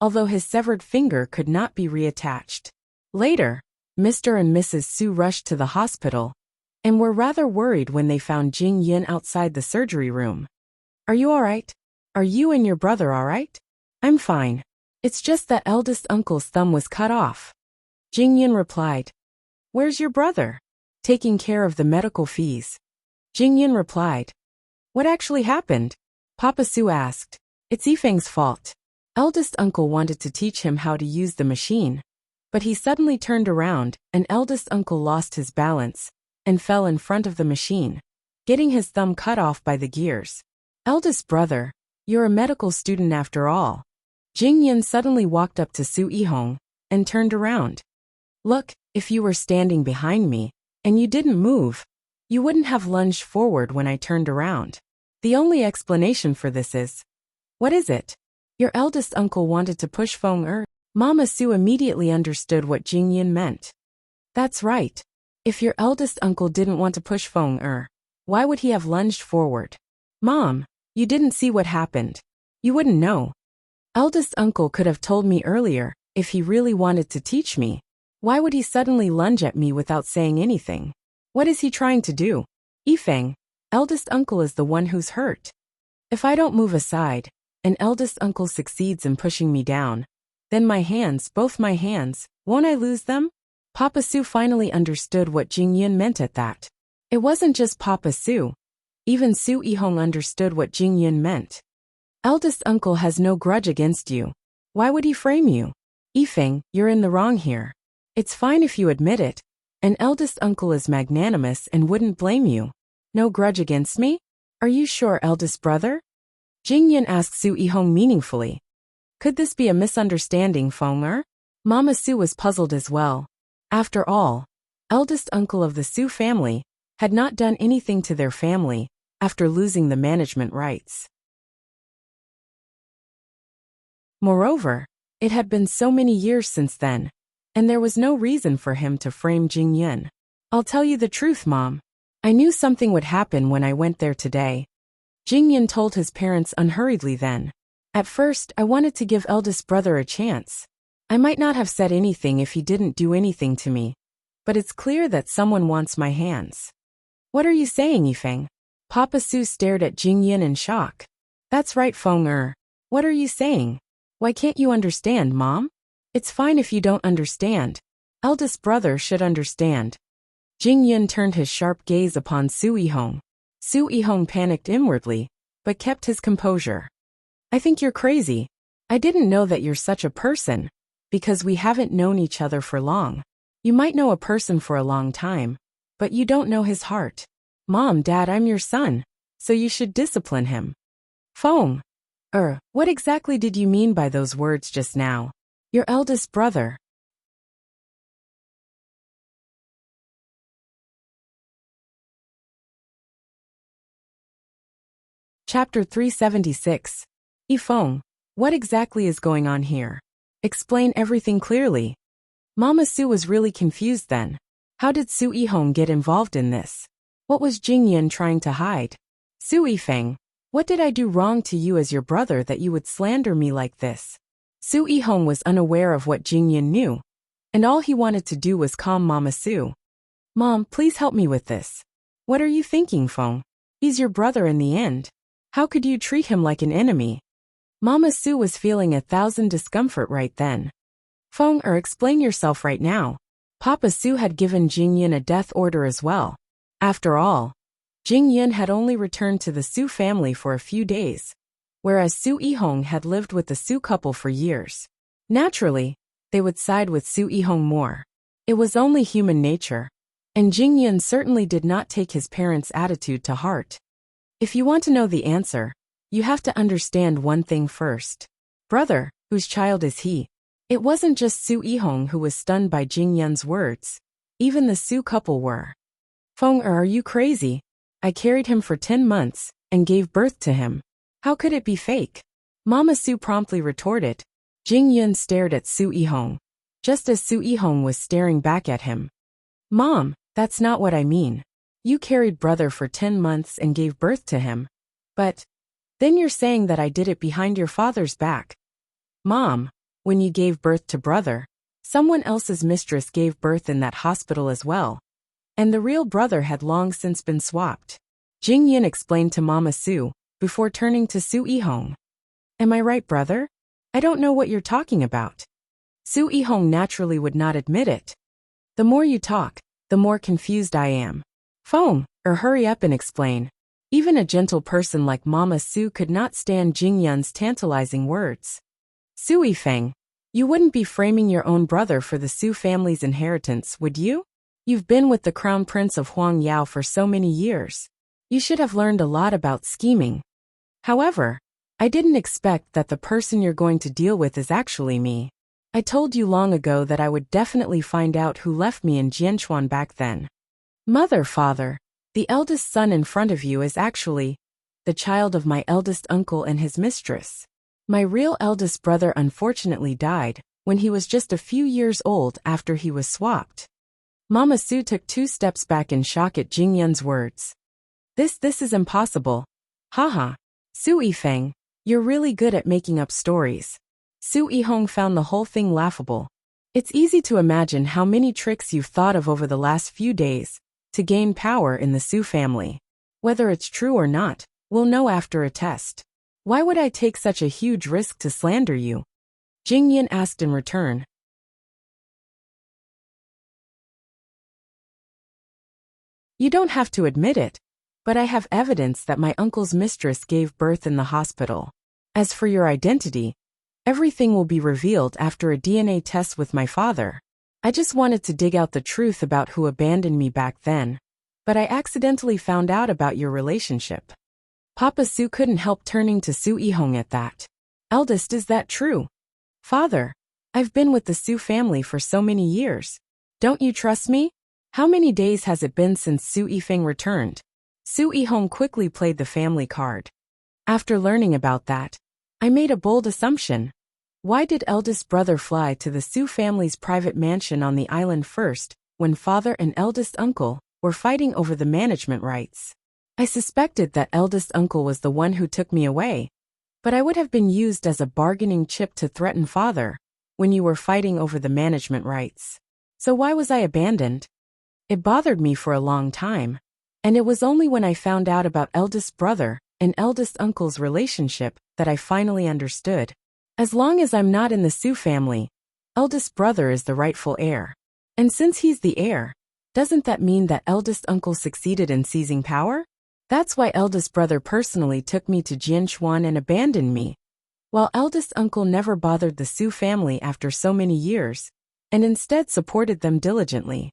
although his severed finger could not be reattached. Later, Mr. and Mrs. Su rushed to the hospital, and were rather worried when they found Jingyan outside the surgery room. "Are you all right? Are you and your brother all right?" "I'm fine. It's just that eldest uncle's thumb was cut off." Jingyan replied. "Where's your brother?" "Taking care of the medical fees." Jingyan replied. "What actually happened?" Papa Su asked. "It's Yifeng's fault. Eldest uncle wanted to teach him how to use the machine, but he suddenly turned around and eldest uncle lost his balance and fell in front of the machine, getting his thumb cut off by the gears. Eldest brother, you're a medical student after all." Jingyan suddenly walked up to Su Yihong and turned around. "Look, if you were standing behind me and you didn't move, you wouldn't have lunged forward when I turned around. The only explanation for this is..." "What is it?" "Your eldest uncle wanted to push Feng Er." Mama Su immediately understood what Jingyan meant. "That's right. If your eldest uncle didn't want to push Feng Er, why would he have lunged forward?" "Mom, you didn't see what happened. You wouldn't know. Eldest uncle could have told me earlier if he really wanted to teach me. Why would he suddenly lunge at me without saying anything? What is he trying to do?" "Yifeng, eldest uncle is the one who's hurt. If I don't move aside, and eldest uncle succeeds in pushing me down, then my hands, both my hands, won't I lose them?" Papa Su finally understood what Jingyan meant at that. It wasn't just Papa Su. Even Su Yihong understood what Jingyan meant. "Eldest uncle has no grudge against you. Why would he frame you? Yifeng, you're in the wrong here. It's fine if you admit it. An eldest uncle is magnanimous and wouldn't blame you. No grudge against me? Are you sure, eldest brother? Jingyan asked Su Yihong meaningfully. Could this be a misunderstanding, Feng? Mama Su was puzzled as well. After all, eldest uncle of the Su family had not done anything to their family after losing the management rights. Moreover, it had been so many years since then, and there was no reason for him to frame Jingyan. I'll tell you the truth, Mom. I knew something would happen when I went there today. Jingyan told his parents unhurriedly then. At first, I wanted to give eldest brother a chance. I might not have said anything if he didn't do anything to me, but it's clear that someone wants my hands. What are you saying, Yifeng? Papa Su stared at Jingyan in shock. That's right, Feng. What are you saying? Why can't you understand, Mom? It's fine if you don't understand. Eldest brother should understand. Jingyan turned his sharp gaze upon Su Yihong. Su Yihong panicked inwardly, but kept his composure. I think you're crazy. I didn't know that you're such a person, because we haven't known each other for long. You might know a person for a long time, but you don't know his heart. Mom, Dad, I'm your son, so you should discipline him. Feng. What exactly did you mean by those words just now? Your eldest brother. Chapter 376. Yifeng, what exactly is going on here? Explain everything clearly. Mama Su was really confused then. How did Su Yihong get involved in this? What was Jingyan trying to hide? Su Yifeng, what did I do wrong to you as your brother that you would slander me like this? Su Yihong was unaware of what Jingyan knew, and all he wanted to do was calm Mama Su. Mom, please help me with this. What are you thinking, Feng? He's your brother in the end. How could you treat him like an enemy? Mama Su was feeling 1,000 discomfort right then. Feng, explain yourself right now. Papa Su had given Jingyan a death order as well. After all, Jingyan had only returned to the Su family for a few days, whereas Su Yihong had lived with the Su couple for years. Naturally, they would side with Su Yihong more. It was only human nature, and Jingyan certainly did not take his parents' attitude to heart. If you want to know the answer, you have to understand one thing first. Brother, whose child is he? It wasn't just Su Yihong who was stunned by Jingyan's words. Even the Su couple were. Feng, are you crazy? I carried him for 10 months and gave birth to him. How could it be fake? Mama Su promptly retorted. Jingyan stared at Su Yihong, just as Su Yihong was staring back at him. Mom, that's not what I mean. You carried brother for 10 months and gave birth to him. But then you're saying that I did it behind your father's back. Mom, when you gave birth to brother, someone else's mistress gave birth in that hospital as well. And the real brother had long since been swapped. Jingyan explained to Mama Su, before turning to Su Yihong. Am I right, brother? I don't know what you're talking about. Su Yihong naturally would not admit it. The more you talk, the more confused I am. Feng, hurry up and explain. Even a gentle person like Mama Su could not stand Jingyan's tantalizing words. Su Yifeng, you wouldn't be framing your own brother for the Su family's inheritance, would you? You've been with the Crown Prince of Huang Yao for so many years. You should have learned a lot about scheming. However, I didn't expect that the person you're going to deal with is actually me. I told you long ago that I would definitely find out who left me in Jianchuan back then. Mother, father, the eldest son in front of you is actually the child of my eldest uncle and his mistress. My real eldest brother unfortunately died when he was just a few years old after he was swapped. Mama Su took 2 steps back in shock at Jingyan's words. This is impossible. Haha. Su Yifeng, you're really good at making up stories. Su Yihong found the whole thing laughable. It's easy to imagine how many tricks you've thought of over the last few days to gain power in the Su family. Whether it's true or not, we'll know after a test. Why would I take such a huge risk to slander you? Jingyan asked in return. You don't have to admit it, but I have evidence that my uncle's mistress gave birth in the hospital. As for your identity, Everything will be revealed after a DNA test with my father. I just wanted to dig out the truth about who abandoned me back then, but I accidentally found out about your relationship. Papa Su couldn't help turning to Su Yihong at that. Eldest, is that true? Father, I've been with the Su family for so many years. Don't you trust me? How many days has it been since Su Yifeng returned? Su Yihong quickly played the family card. After learning about that, I made a bold assumption. Why did eldest brother fly to the Su family's private mansion on the island first, when father and eldest uncle were fighting over the management rights? I suspected that eldest uncle was the one who took me away, but I would have been used as a bargaining chip to threaten father when you were fighting over the management rights. So why was I abandoned? It bothered me for a long time, and it was only when I found out about eldest brother and eldest uncle's relationship that I finally understood. As long as I'm not in the Su family, eldest brother is the rightful heir. And since he's the heir, doesn't that mean that eldest uncle succeeded in seizing power? That's why eldest brother personally took me to Jianchuan and abandoned me, while eldest uncle never bothered the Su family after so many years, and instead supported them diligently.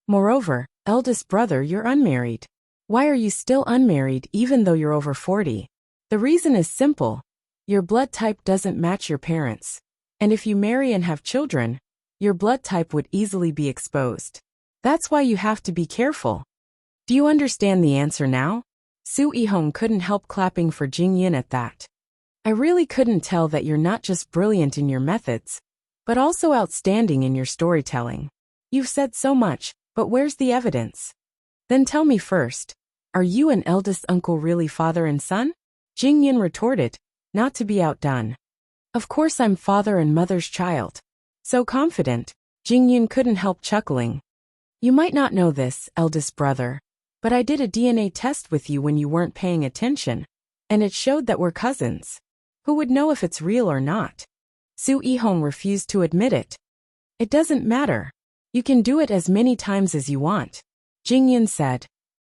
Moreover, eldest brother, you're unmarried. Why are you still unmarried even though you're over 40? The reason is simple. Your blood type doesn't match your parents, and if you marry and have children, your blood type would easily be exposed. That's why you have to be careful. Do you understand the answer now? Su Yihong couldn't help clapping for Jing Yin at that. I really couldn't tell that you're not just brilliant in your methods, but also outstanding in your storytelling. You've said so much, but where's the evidence? Then tell me first, are you and eldest uncle really father and son? Jing Yin retorted, not to be outdone. Of course I'm father and mother's child. So confident, Jing Yin couldn't help chuckling. You might not know this, eldest brother, but I did a DNA test with you when you weren't paying attention, and it showed that we're cousins. Who would know if it's real or not? Su Yihong refused to admit it. It doesn't matter. You can do it as many times as you want. Jing Yin said.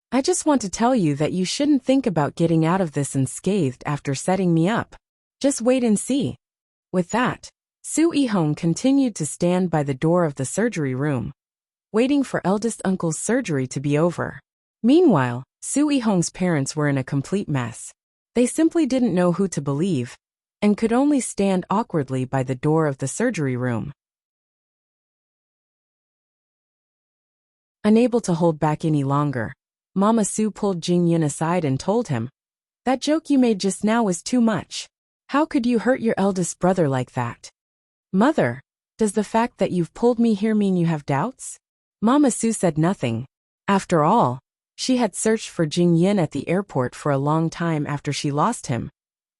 I just want to tell you that you shouldn't think about getting out of this unscathed after setting me up. Just wait and see. With that, Su Yihong continued to stand by the door of the surgery room, waiting for eldest uncle's surgery to be over. Meanwhile, Su Yihong's parents were in a complete mess. They simply didn't know who to believe, and could only stand awkwardly by the door of the surgery room. Unable to hold back any longer, Mama Su pulled Jing Yin aside and told him, that joke you made just now was too much. How could you hurt your eldest brother like that? Mother, does the fact that you've pulled me here mean you have doubts? Mama Su said nothing. After all, she had searched for Jing Yin at the airport for a long time after she lost him,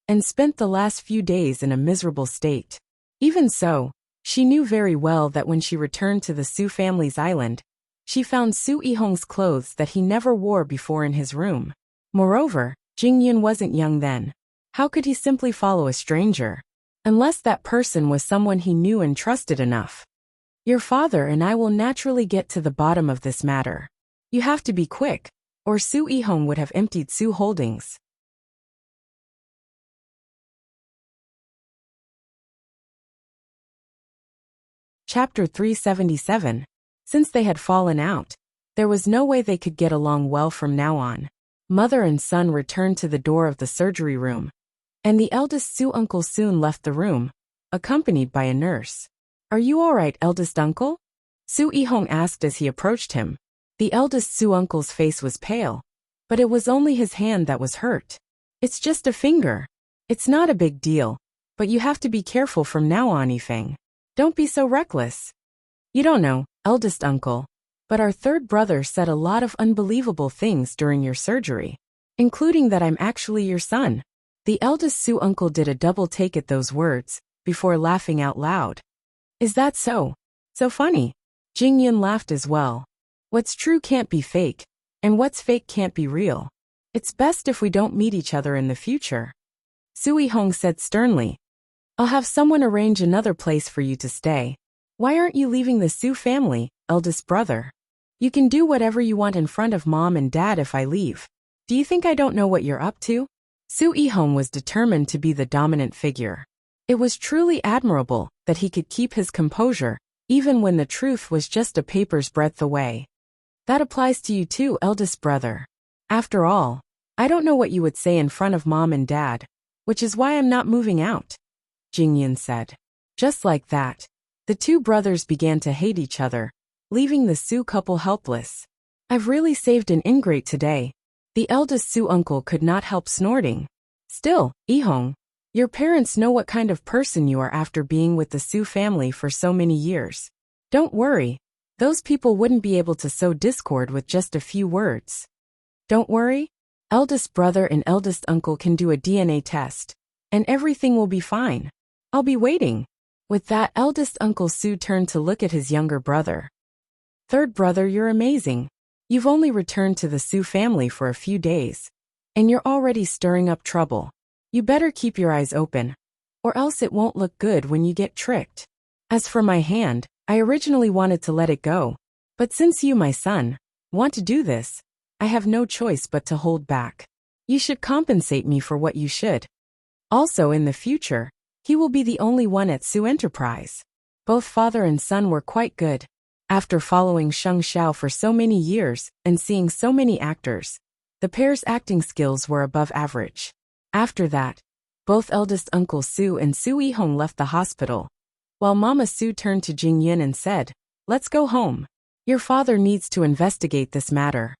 and spent the last few days in a miserable state. Even so, she knew very well that when she returned to the Su family's island, she found Su Yihong's clothes that he never wore before in his room. Moreover, Jing Yin wasn't young then. How could he simply follow a stranger? Unless that person was someone he knew and trusted enough. Your father and I will naturally get to the bottom of this matter. You have to be quick, or Su Yihong would have emptied Su Holdings. Chapter 377. Since they had fallen out, there was no way they could get along well from now on. Mother and son returned to the door of the surgery room, and the eldest Su uncle soon left the room, accompanied by a nurse. Are you all right, eldest uncle? Su Yihong asked as he approached him. The eldest Su uncle's face was pale, but it was only his hand that was hurt. It's just a finger. It's not a big deal, but you have to be careful from now on, Yifeng. Don't be so reckless. You don't know, eldest uncle, but our third brother said a lot of unbelievable things during your surgery, including that I'm actually your son. The eldest Su uncle did a double take at those words, before laughing out loud. Is that so? So funny. Jing Yin laughed as well. What's true can't be fake, and what's fake can't be real. It's best if we don't meet each other in the future. Su Yihong said sternly. I'll have someone arrange another place for you to stay. Why aren't you leaving the Su family, eldest brother? You can do whatever you want in front of mom and dad if I leave. Do you think I don't know what you're up to? Su Yihong was determined to be the dominant figure. It was truly admirable that he could keep his composure, even when the truth was just a paper's breadth away. That applies to you too, eldest brother. After all, I don't know what you would say in front of mom and dad, which is why I'm not moving out, Jingyun said. Just like that, the two brothers began to hate each other, leaving the Su couple helpless. I've really saved an ingrate today. The eldest Su uncle could not help snorting. Still, Ihong, your parents know what kind of person you are after being with the Su family for so many years. Don't worry, those people wouldn't be able to sow discord with just a few words. Don't worry, eldest brother and eldest uncle can do a DNA test, and everything will be fine. I'll be waiting. With that, eldest Uncle Su turned to look at his younger brother. Third brother, you're amazing. You've only returned to the Su family for a few days, and you're already stirring up trouble. You better keep your eyes open, or else it won't look good when you get tricked. As for my hand, I originally wanted to let it go, but since you, my son, want to do this, I have no choice but to hold back. You should compensate me for what you should. Also, in the future, he will be the only one at Su Enterprise. Both father and son were quite good. After following Sheng Xiao for so many years and seeing so many actors, the pair's acting skills were above average. After that, both eldest Uncle Su and Su Yihong left the hospital, while Mama Su turned to Jingyun and said, "Let's go home. Your father needs to investigate this matter."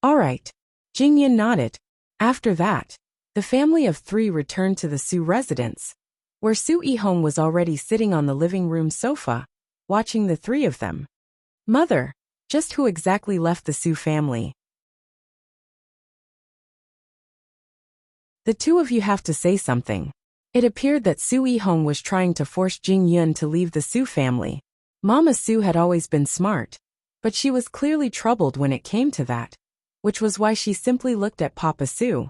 All right. Jingyun nodded. After that, the family of three returned to the Su residence, where Su Yihong was already sitting on the living room sofa, watching the three of them. Mother, just who exactly left the Su family? The two of you have to say something. It appeared that Su Yihong was trying to force Jingyun to leave the Su family. Mama Su had always been smart, but she was clearly troubled when it came to that, which was why she simply looked at Papa Su.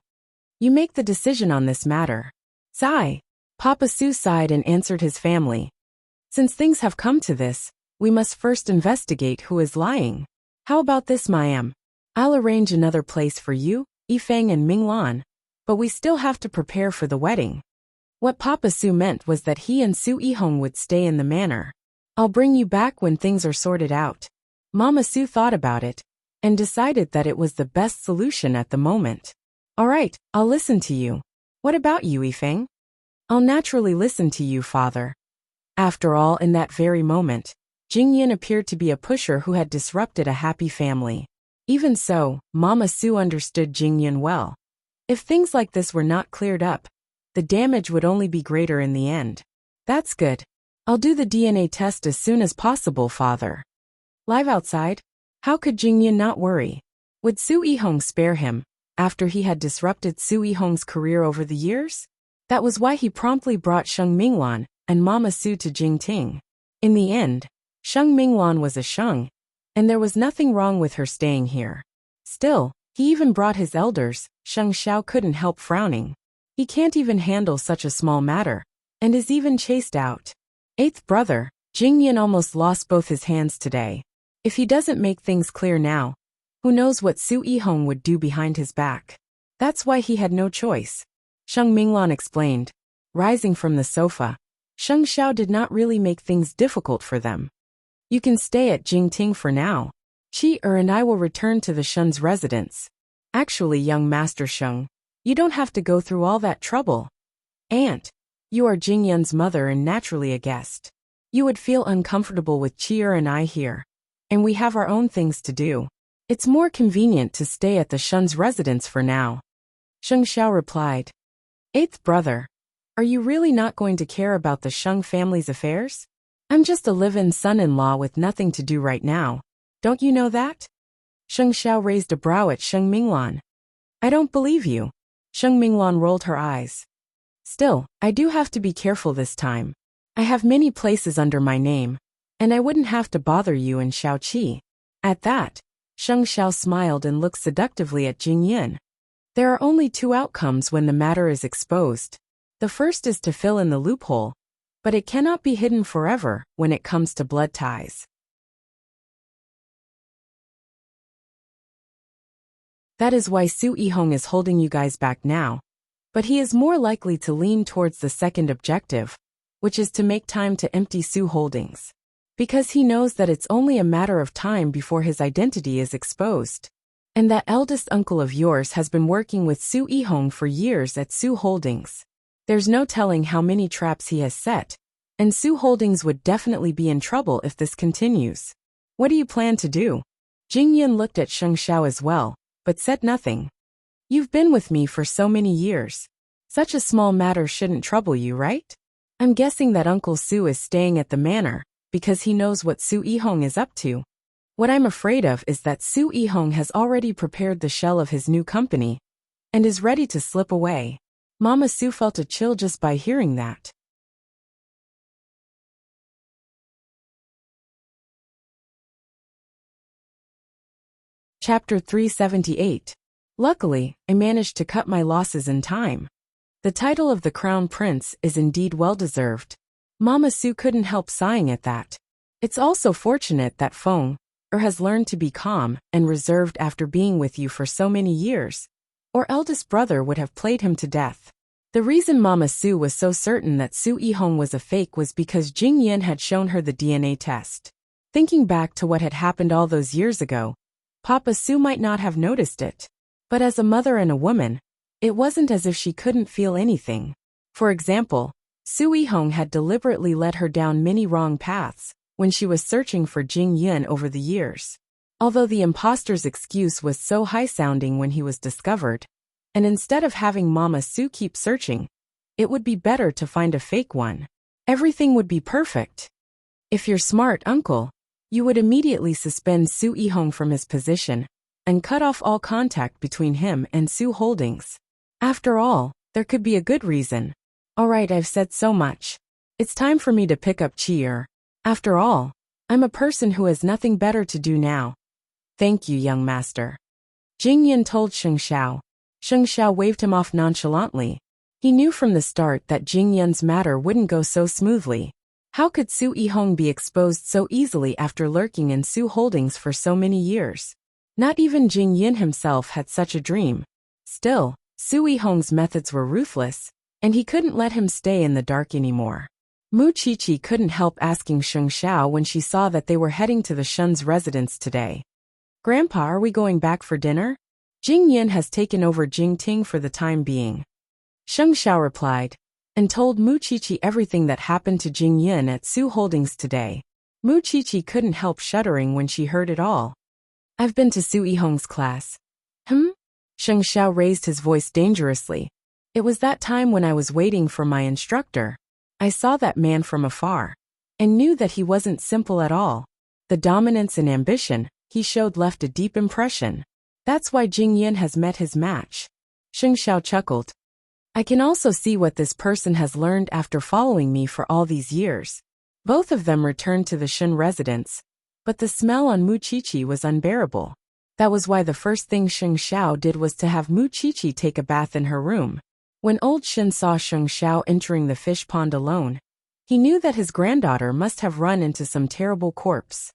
You make the decision on this matter. Sigh. Papa Su sighed and answered his family. Since things have come to this, we must first investigate who is lying. How about this, Miam? I'll arrange another place for you, Yifeng and Minglan, but we still have to prepare for the wedding. What Papa Su meant was that he and Su Yihong would stay in the manor. I'll bring you back when things are sorted out. Mama Su thought about it and decided that it was the best solution at the moment. All right, I'll listen to you. What about you, Yifeng? I'll naturally listen to you, father. After all, in that very moment, Jingyun appeared to be a pusher who had disrupted a happy family. Even so, Mama Su understood Jingyun well. If things like this were not cleared up, the damage would only be greater in the end. That's good. I'll do the DNA test as soon as possible, father. Live outside? How could Jingyun not worry? Would Su Yihong spare him, after he had disrupted Su Yihong's career over the years? That was why he promptly brought Sheng Minglan and Mama Su to Jingting. In the end, Sheng Minglan was a Sheng, and there was nothing wrong with her staying here. Still, he even brought his elders. Sheng Xiao couldn't help frowning. He can't even handle such a small matter, and is even chased out. Eighth brother, Jingyun almost lost both his hands today. If he doesn't make things clear now, who knows what Su Yihong would do behind his back. That's why he had no choice. Sheng Minglan explained. Rising from the sofa, Sheng Xiao did not really make things difficult for them. You can stay at Jingting for now. Qi and I will return to the Shen's residence. Actually, young Master Sheng, you don't have to go through all that trouble. Aunt, you are Jingyun's mother and naturally a guest. You would feel uncomfortable with Qi and I here, and we have our own things to do. It's more convenient to stay at the Shen's residence for now. Sheng Xiao replied. Eighth brother, are you really not going to care about the Sheng family's affairs? I'm just a live-in son-in-law with nothing to do right now. Don't you know that? Sheng Xiao raised a brow at Sheng Minglan. I don't believe you. Sheng Minglan rolled her eyes. Still, I do have to be careful this time. I have many places under my name, and I wouldn't have to bother you and Xiaoqi. At that, Sheng Xiao smiled and looked seductively at Jingyun. There are only two outcomes when the matter is exposed. The first is to fill in the loophole, but it cannot be hidden forever when it comes to blood ties. That is why Su Yihong is holding you guys back now, but he is more likely to lean towards the second objective, which is to make time to empty Su Holdings. Because he knows that it's only a matter of time before his identity is exposed. And that eldest uncle of yours has been working with Su Yihong for years at Su Holdings. There's no telling how many traps he has set, and Su Holdings would definitely be in trouble if this continues. What do you plan to do? Jing Yun looked at Sheng Xiao as well, but said nothing. You've been with me for so many years. Such a small matter shouldn't trouble you, right? I'm guessing that Uncle Su is staying at the manor, because he knows what Su Yihong is up to. What I'm afraid of is that Su Yihong has already prepared the shell of his new company, and is ready to slip away. Mama Su felt a chill just by hearing that. Chapter 378. Luckily, I managed to cut my losses in time. The title of the Crown Prince is indeed well-deserved. Mama Su couldn't help sighing at that. It's also fortunate that Feng has learned to be calm and reserved after being with you for so many years, or eldest brother would have played him to death. The reason Mama Su was so certain that Su Yihong was a fake was because Jing Yin had shown her the DNA test. Thinking back to what had happened all those years ago, Papa Su might not have noticed it. But as a mother and a woman, it wasn't as if she couldn't feel anything. For example, Su Yihong had deliberately led her down many wrong paths when she was searching for Jing Yun over the years. Although the imposter's excuse was so high-sounding when he was discovered, and instead of having Mama Su keep searching, it would be better to find a fake one. Everything would be perfect. If you're smart, uncle, you would immediately suspend Su Yihong from his position and cut off all contact between him and Su Holdings. After all, there could be a good reason. Alright, I've said so much. It's time for me to pick up Chi-er. After all, I'm a person who has nothing better to do now. Thank you, young master. Jing Yin told Sheng Xiao. Sheng Xiao waved him off nonchalantly. He knew from the start that Jing Yun's matter wouldn't go so smoothly. How could Su Yihong be exposed so easily after lurking in Su Holdings for so many years? Not even Jing Yin himself had such a dream. Still, Su Yihong's methods were ruthless, and he couldn't let him stay in the dark anymore. Mu Qiqi couldn't help asking Sheng Xiao when she saw that they were heading to the Shun's residence today. Grandpa, are we going back for dinner? Jing Yin has taken over Jing Ting for the time being. Sheng Xiao replied, and told Mu Qiqi everything that happened to Jing Yin at Su Holdings today. Mu Qiqi couldn't help shuddering when she heard it all. I've been to Su Yihong's class. Sheng Xiao raised his voice dangerously. It was that time when I was waiting for my instructor. I saw that man from afar, and knew that he wasn't simple at all. The dominance and ambition he showed left a deep impression. That's why Jing Yin has met his match. Sheng Xiao chuckled. I can also see what this person has learned after following me for all these years. Both of them returned to the Shun residence, but the smell on Mu Qiqi was unbearable. That was why the first thing Sheng Xiao did was to have Mu Qiqi take a bath in her room. When old Shin saw Sheng Xiao entering the fish pond alone, he knew that his granddaughter must have run into some terrible corpse.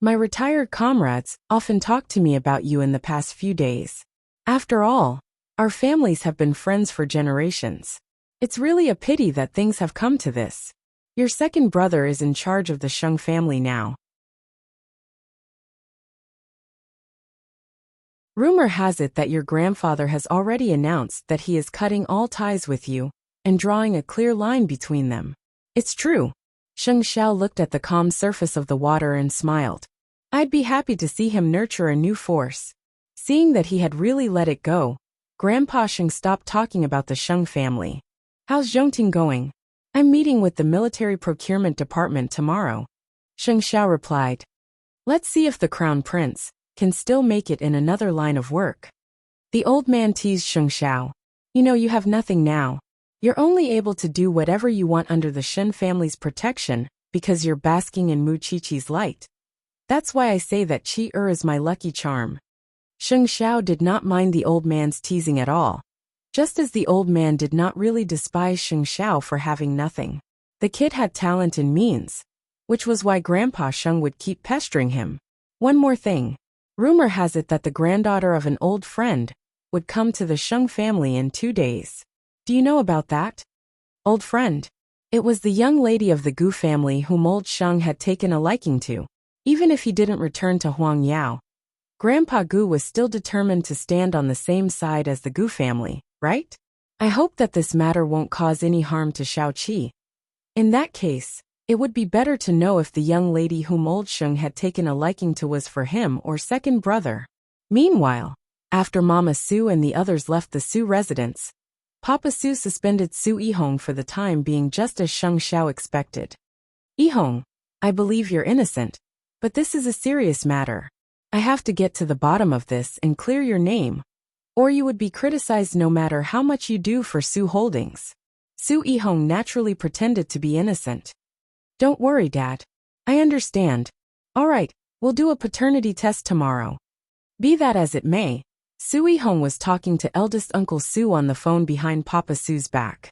My retired comrades often talked to me about you in the past few days. After all, our families have been friends for generations. It's really a pity that things have come to this. Your second brother is in charge of the Sheng family now. Rumor has it that your grandfather has already announced that he is cutting all ties with you and drawing a clear line between them. It's true. Sheng Xiao looked at the calm surface of the water and smiled. I'd be happy to see him nurture a new force. Seeing that he had really let it go, Grandpa Sheng stopped talking about the Sheng family. How's Zhongting going? I'm meeting with the military procurement department tomorrow. Sheng Xiao replied. Let's see if the Crown Prince can still make it in another line of work. The old man teased Sheng Xiao. You know you have nothing now. You're only able to do whatever you want under the Shen family's protection because you're basking in Mu Qiqi's light. That's why I say that Chi-er is my lucky charm. Sheng Xiao did not mind the old man's teasing at all. Just as the old man did not really despise Sheng Xiao for having nothing. The kid had talent and means, which was why Grandpa Sheng would keep pestering him. One more thing. Rumor has it that the granddaughter of an old friend would come to the Sheng family in 2 days. Do you know about that? Old friend. It was the young lady of the Gu family whom old Sheng had taken a liking to. Even if he didn't return to Huang Yao, Grandpa Gu was still determined to stand on the same side as the Gu family, right? I hope that this matter won't cause any harm to Xiao Qi. In that case, it would be better to know if the young lady whom old Sheng had taken a liking to was for him or second brother. Meanwhile, after Mama Su and the others left the Su residence, Papa Su suspended Su Yihong for the time being, just as Sheng Xiao expected. Yihong, I believe you're innocent, but this is a serious matter. I have to get to the bottom of this and clear your name, or you would be criticized no matter how much you do for Su Holdings. Su Yihong naturally pretended to be innocent. Don't worry, Dad. I understand. All right, we'll do a paternity test tomorrow. Be that as it may, Su Yihong was talking to eldest Uncle Su on the phone behind Papa Su's back.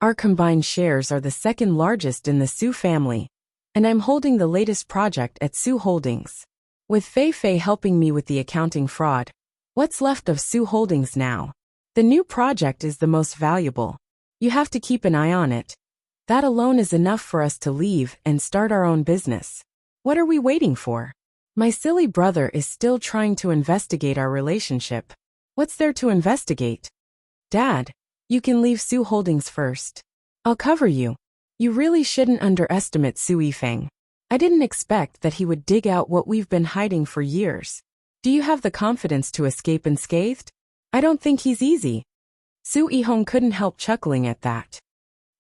Our combined shares are the second largest in the Su family, and I'm holding the latest project at Su Holdings. With Fei Fei helping me with the accounting fraud, what's left of Su Holdings now? The new project is the most valuable. You have to keep an eye on it. That alone is enough for us to leave and start our own business. What are we waiting for? My silly brother is still trying to investigate our relationship. What's there to investigate? Dad, you can leave Su Holdings first. I'll cover you. You really shouldn't underestimate Su Yifeng. I didn't expect that he would dig out what we've been hiding for years. Do you have the confidence to escape unscathed? I don't think he's easy. Su Yihong couldn't help chuckling at that.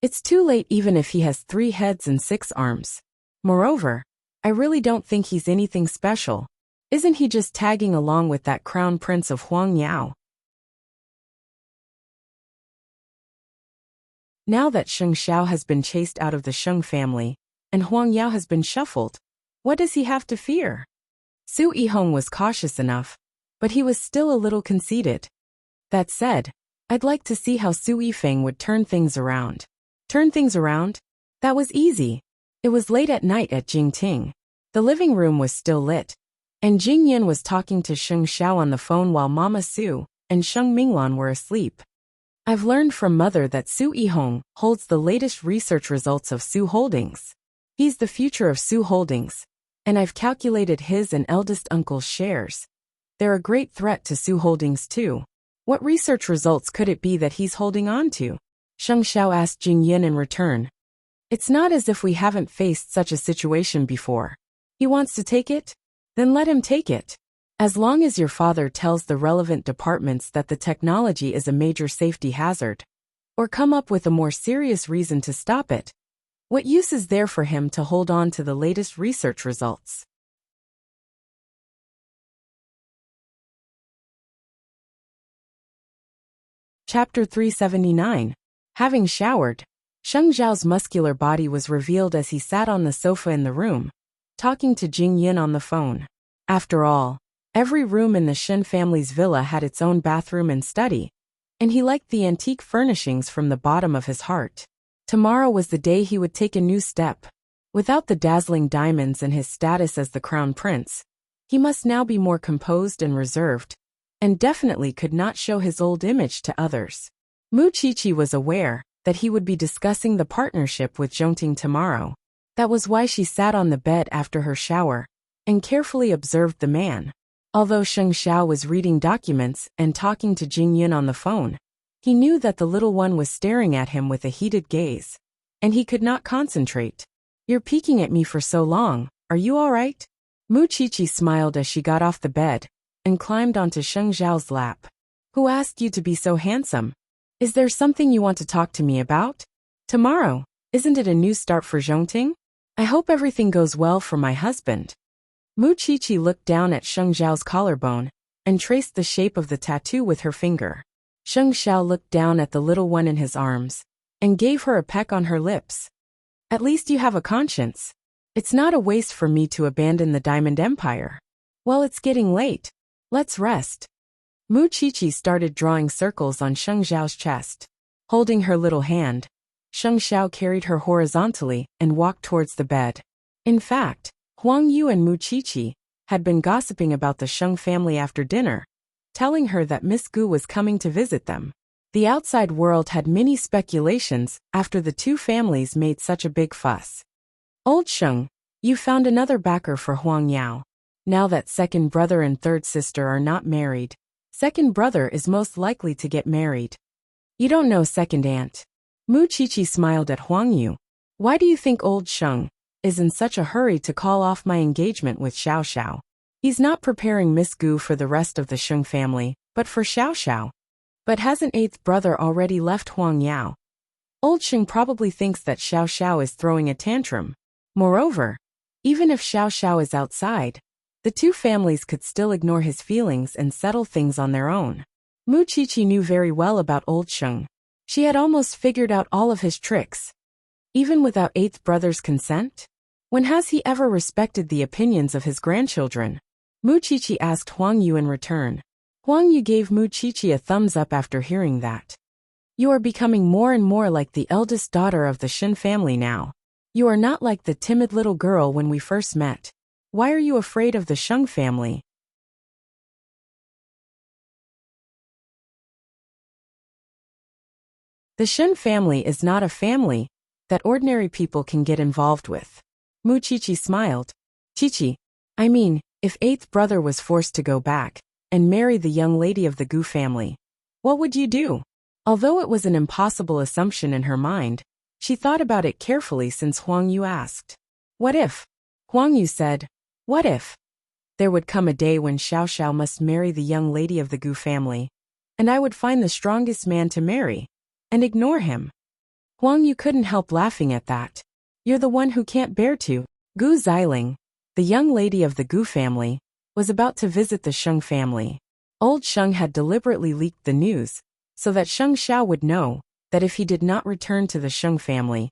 It's too late even if he has 3 heads and 6 arms. Moreover, I really don't think he's anything special. Isn't he just tagging along with that crown prince of Huang Yao? Now that Sheng Xiao has been chased out of the Sheng family, and Huang Yao has been shuffled, what does he have to fear? Su Yihong was cautious enough, but he was still a little conceited. That said, I'd like to see how Su Yifeng would turn things around. Turn things around? That was easy. It was late at night at Jingting. The living room was still lit, and Jing Yin was talking to Sheng Xiao on the phone while Mama Su and Sheng Minglan were asleep. I've learned from Mother that Su Yihong holds the latest research results of Su Holdings. He's the future of Su Holdings, and I've calculated his and eldest uncle's shares. They're a great threat to Su Holdings too. What research results could it be that he's holding on to? Sheng Xiao asked Jing Yin in return. It's not as if we haven't faced such a situation before. He wants to take it? Then let him take it. As long as your father tells the relevant departments that the technology is a major safety hazard, or come up with a more serious reason to stop it, what use is there for him to hold on to the latest research results? Chapter 379. Having showered, Sheng Zhao's muscular body was revealed as he sat on the sofa in the room, talking to Jing Yin on the phone. After all, every room in the Shen family's villa had its own bathroom and study, and he liked the antique furnishings from the bottom of his heart. Tomorrow was the day he would take a new step. Without the dazzling diamonds and his status as the crown prince, he must now be more composed and reserved, and definitely could not show his old image to others. Mu Qiqi was aware that he would be discussing the partnership with Zhongting tomorrow. That was why she sat on the bed after her shower and carefully observed the man. Although Sheng Xiao was reading documents and talking to Jing Yin on the phone, he knew that the little one was staring at him with a heated gaze, and he could not concentrate. You're peeking at me for so long, are you all right? Mu Qiqi smiled as she got off the bed and climbed onto Sheng Zhao's lap. Who asked you to be so handsome? Is there something you want to talk to me about? Tomorrow, isn't it a new start for Zhongting? I hope everything goes well for my husband. Mu Qiqi looked down at Sheng Zhao's collarbone and traced the shape of the tattoo with her finger. Sheng Xiao looked down at the little one in his arms and gave her a peck on her lips. At least you have a conscience. It's not a waste for me to abandon the Diamond Empire. Well, it's getting late. Let's rest. Mu Qiqi started drawing circles on Sheng Zhao's chest. Holding her little hand, Sheng Xiao carried her horizontally and walked towards the bed. In fact, Huang Yu and Mu Qiqi had been gossiping about the Sheng family after dinner, telling her that Miss Gu was coming to visit them. The outside world had many speculations after the two families made such a big fuss. Old Sheng, you found another backer for Huang Yao. Now that second brother and third sister are not married, second brother is most likely to get married. You don't know second aunt. Mu Qiqi smiled at Huang Yu. Why do you think old Sheng is in such a hurry to call off my engagement with Xiao Xiao? He's not preparing Miss Gu for the rest of the Sheng family, but for Xiao Xiao. But hasn't eighth brother already left Huang Yao? Old Sheng probably thinks that Xiao Xiao is throwing a tantrum. Moreover, even if Xiao Xiao is outside, the two families could still ignore his feelings and settle things on their own. Mu Qiqi knew very well about old Sheng. She had almost figured out all of his tricks. Even without eighth brother's consent? When has he ever respected the opinions of his grandchildren? Mu Qiqi asked Huang Yu in return. Huang Yu gave Mu Qiqi a thumbs up after hearing that. You are becoming more and more like the eldest daughter of the Shin family now. You are not like the timid little girl when we first met. Why are you afraid of the Sheng family? The Shin family is not a family that ordinary people can get involved with. Mu Qiqi smiled. Qiqi, I mean, if eighth brother was forced to go back and marry the young lady of the Gu family, what would you do? Although it was an impossible assumption in her mind, she thought about it carefully since Huang Yu asked. What if? Huang Yu said, what if? There would come a day when Xiao Xiao must marry the young lady of the Gu family, and I would find the strongest man to marry, and ignore him. Huang Yu couldn't help laughing at that. You're the one who can't bear to. Gu Xiling, the young lady of the Gu family, was about to visit the Sheng family. Old Sheng had deliberately leaked the news, so that Sheng Xiao would know that if he did not return to the Sheng family,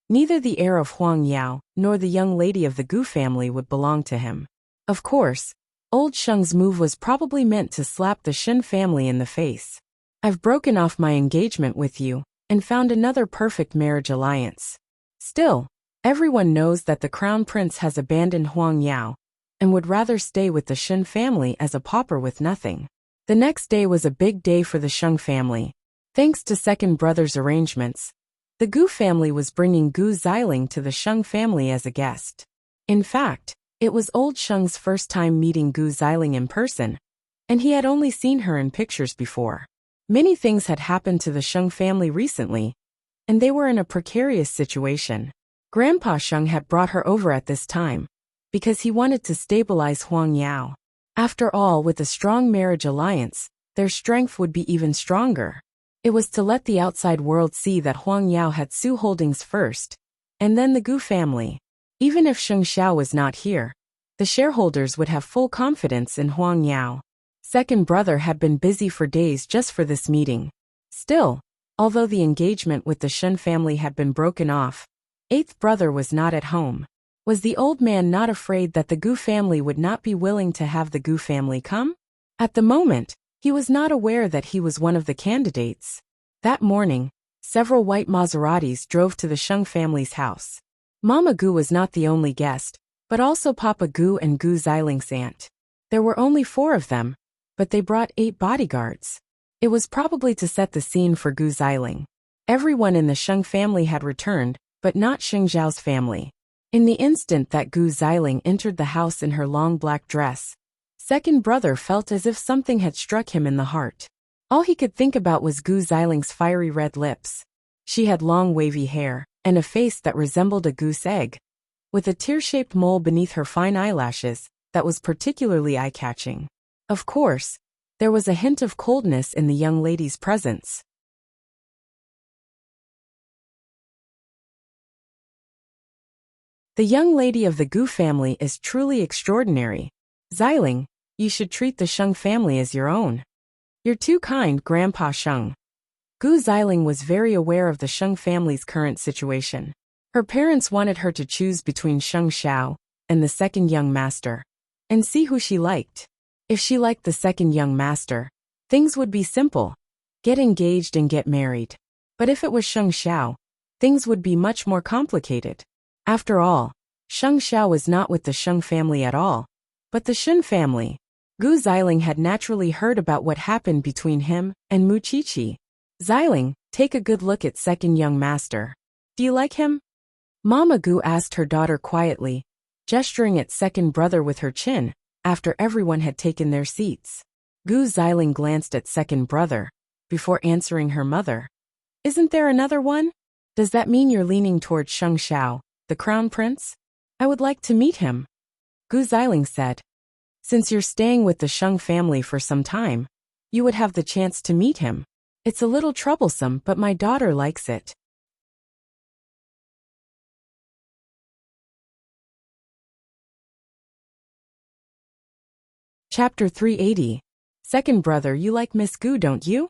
neither the heir of Huang Yao nor the young lady of the Gu family would belong to him. Of course, old Sheng's move was probably meant to slap the Shin family in the face. I've broken off my engagement with you and found another perfect marriage alliance. Still, everyone knows that the crown prince has abandoned Huang Yao and would rather stay with the Shin family as a pauper with nothing. The next day was a big day for the Sheng family. Thanks to second brother's arrangements, the Gu family was bringing Gu Xiling to the Sheng family as a guest. In fact, it was old Sheng's first time meeting Gu Xiling in person, and he had only seen her in pictures before. Many things had happened to the Sheng family recently, and they were in a precarious situation. Grandpa Sheng had brought her over at this time, because he wanted to stabilize Huang Yao. After all, with a strong marriage alliance, their strength would be even stronger. It was to let the outside world see that Huang Yao had Su Holdings first, and then the Gu family. Even if Sheng Xiao was not here, the shareholders would have full confidence in Huang Yao. Second brother had been busy for days just for this meeting. Still, although the engagement with the Shen family had been broken off, eighth brother was not at home. Was the old man not afraid that the Gu family would not be willing to have the Gu family come? At the moment, he was not aware that he was one of the candidates. That morning, several white Maseratis drove to the Sheng family's house. Mama Gu was not the only guest, but also Papa Gu and Gu Xiling's aunt. There were only 4 of them, but they brought 8 bodyguards. It was probably to set the scene for Gu Xiling. Everyone in the Sheng family had returned, but not Sheng Zhao's family. In the instant that Gu Xiling entered the house in her long black dress, second brother felt as if something had struck him in the heart. All he could think about was Gu Xiling's fiery red lips. She had long wavy hair, and a face that resembled a goose egg, with a tear-shaped mole beneath her fine eyelashes that was particularly eye-catching. Of course, there was a hint of coldness in the young lady's presence. The young lady of the Gu family is truly extraordinary. Xiling, you should treat the Sheng family as your own. You're too kind, Grandpa Sheng. Gu Xiling was very aware of the Sheng family's current situation. Her parents wanted her to choose between Sheng Xiao and the second young master, and see who she liked. If she liked the second young master, things would be simple. Get engaged and get married. But if it was Sheng Xiao, things would be much more complicated. After all, Sheng Xiao was not with the Sheng family at all, but the Shen family. Gu Xiling had naturally heard about what happened between him and Mu Qiqi. Xiling, take a good look at second young master. Do you like him? Mama Gu asked her daughter quietly, gesturing at second brother with her chin, after everyone had taken their seats. Gu Xiling glanced at second brother, before answering her mother. Isn't there another one? Does that mean you're leaning toward Sheng Xiao, the crown prince? I would like to meet him. Gu Xiling said. Since you're staying with the Sheng family for some time, you would have the chance to meet him. It's a little troublesome, but my daughter likes it. Chapter 380. Second brother, you like Miss Gu, don't you?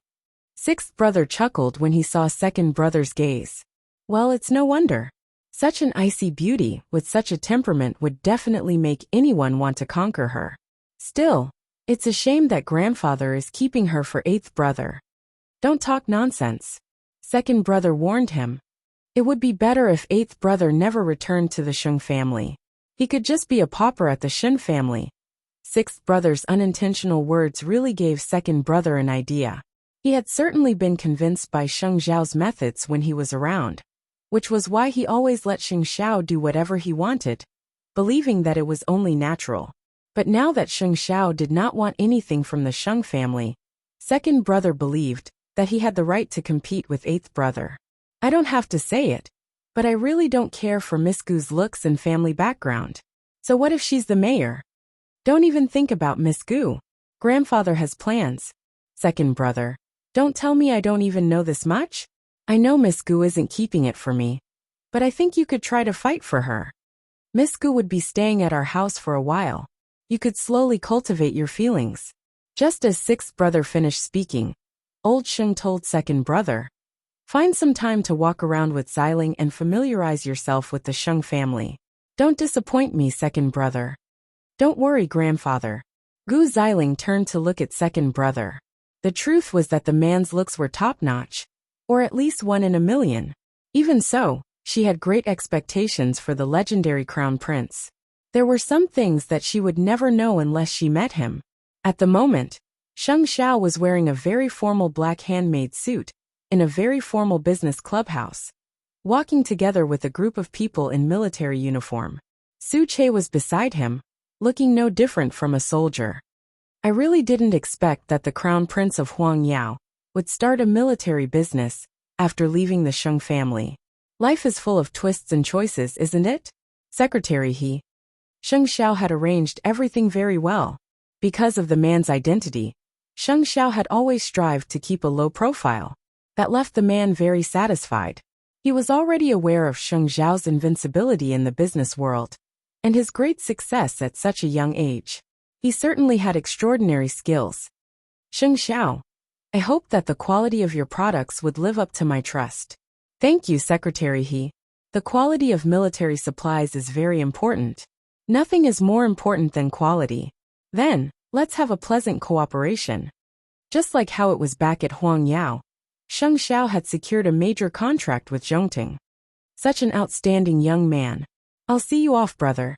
Sixth brother chuckled when he saw second brother's gaze. Well, it's no wonder. Such an icy beauty with such a temperament would definitely make anyone want to conquer her. Still, it's a shame that grandfather is keeping her for eighth brother. Don't talk nonsense. Second brother warned him. It would be better if eighth brother never returned to the Sheng family. He could just be a pauper at the Shen family. Sixth brother's unintentional words really gave second brother an idea. He had certainly been convinced by Sheng Xiao's methods when he was around, which was why he always let Sheng Xiao do whatever he wanted, believing that it was only natural. But now that Sheng Xiao did not want anything from the Sheng family, second brother believed that he had the right to compete with eighth brother. I don't have to say it, but I really don't care for Miss Gu's looks and family background. So what if she's the mayor? Don't even think about Miss Gu. Grandfather has plans. Second brother. Don't tell me I don't even know this much? I know Miss Gu isn't keeping it for me, but I think you could try to fight for her. Miss Gu would be staying at our house for a while. You could slowly cultivate your feelings. Just as sixth brother finished speaking, old Sheng told second brother, find some time to walk around with Xiling and familiarize yourself with the Sheng family. Don't disappoint me, second brother. Don't worry, grandfather. Gu Xiling turned to look at second brother. The truth was that the man's looks were top-notch, or at least 1 in a million. Even so, she had great expectations for the legendary crown prince. There were some things that she would never know unless she met him. At the moment, Sheng Xiao was wearing a very formal black handmade suit, in a very formal business clubhouse, walking together with a group of people in military uniform. Su Che was beside him, looking no different from a soldier. I really didn't expect that the crown prince of Huang Yao would start a military business after leaving the Sheng family. Life is full of twists and choices, isn't it? Secretary He. Sheng Xiao had arranged everything very well. Because of the man's identity, Sheng Xiao had always strived to keep a low profile. That left the man very satisfied. He was already aware of Sheng Xiao's invincibility in the business world, and his great success at such a young age. He certainly had extraordinary skills. Sheng Xiao, I hope that the quality of your products would live up to my trust. Thank you, Secretary He. The quality of military supplies is very important. Nothing is more important than quality. Then, let's have a pleasant cooperation. Just like how it was back at Huang Yao, Sheng Xiao had secured a major contract with Zhongting. Such an outstanding young man. I'll see you off, brother.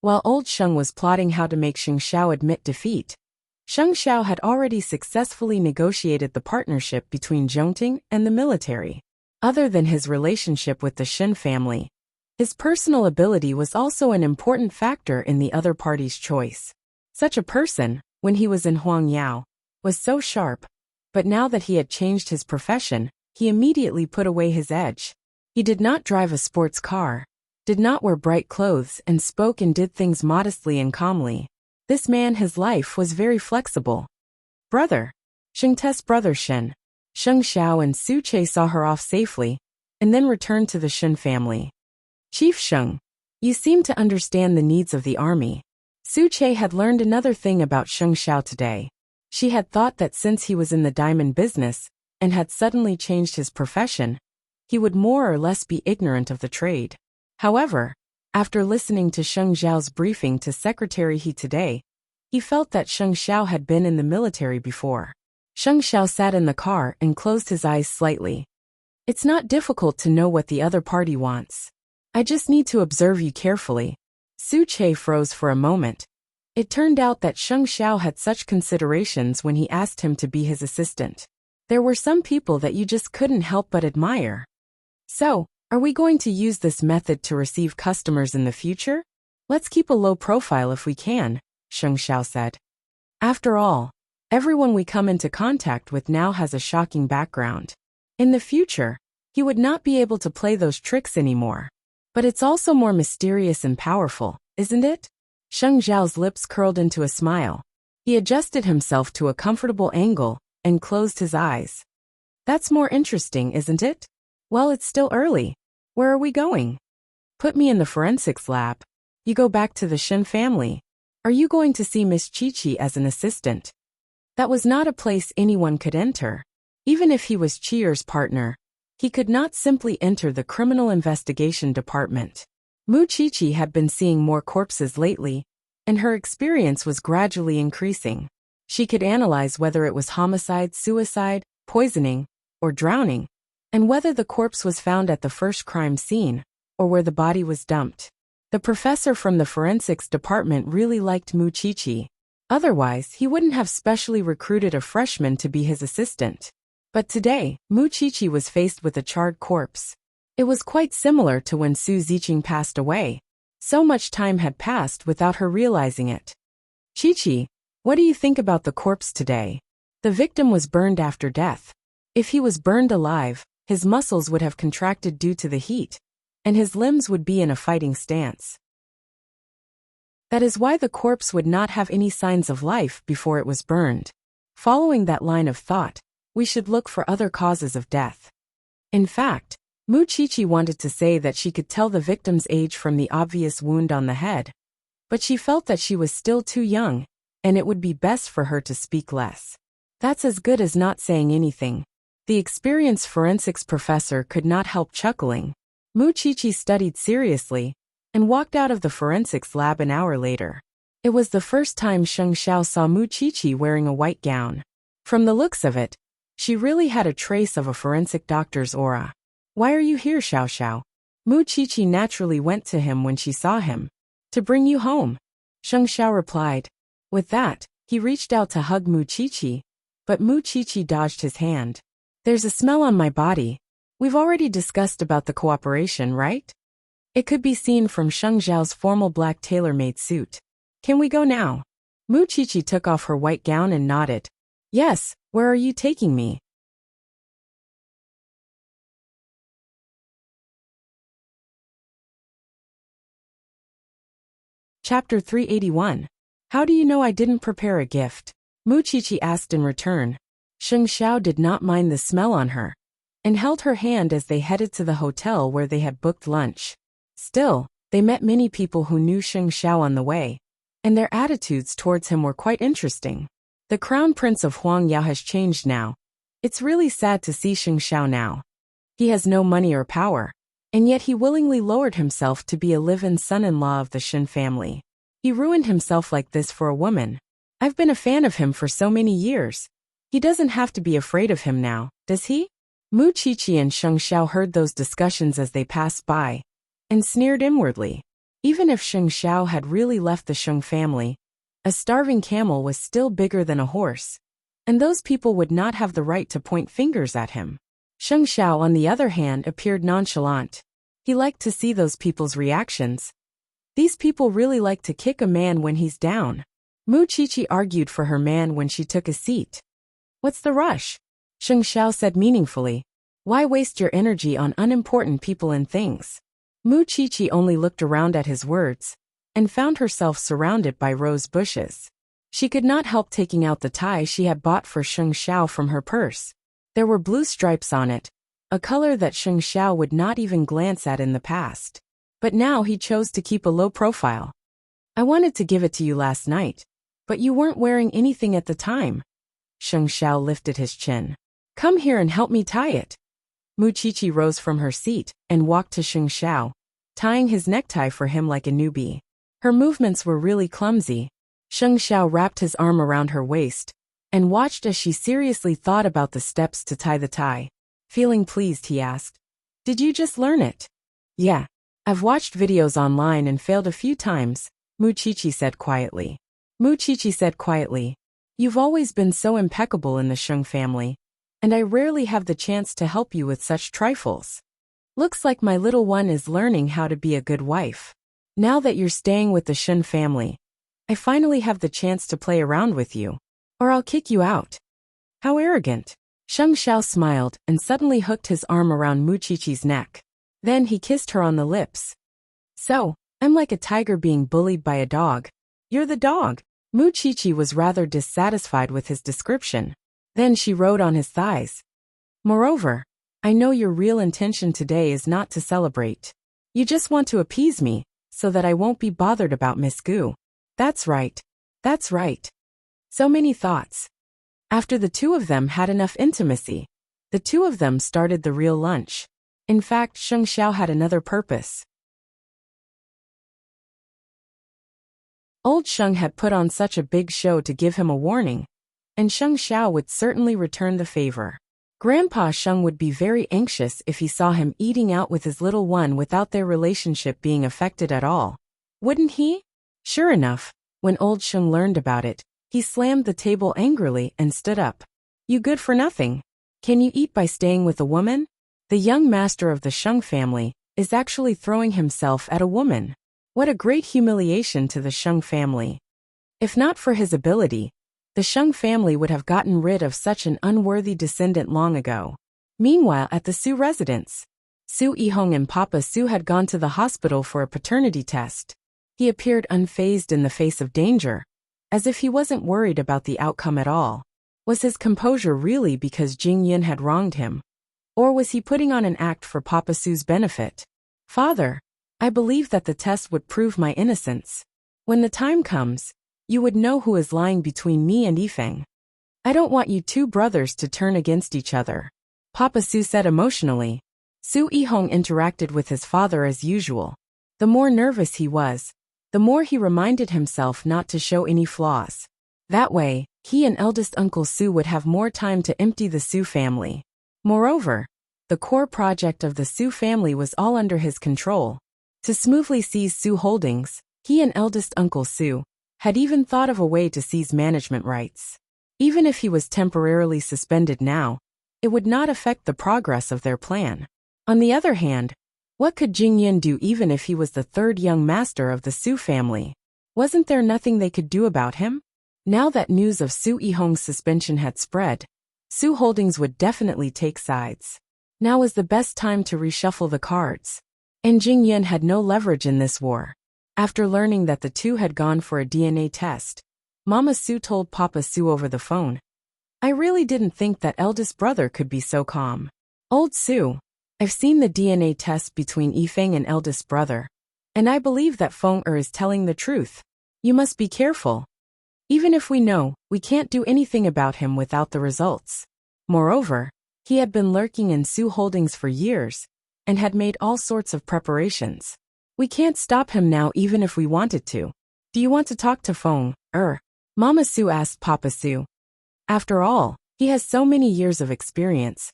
While old Sheng was plotting how to make Sheng Xiao admit defeat, Sheng Xiao had already successfully negotiated the partnership between Zhongting and the military. Other than his relationship with the Shen family, his personal ability was also an important factor in the other party's choice. Such a person, when he was in Huang Yao, was so sharp, but now that he had changed his profession, he immediately put away his edge. He did not drive a sports car, did not wear bright clothes, and spoke and did things modestly and calmly. This man, his life was very flexible. Brother. Sheng Te's brother Shen. Sheng Xiao and Su Che saw her off safely, and then returned to the Shen family. Chief Sheng, you seem to understand the needs of the army. Su Che had learned another thing about Sheng Xiao today. She had thought that since he was in the diamond business, and had suddenly changed his profession, he would more or less be ignorant of the trade. However, after listening to Sheng Xiao's briefing to Secretary He today, he felt that Sheng Xiao had been in the military before. Sheng Xiao sat in the car and closed his eyes slightly. It's not difficult to know what the other party wants. I just need to observe you carefully. Su Che froze for a moment, It turned out that Sheng Xiao had such considerations when he asked him to be his assistant. There were some people that you just couldn't help but admire. So, are we going to use this method to receive customers in the future? Let's keep a low profile if we can, Sheng Xiao said. After all, everyone we come into contact with now has a shocking background. In the future, he would not be able to play those tricks anymore. But it's also more mysterious and powerful, isn't it? Sheng Xiao's lips curled into a smile. He adjusted himself to a comfortable angle and closed his eyes. That's more interesting, isn't it? Well, it's still early. Where are we going? Put me in the forensics lab. You go back to the Shen family. Are you going to see Miss Chi-Chi as an assistant? That was not a place anyone could enter. Even if he was Chier's partner, he could not simply enter the criminal investigation department. Mu Chi-Chi had been seeing more corpses lately, and her experience was gradually increasing. She could analyze whether it was homicide, suicide, poisoning, or drowning, and whether the corpse was found at the first crime scene, or where the body was dumped. The professor from the forensics department really liked Mu Chi-Chi. Otherwise, he wouldn't have specially recruited a freshman to be his assistant. But today, Mu Chi-Chi was faced with a charred corpse. It was quite similar to when Su Ziqing passed away. So much time had passed without her realizing it. Chi-Chi, what do you think about the corpse today? The victim was burned after death. If he was burned alive, his muscles would have contracted due to the heat, and his limbs would be in a fighting stance. That is why the corpse would not have any signs of life before it was burned. Following that line of thought, we should look for other causes of death. In fact, Mu Chi-Chi wanted to say that she could tell the victim's age from the obvious wound on the head, but she felt that she was still too young, and it would be best for her to speak less. That's as good as not saying anything. The experienced forensics professor could not help chuckling. Mu Chi-Chi studied seriously and walked out of the forensics lab an hour later. It was the first time Sheng Xiao saw Mu Chi-Chi wearing a white gown. From the looks of it, she really had a trace of a forensic doctor's aura. Why are you here, Xiao Xiao? Mu Chi-Chi naturally went to him when she saw him. To bring you home, Sheng Xiao replied. With that, he reached out to hug Mu Chi-Chi, but Mu Chi-Chi dodged his hand. There's a smell on my body. We've already discussed about the cooperation, right? It could be seen from Sheng Xiao's formal black tailor-made suit. Can we go now? Mu Chi-Chi took off her white gown and nodded. Yes, where are you taking me? Chapter 381. How do you know I didn't prepare a gift? Mu Chi-Chi asked in return. Sheng Xiao did not mind the smell on her, and held her hand as they headed to the hotel where they had booked lunch. Still, they met many people who knew Sheng Xiao on the way, and their attitudes towards him were quite interesting. The crown prince of Huangyao has changed now. It's really sad to see Sheng Xiao now. He has no money or power, and yet he willingly lowered himself to be a live-in son-in-law of the Shen family. He ruined himself like this for a woman. I've been a fan of him for so many years. He doesn't have to be afraid of him now, does he? Mu Chi-Chi and Sheng Xiao heard those discussions as they passed by, and sneered inwardly. Even if Sheng Xiao had really left the Sheng family, a starving camel was still bigger than a horse, and those people would not have the right to point fingers at him. Sheng Xiao, on the other hand, appeared nonchalant. He liked to see those people's reactions. These people really like to kick a man when he's down. Mu Chi-Chi argued for her man when she took a seat. What's the rush? Sheng Xiao said meaningfully. Why waste your energy on unimportant people and things? Mu Chi-Chi only looked around at his words, and found herself surrounded by rose bushes. She could not help taking out the tie she had bought for Sheng Xiao from her purse. There were blue stripes on it, a color that Sheng Xiao would not even glance at in the past. But now he chose to keep a low profile. I wanted to give it to you last night, but you weren't wearing anything at the time. Sheng Xiao lifted his chin. Come here and help me tie it. Mu Chi-Chi rose from her seat and walked to Sheng Xiao, tying his necktie for him like a newbie. Her movements were really clumsy. Sheng Xiao wrapped his arm around her waist and watched as she seriously thought about the steps to tie the tie. Feeling pleased, he asked, Did you just learn it? Yeah. I've watched videos online and failed a few times, Mu Chi-Chi said quietly. Muchichi said quietly. You've always been so impeccable in the Sheng family, and I rarely have the chance to help you with such trifles. Looks like my little one is learning how to be a good wife. Now that you're staying with the Shun family, I finally have the chance to play around with you, or I'll kick you out. How arrogant. Sheng Xiao smiled and suddenly hooked his arm around Muchichi's neck. Then he kissed her on the lips. So, I'm like a tiger being bullied by a dog. You're the dog. Muchichi was rather dissatisfied with his description. Then she rode on his thighs. Moreover, I know your real intention today is not to celebrate. You just want to appease me, so that I won't be bothered about Miss Gu. That's right. That's right. So many thoughts. After the two of them had enough intimacy, the two of them started the real lunch. In fact, Sheng Xiao had another purpose. Old Sheng had put on such a big show to give him a warning, and Sheng Xiao would certainly return the favor. Grandpa Sheng would be very anxious if he saw him eating out with his little one without their relationship being affected at all. Wouldn't he? Sure enough, when old Sheng learned about it, he slammed the table angrily and stood up. You good for nothing. Can you eat by staying with a woman? The young master of the Sheng family is actually throwing himself at a woman. What a great humiliation to the Sheng family. If not for his ability, the Sheng family would have gotten rid of such an unworthy descendant long ago. Meanwhile, at the Su residence, Su Yihong and Papa Su had gone to the hospital for a paternity test. He appeared unfazed in the face of danger, as if he wasn't worried about the outcome at all. Was his composure really because Jing Yun had wronged him? Or was he putting on an act for Papa Su's benefit? Father, I believe that the test would prove my innocence. When the time comes, you would know who is lying between me and Yifeng. I don't want you two brothers to turn against each other. Papa Su said emotionally. Su Yihong interacted with his father as usual. The more nervous he was, the more he reminded himself not to show any flaws. That way, he and eldest Uncle Su would have more time to empty the Su family. Moreover, the core project of the Su family was all under his control. To smoothly seize Su Holdings, he and eldest Uncle Su had even thought of a way to seize management rights. Even if he was temporarily suspended now, it would not affect the progress of their plan. On the other hand, what could Jing Yun do even if he was the third young master of the Su family? Wasn't there nothing they could do about him? Now that news of Su Yihong's suspension had spread, Su Holdings would definitely take sides. Now was the best time to reshuffle the cards. And Jing Yun had no leverage in this war. After learning that the two had gone for a DNA test, Mama Su told Papa Su over the phone, I really didn't think that eldest brother could be so calm. Old Su, I've seen the DNA test between Yifeng and eldest brother, and I believe that Feng is telling the truth. You must be careful. Even if we know, we can't do anything about him without the results. Moreover, he had been lurking in Su Holdings for years, and had made all sorts of preparations. We can't stop him now even if we wanted to. Do you want to talk to Feng, Mama Su asked Papa Su. After all, he has so many years of experience.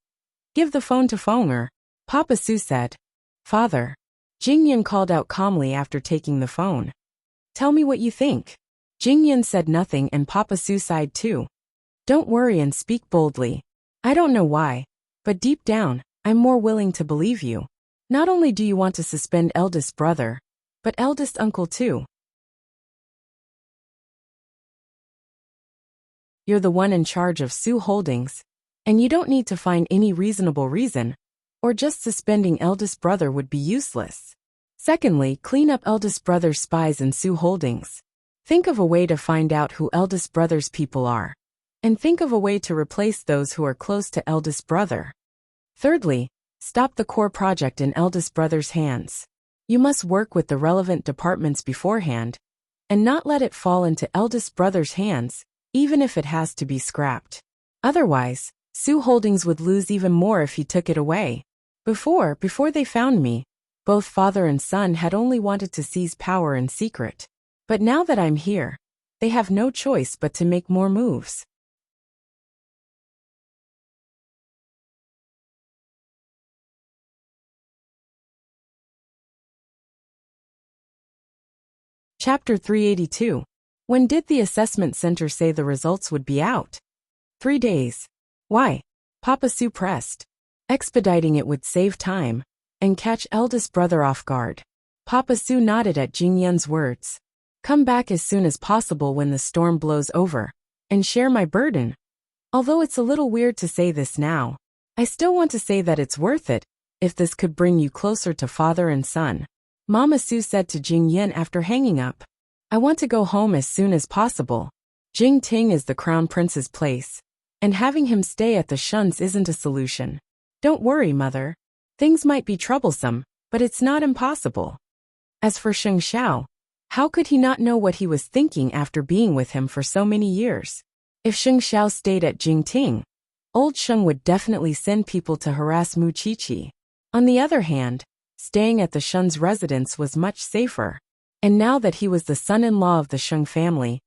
Give the phone to Feng, Papa Su said. Father. Jing Yun called out calmly after taking the phone. Tell me what you think. Jing Yun said nothing and Papa Su sighed too. Don't worry and speak boldly. I don't know why, but deep down, I'm more willing to believe you. Not only do you want to suspend eldest brother, but eldest uncle too. You're the one in charge of Su Holdings, and you don't need to find any reasonable reason, or just suspending eldest brother would be useless. Secondly, clean up eldest brother's spies in Su Holdings. Think of a way to find out who eldest brother's people are, and think of a way to replace those who are close to eldest brother. Thirdly, stop the core project in eldest brother's hands. You must work with the relevant departments beforehand, and not let it fall into eldest brother's hands, even if it has to be scrapped. Otherwise, Su Holdings would lose even more if he took it away. Before they found me, both father and son had only wanted to seize power in secret. But now that I'm here, they have no choice but to make more moves. Chapter 382. When did the assessment center say the results would be out? 3 days. Why? Papa Su pressed. Expediting it would save time and catch eldest brother off guard. Papa Su nodded at Jing Yun's words. Come back as soon as possible when the storm blows over and share my burden. Although it's a little weird to say this now, I still want to say that it's worth it if this could bring you closer to father and son. Mama Su said to Jing Yun after hanging up. I want to go home as soon as possible. Jing Ting is the crown prince's place, and having him stay at the Shuns isn't a solution. Don't worry, mother. Things might be troublesome, but it's not impossible. As for Sheng Xiao, how could he not know what he was thinking after being with him for so many years? If Sheng Xiao stayed at Jingting, old Sheng would definitely send people to harass Mu Qiqi. On the other hand, staying at the Shun's residence was much safer. And now that he was the son-in-law of the Sheng family,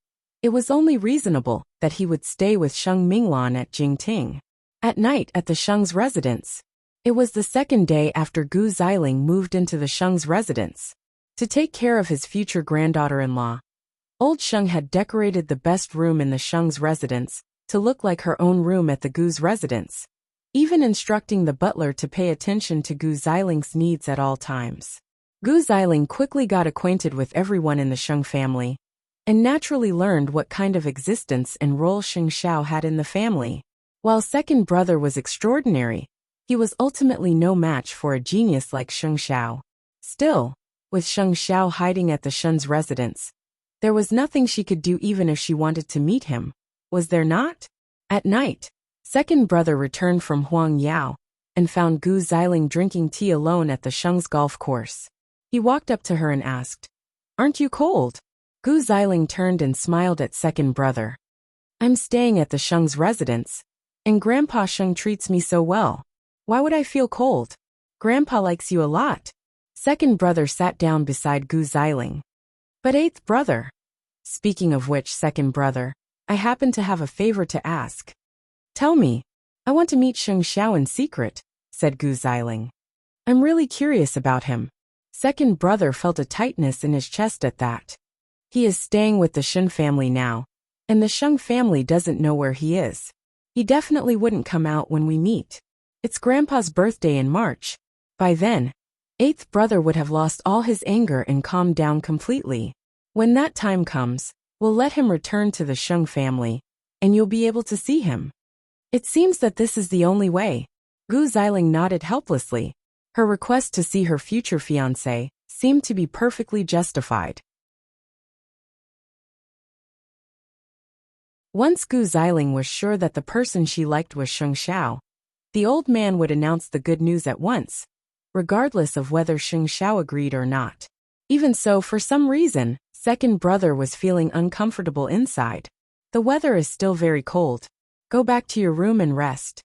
it was only reasonable that he would stay with Sheng Minglan at Jingting. At night at the Sheng's residence, it was the second day after Gu Xiling moved into the Sheng's residence. To take care of his future granddaughter-in-law, old Sheng had decorated the best room in the Sheng's residence to look like her own room at the Gu's residence, even instructing the butler to pay attention to Gu Xiling's needs at all times. Gu Xiling quickly got acquainted with everyone in the Sheng family, and naturally learned what kind of existence and role Sheng Xiao had in the family. While second brother was extraordinary, he was ultimately no match for a genius like Sheng Xiao. Still, with Sheng Xiao hiding at the Shun's residence, there was nothing she could do even if she wanted to meet him, was there not? At night, second brother returned from Huang Yao and found Gu Xiling drinking tea alone at the Sheng's golf course. He walked up to her and asked, Aren't you cold? Gu Xiling turned and smiled at second brother. I'm staying at the Sheng's residence, and Grandpa Sheng treats me so well. Why would I feel cold? Grandpa likes you a lot. Second brother sat down beside Gu Xiling. But eighth brother. Speaking of which, second brother, I happen to have a favor to ask. Tell me. I want to meet Sheng Xiao in secret, said Gu Xiling. I'm really curious about him. Second brother felt a tightness in his chest at that. He is staying with the Shen family now, and the Sheng family doesn't know where he is. He definitely wouldn't come out when we meet. It's Grandpa's birthday in March. By then, eighth brother would have lost all his anger and calmed down completely. When that time comes, we'll let him return to the Sheng family, and you'll be able to see him. It seems that this is the only way. Gu Xiling nodded helplessly. Her request to see her future fiancé seemed to be perfectly justified. Once Gu Xiling was sure that the person she liked was Sheng Xiao, the old man would announce the good news at once, regardless of whether Sheng Xiao agreed or not. Even so, for some reason, second brother was feeling uncomfortable inside. The weather is still very cold. Go back to your room and rest.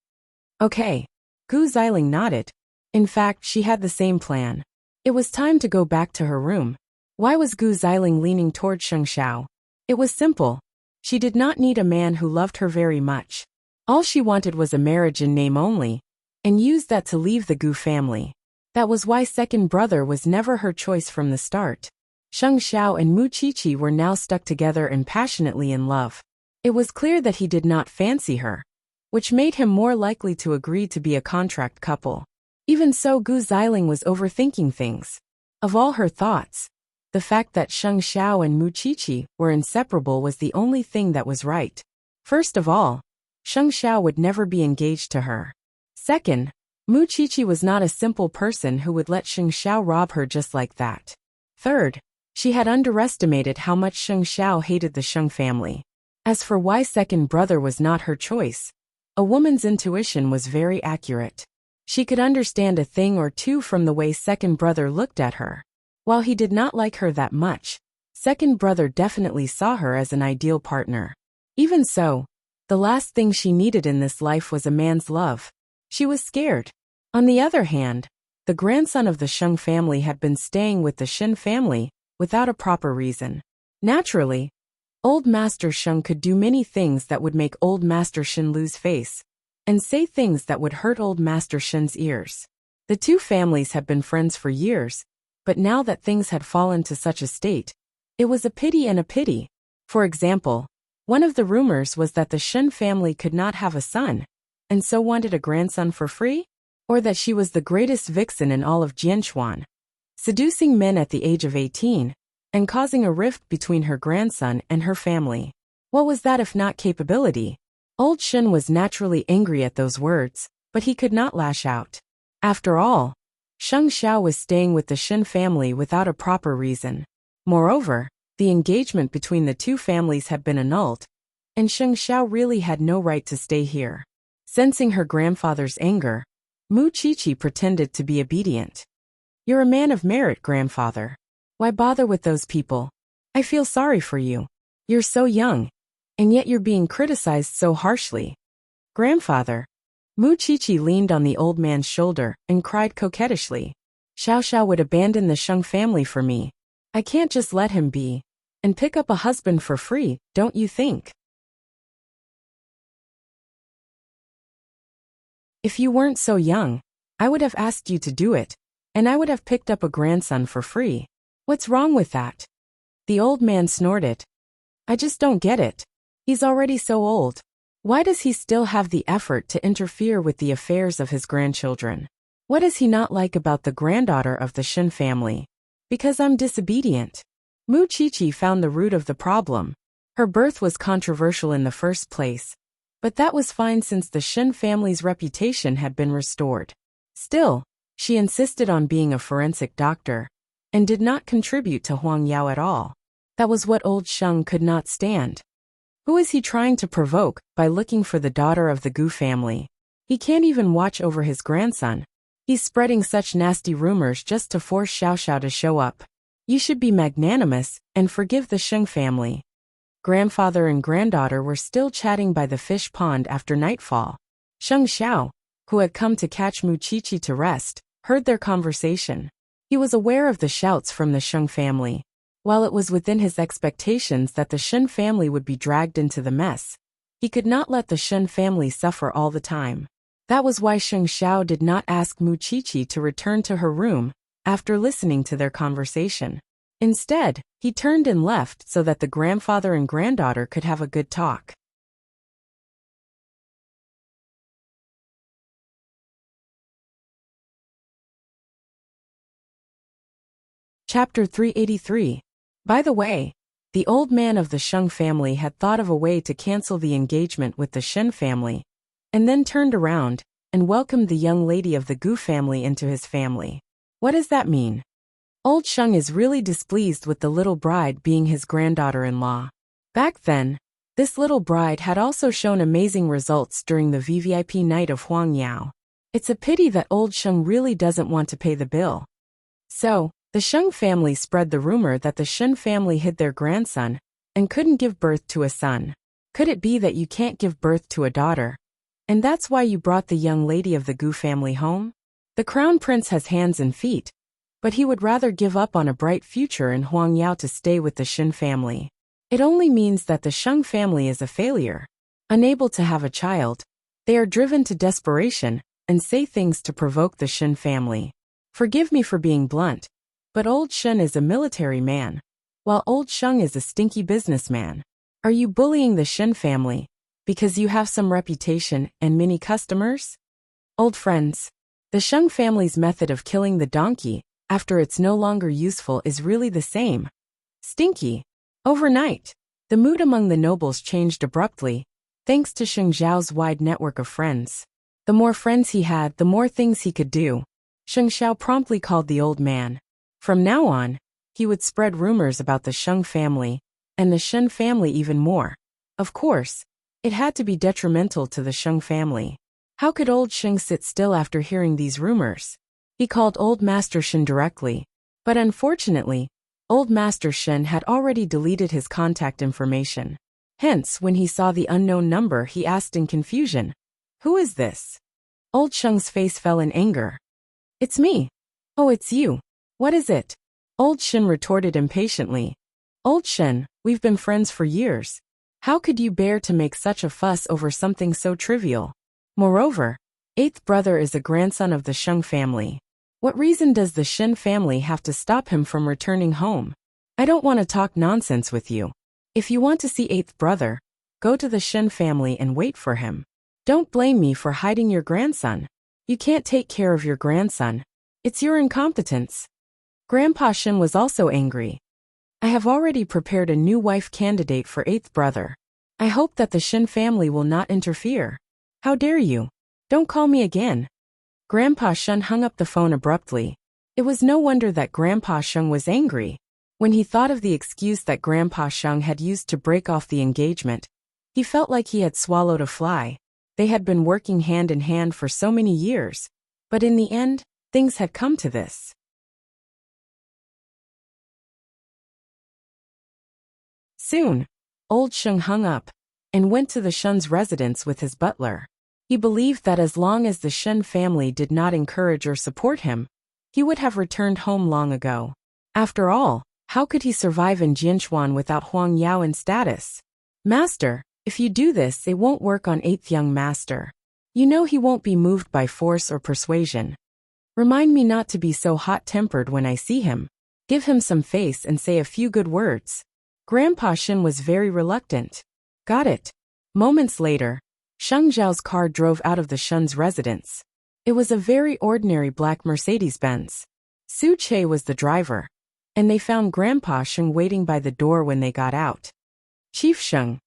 Okay. Gu Xiling nodded. In fact, she had the same plan. It was time to go back to her room. Why was Gu Xiling leaning toward Sheng Xiao? It was simple. She did not need a man who loved her very much. All she wanted was a marriage in name only, and used that to leave the Gu family. That was why second brother was never her choice from the start. Sheng Xiao and Mu Qiqi were now stuck together and passionately in love. It was clear that he did not fancy her, which made him more likely to agree to be a contract couple. Even so, Gu Xiling was overthinking things. Of all her thoughts, the fact that Sheng Xiao and Mu Qiqi were inseparable was the only thing that was right. First of all, Sheng Xiao would never be engaged to her. Second, Mu Qiqi was not a simple person who would let Sheng Xiao rob her just like that. Third, she had underestimated how much Sheng Xiao hated the Sheng family. As for why second brother was not her choice, a woman's intuition was very accurate. She could understand a thing or two from the way second brother looked at her. While he did not like her that much, second brother definitely saw her as an ideal partner. Even so, the last thing she needed in this life was a man's love. She was scared. On the other hand, the grandson of the Sheng family had been staying with the Shen family without a proper reason. Naturally, Old Master Sheng could do many things that would make Old Master Shen lose face, and say things that would hurt Old Master Shen's ears. The two families had been friends for years, but now that things had fallen to such a state, it was a pity and a pity. For example, one of the rumors was that the Shen family could not have a son, and so wanted a grandson for free, or that she was the greatest vixen in all of Jianchuan, seducing men at the age of 18, and causing a rift between her grandson and her family. What was that if not capability? Old Shen was naturally angry at those words, but he could not lash out. After all, Sheng Xiao was staying with the Shen family without a proper reason. Moreover, the engagement between the two families had been annulled, and Sheng Xiao really had no right to stay here. Sensing her grandfather's anger, Mu Qiqi pretended to be obedient. "You're a man of merit, grandfather. Why bother with those people? I feel sorry for you. You're so young, and yet you're being criticized so harshly." "Grandfather." Mu Qiqi leaned on the old man's shoulder and cried coquettishly. "Xiao Xiao would abandon the Sheng family for me. I can't just let him be and pick up a husband for free, don't you think? If you weren't so young, I would have asked you to do it, and I would have picked up a grandson for free. What's wrong with that?" The old man snorted. "I just don't get it. He's already so old. Why does he still have the effort to interfere with the affairs of his grandchildren? What does he not like about the granddaughter of the Shen family? Because I'm disobedient." Mu Qiqi found the root of the problem. Her birth was controversial in the first place, but that was fine since the Shen family's reputation had been restored. Still, she insisted on being a forensic doctor, and did not contribute to Huang Yao at all. That was what old Sheng could not stand. Who is he trying to provoke by looking for the daughter of the Gu family? He can't even watch over his grandson. He's spreading such nasty rumors just to force Xiao Xiao to show up. You should be magnanimous and forgive the Sheng family. Grandfather and granddaughter were still chatting by the fish pond after nightfall. Sheng Xiao, who had come to catch Mu Qiqi to rest, heard their conversation. He was aware of the shouts from the Sheng family. While it was within his expectations that the Shen family would be dragged into the mess, he could not let the Shen family suffer all the time. That was why Sheng Xiao did not ask Mu Qiqi to return to her room after listening to their conversation. Instead, he turned and left so that the grandfather and granddaughter could have a good talk. Chapter 383. By the way, the old man of the Sheng family had thought of a way to cancel the engagement with the Shen family, and then turned around and welcomed the young lady of the Gu family into his family. What does that mean? Old Sheng is really displeased with the little bride being his granddaughter-in-law. Back then, this little bride had also shown amazing results during the VVIP night of Huang Yao. It's a pity that old Sheng really doesn't want to pay the bill. So, the Sheng family spread the rumor that the Shen family hid their grandson and couldn't give birth to a son. Could it be that you can't give birth to a daughter, and that's why you brought the young lady of the Gu family home? The crown prince has hands and feet, but he would rather give up on a bright future in Huang Yao to stay with the Shen family. It only means that the Sheng family is a failure. Unable to have a child, they are driven to desperation and say things to provoke the Shen family. Forgive me for being blunt, but old Shen is a military man, while old Sheng is a stinky businessman. Are you bullying the Shen family because you have some reputation and many customers? Old friends, the Sheng family's method of killing the donkey after it's no longer useful is really the same. Stinky. Overnight, the mood among the nobles changed abruptly, thanks to Sheng Zhao's wide network of friends. The more friends he had, the more things he could do. Sheng Xiao promptly called the old man. From now on, he would spread rumors about the Sheng family, and the Shen family even more. Of course, it had to be detrimental to the Sheng family. How could old Sheng sit still after hearing these rumors? He called old Master Shen directly, but unfortunately, old Master Shen had already deleted his contact information. Hence, when he saw the unknown number, he asked in confusion, "Who is this?" Old Sheng's face fell in anger. "It's me." "Oh, it's you. What is it?" Old Shen retorted impatiently. "Old Shen, we've been friends for years. How could you bear to make such a fuss over something so trivial? Moreover, eighth brother is a grandson of the Sheng family. What reason does the Shen family have to stop him from returning home? I don't want to talk nonsense with you. If you want to see eighth brother, go to the Shen family and wait for him. Don't blame me for hiding your grandson. You can't take care of your grandson. It's your incompetence. Grandpa Shen was also angry. I have already prepared a new wife candidate for eighth brother. I hope that the Shen family will not interfere. How dare you? Don't call me again. Grandpa Shen hung up the phone abruptly. It was no wonder that Grandpa Sheng was angry. When he thought of the excuse that Grandpa Sheng had used to break off the engagement, he felt like he had swallowed a fly. They had been working hand in hand for so many years, but in the end, things had come to this. Soon, old Sheng hung up and went to the Shen's residence with his butler. He believed that as long as the Shen family did not encourage or support him, he would have returned home long ago. After all, how could he survive in Jianchuan without Huang Yao in status? Master, if you do this, it won't work on eighth young master. You know he won't be moved by force or persuasion. Remind me not to be so hot-tempered when I see him. Give him some face and say a few good words. Grandpa Shen was very reluctant. Got it. Moments later, Sheng Zhao's car drove out of the Shen's residence. It was a very ordinary black Mercedes-Benz. Su Che was the driver, and they found Grandpa Sheng waiting by the door when they got out. Chief Sheng.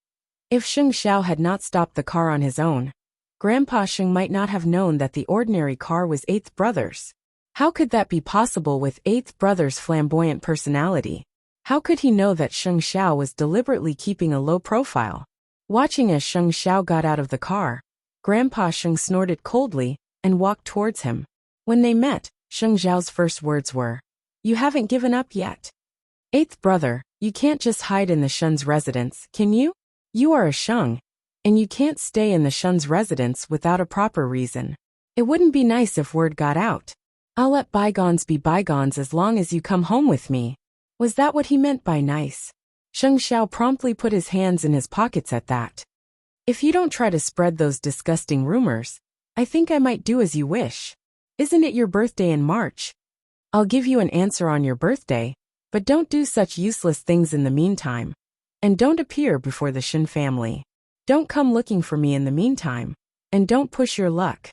If Sheng Xiao had not stopped the car on his own, Grandpa Sheng might not have known that the ordinary car was eighth brother's. How could that be possible with eighth brother's flamboyant personality? How could he know that Sheng Xiao was deliberately keeping a low profile? Watching as Sheng Xiao got out of the car, Grandpa Sheng snorted coldly and walked towards him. When they met, Sheng Xiao's first words were, "You haven't given up yet. Eighth brother, you can't just hide in the Shen's residence, can you? You are a Sheng, and you can't stay in the Shen's residence without a proper reason. It wouldn't be nice if word got out. I'll let bygones be bygones as long as you come home with me." Was that what he meant by nice? Sheng Xiao promptly put his hands in his pockets at that. If you don't try to spread those disgusting rumors, I think I might do as you wish. Isn't it your birthday in March? I'll give you an answer on your birthday, but don't do such useless things in the meantime. And don't appear before the Shen family. Don't come looking for me in the meantime. And don't push your luck.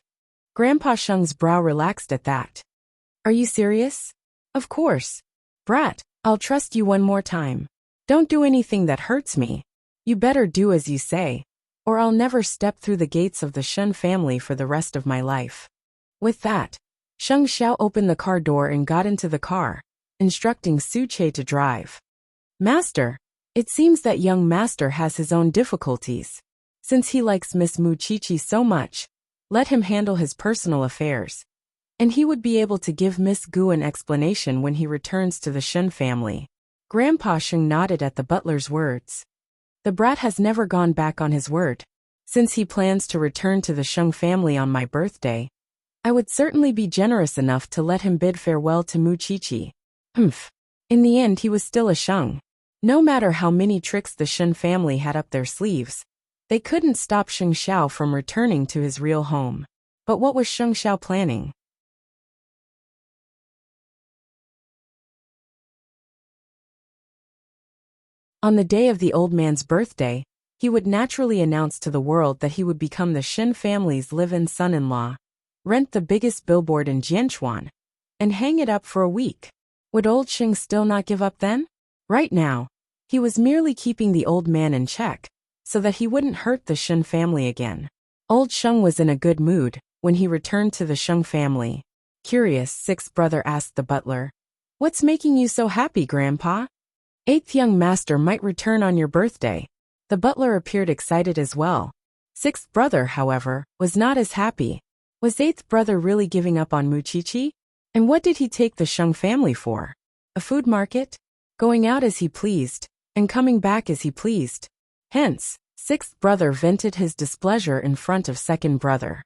Grandpa Sheng's brow relaxed at that. Are you serious? Of course. Brat, I'll trust you one more time. Don't do anything that hurts me. You better do as you say, or I'll never step through the gates of the Shen family for the rest of my life. With that, Sheng Xiao opened the car door and got into the car, instructing Su Che to drive. Master, it seems that young master has his own difficulties. Since he likes Miss Mu Chi so much, let him handle his personal affairs. And he would be able to give Miss Gu an explanation when he returns to the Shen family. Grandpa Sheng nodded at the butler's words. The brat has never gone back on his word. Since he plans to return to the Sheng family on my birthday, I would certainly be generous enough to let him bid farewell to Mu Chi. Humph. In the end he was still a Sheng. No matter how many tricks the Shen family had up their sleeves, they couldn't stop Sheng Xiao from returning to his real home. But what was Sheng Xiao planning? On the day of the old man's birthday, he would naturally announce to the world that he would become the Shen family's live-in son-in-law, rent the biggest billboard in Jianchuan, and hang it up for a week. Would old Sheng still not give up then? Right now, he was merely keeping the old man in check, so that he wouldn't hurt the Shen family again. Old Sheng was in a good mood when he returned to the Sheng family. Curious, sixth brother asked the butler. What's making you so happy, Grandpa? Eighth young master might return on your birthday. The butler appeared excited as well. Sixth brother, however, was not as happy. Was eighth brother really giving up on Mu Chi? And what did he take the Sheng family for? A food market? Going out as he pleased, and coming back as he pleased. Hence, sixth brother vented his displeasure in front of second brother.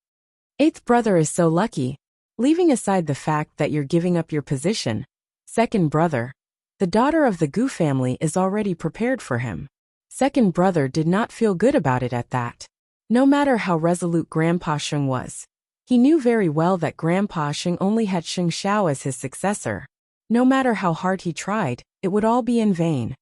Eighth brother is so lucky, leaving aside the fact that you're giving up your position. Second brother, the daughter of the Gu family is already prepared for him. Second brother did not feel good about it at that. No matter how resolute Grandpa Sheng was, he knew very well that Grandpa Sheng only had Sheng Xiao as his successor. No matter how hard he tried, it would all be in vain.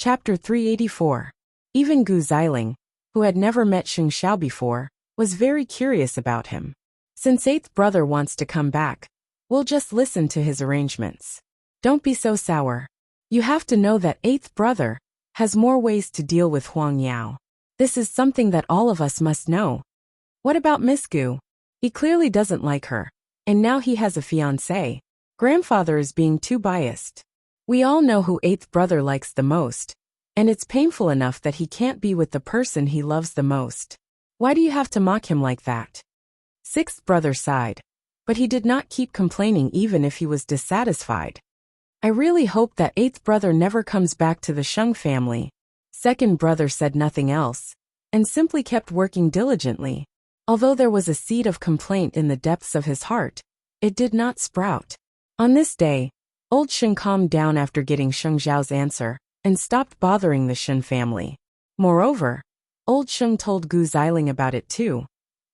Chapter 384. Even Gu Xiling, who had never met Sheng Xiao before, was very curious about him. Since eighth brother wants to come back, we'll just listen to his arrangements. Don't be so sour. You have to know that eighth brother has more ways to deal with Huang Yao. This is something that all of us must know. What about Miss Gu? He clearly doesn't like her, and now he has a fiancée. Grandfather is being too biased. We all know who eighth brother likes the most, and it's painful enough that he can't be with the person he loves the most. Why do you have to mock him like that? Sixth brother sighed, but he did not keep complaining even if he was dissatisfied. I really hope that eighth brother never comes back to the Sheng family. Second brother said nothing else, and simply kept working diligently. Although there was a seed of complaint in the depths of his heart, it did not sprout. On this day, old Sheng calmed down after getting Sheng Zhao's answer, and stopped bothering the Shen family. Moreover, old Sheng told Gu Xiling about it too,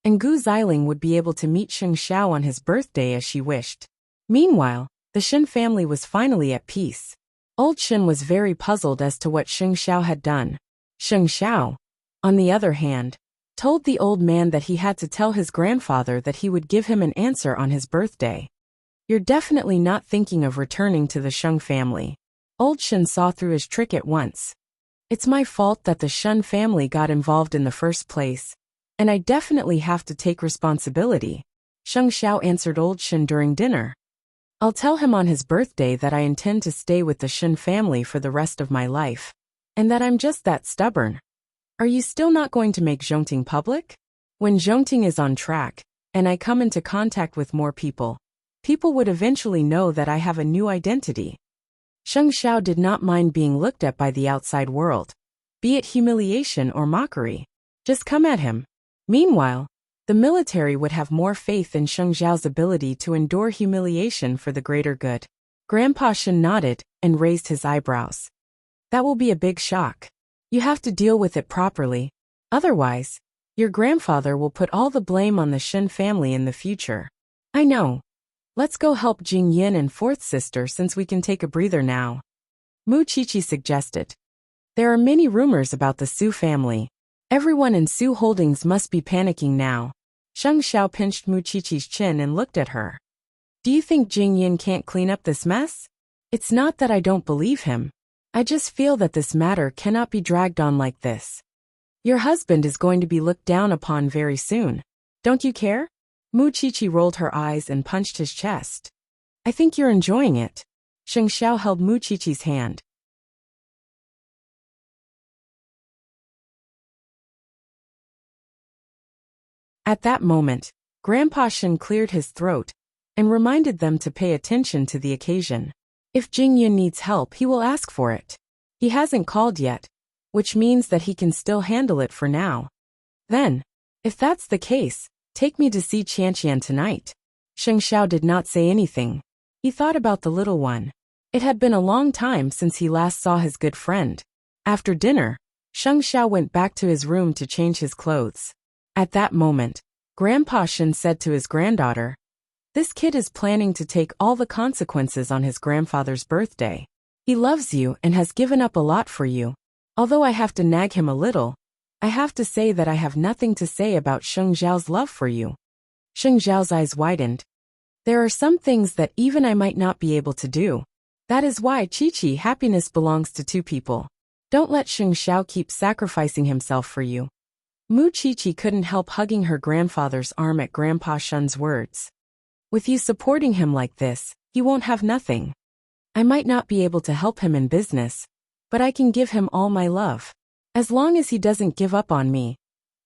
and Gu Xiling would be able to meet Sheng Xiao on his birthday as she wished. Meanwhile, the Shen family was finally at peace. Old Shen was very puzzled as to what Sheng Xiao had done. Sheng Xiao, on the other hand, told the old man that he had to tell his grandfather that he would give him an answer on his birthday. You're definitely not thinking of returning to the Sheng family. Old Shen saw through his trick at once. It's my fault that the Shen family got involved in the first place, and I definitely have to take responsibility. Sheng Xiao answered old Shen during dinner. I'll tell him on his birthday that I intend to stay with the Shen family for the rest of my life, and that I'm just that stubborn. Are you still not going to make Zhongting public? When Zhongting is on track, and I come into contact with more people, people would eventually know that I have a new identity. Sheng Xiao did not mind being looked at by the outside world, be it humiliation or mockery. Just come at him. Meanwhile, the military would have more faith in Sheng Xiao's ability to endure humiliation for the greater good. Grandpa Shen nodded and raised his eyebrows. That will be a big shock. You have to deal with it properly. Otherwise, your grandfather will put all the blame on the Shen family in the future. I know. Let's go help Jing Yin and fourth sister since we can take a breather now. Mu Qiqi suggested. There are many rumors about the Su family. Everyone in Su Holdings must be panicking now. Sheng Xiao pinched Mu Qiqi's chin and looked at her. Do you think Jing Yin can't clean up this mess? It's not that I don't believe him. I just feel that this matter cannot be dragged on like this. Your husband is going to be looked down upon very soon. Don't you care? Mu Qiqi rolled her eyes and punched his chest. I think you're enjoying it. Sheng Xiao held Mu Qiqi's hand. At that moment, Grandpa Shen cleared his throat and reminded them to pay attention to the occasion. If Jing Yun needs help, he will ask for it. He hasn't called yet, which means that he can still handle it for now. Then, if that's the case, take me to see Qianqian tonight. Sheng Xiao did not say anything. He thought about the little one. It had been a long time since he last saw his good friend. After dinner, Sheng Xiao went back to his room to change his clothes. At that moment, Grandpa Shen said to his granddaughter, "This kid is planning to take all the consequences on his grandfather's birthday. He loves you and has given up a lot for you. Although I have to nag him a little, I have to say that I have nothing to say about Sheng Zhao's love for you." Sheng Zhao's eyes widened. There are some things that even I might not be able to do. That is why, Qiqi, happiness belongs to two people. Don't let Sheng Xiao keep sacrificing himself for you. Mu Qiqi couldn't help hugging her grandfather's arm at Grandpa Shen's words. With you supporting him like this, he won't have nothing. I might not be able to help him in business, but I can give him all my love. As long as he doesn't give up on me,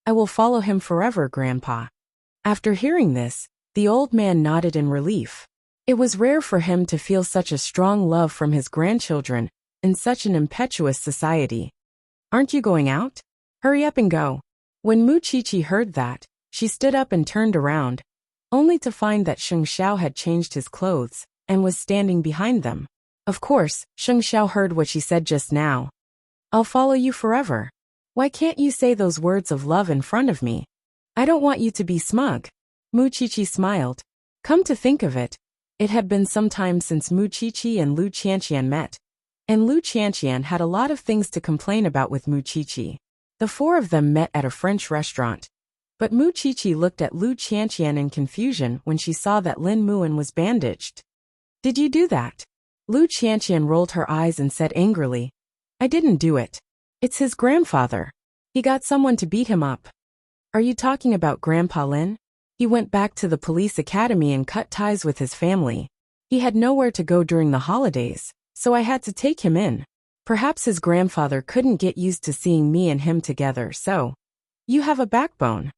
I will follow him forever, Grandpa. After hearing this, the old man nodded in relief. It was rare for him to feel such a strong love from his grandchildren in such an impetuous society. Aren't you going out? Hurry up and go. When Mu Qiqi heard that, she stood up and turned around, only to find that Sheng Xiao had changed his clothes and was standing behind them. Of course, Sheng Xiao heard what she said just now. I'll follow you forever. Why can't you say those words of love in front of me? I don't want you to be smug. Mu Qiqi smiled. Come to think of it, it had been some time since Mu Qiqi and Lu Qianqian met. And Lu Qianqian had a lot of things to complain about with Mu Qiqi. The four of them met at a French restaurant. But Mu Qiqi looked at Lu Qianqian in confusion when she saw that Lin Muan was bandaged. Did you do that? Lu Qianqian rolled her eyes and said angrily, I didn't do it. It's his grandfather. He got someone to beat him up. Are you talking about Grandpa Lin? He went back to the police academy and cut ties with his family. He had nowhere to go during the holidays, so I had to take him in. Perhaps his grandfather couldn't get used to seeing me and him together, so. You have a backbone.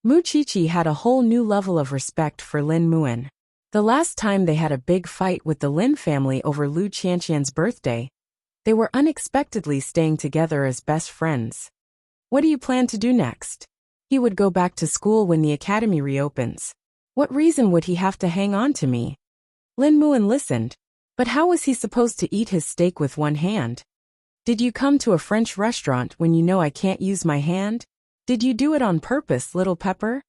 Mu Qiqi had a whole new level of respect for Lin Muan. The last time they had a big fight with the Lin family over Lu Qianqian's birthday, they were unexpectedly staying together as best friends. What do you plan to do next? He would go back to school when the academy reopens. What reason would he have to hang on to me? Lin Muan listened. But how was he supposed to eat his steak with one hand? Did you come to a French restaurant when you know I can't use my hand? Did you do it on purpose, little pepper?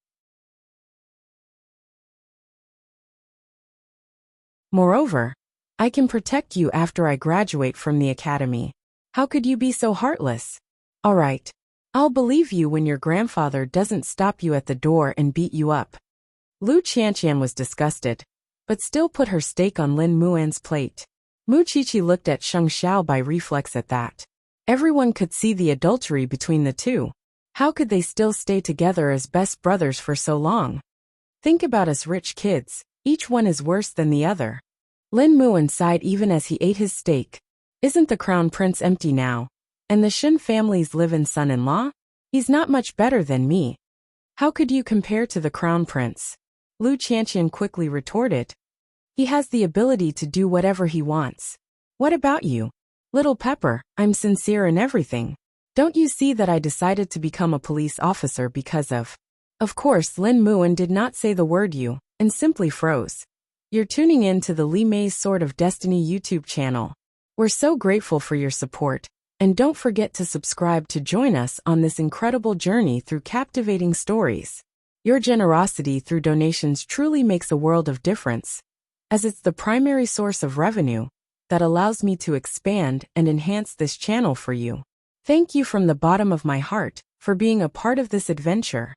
Moreover, I can protect you after I graduate from the academy. How could you be so heartless? All right. I'll believe you when your grandfather doesn't stop you at the door and beat you up. Lu Qianqian was disgusted, but still put her steak on Lin Muan's plate. Mu Qiqi looked at Sheng Xiao by reflex at that. Everyone could see the adultery between the two. How could they still stay together as best brothers for so long? Think about us rich kids, each one is worse than the other. Lin Muan sighed even as he ate his steak. Isn't the crown prince empty now? And the Shen family's live-in son-in-law? He's not much better than me. How could you compare to the crown prince? Lu Qianqian quickly retorted. He has the ability to do whatever he wants. What about you? Little Pepper, I'm sincere in everything. Don't you see that I decided to become a police officer because of... Of course, Lin Muan did not say the word you, and simply froze. You're tuning in to the Li Mei's Sword of Destiny YouTube channel. We're so grateful for your support, and don't forget to subscribe to join us on this incredible journey through captivating stories. Your generosity through donations truly makes a world of difference, as it's the primary source of revenue that allows me to expand and enhance this channel for you. Thank you from the bottom of my heart for being a part of this adventure.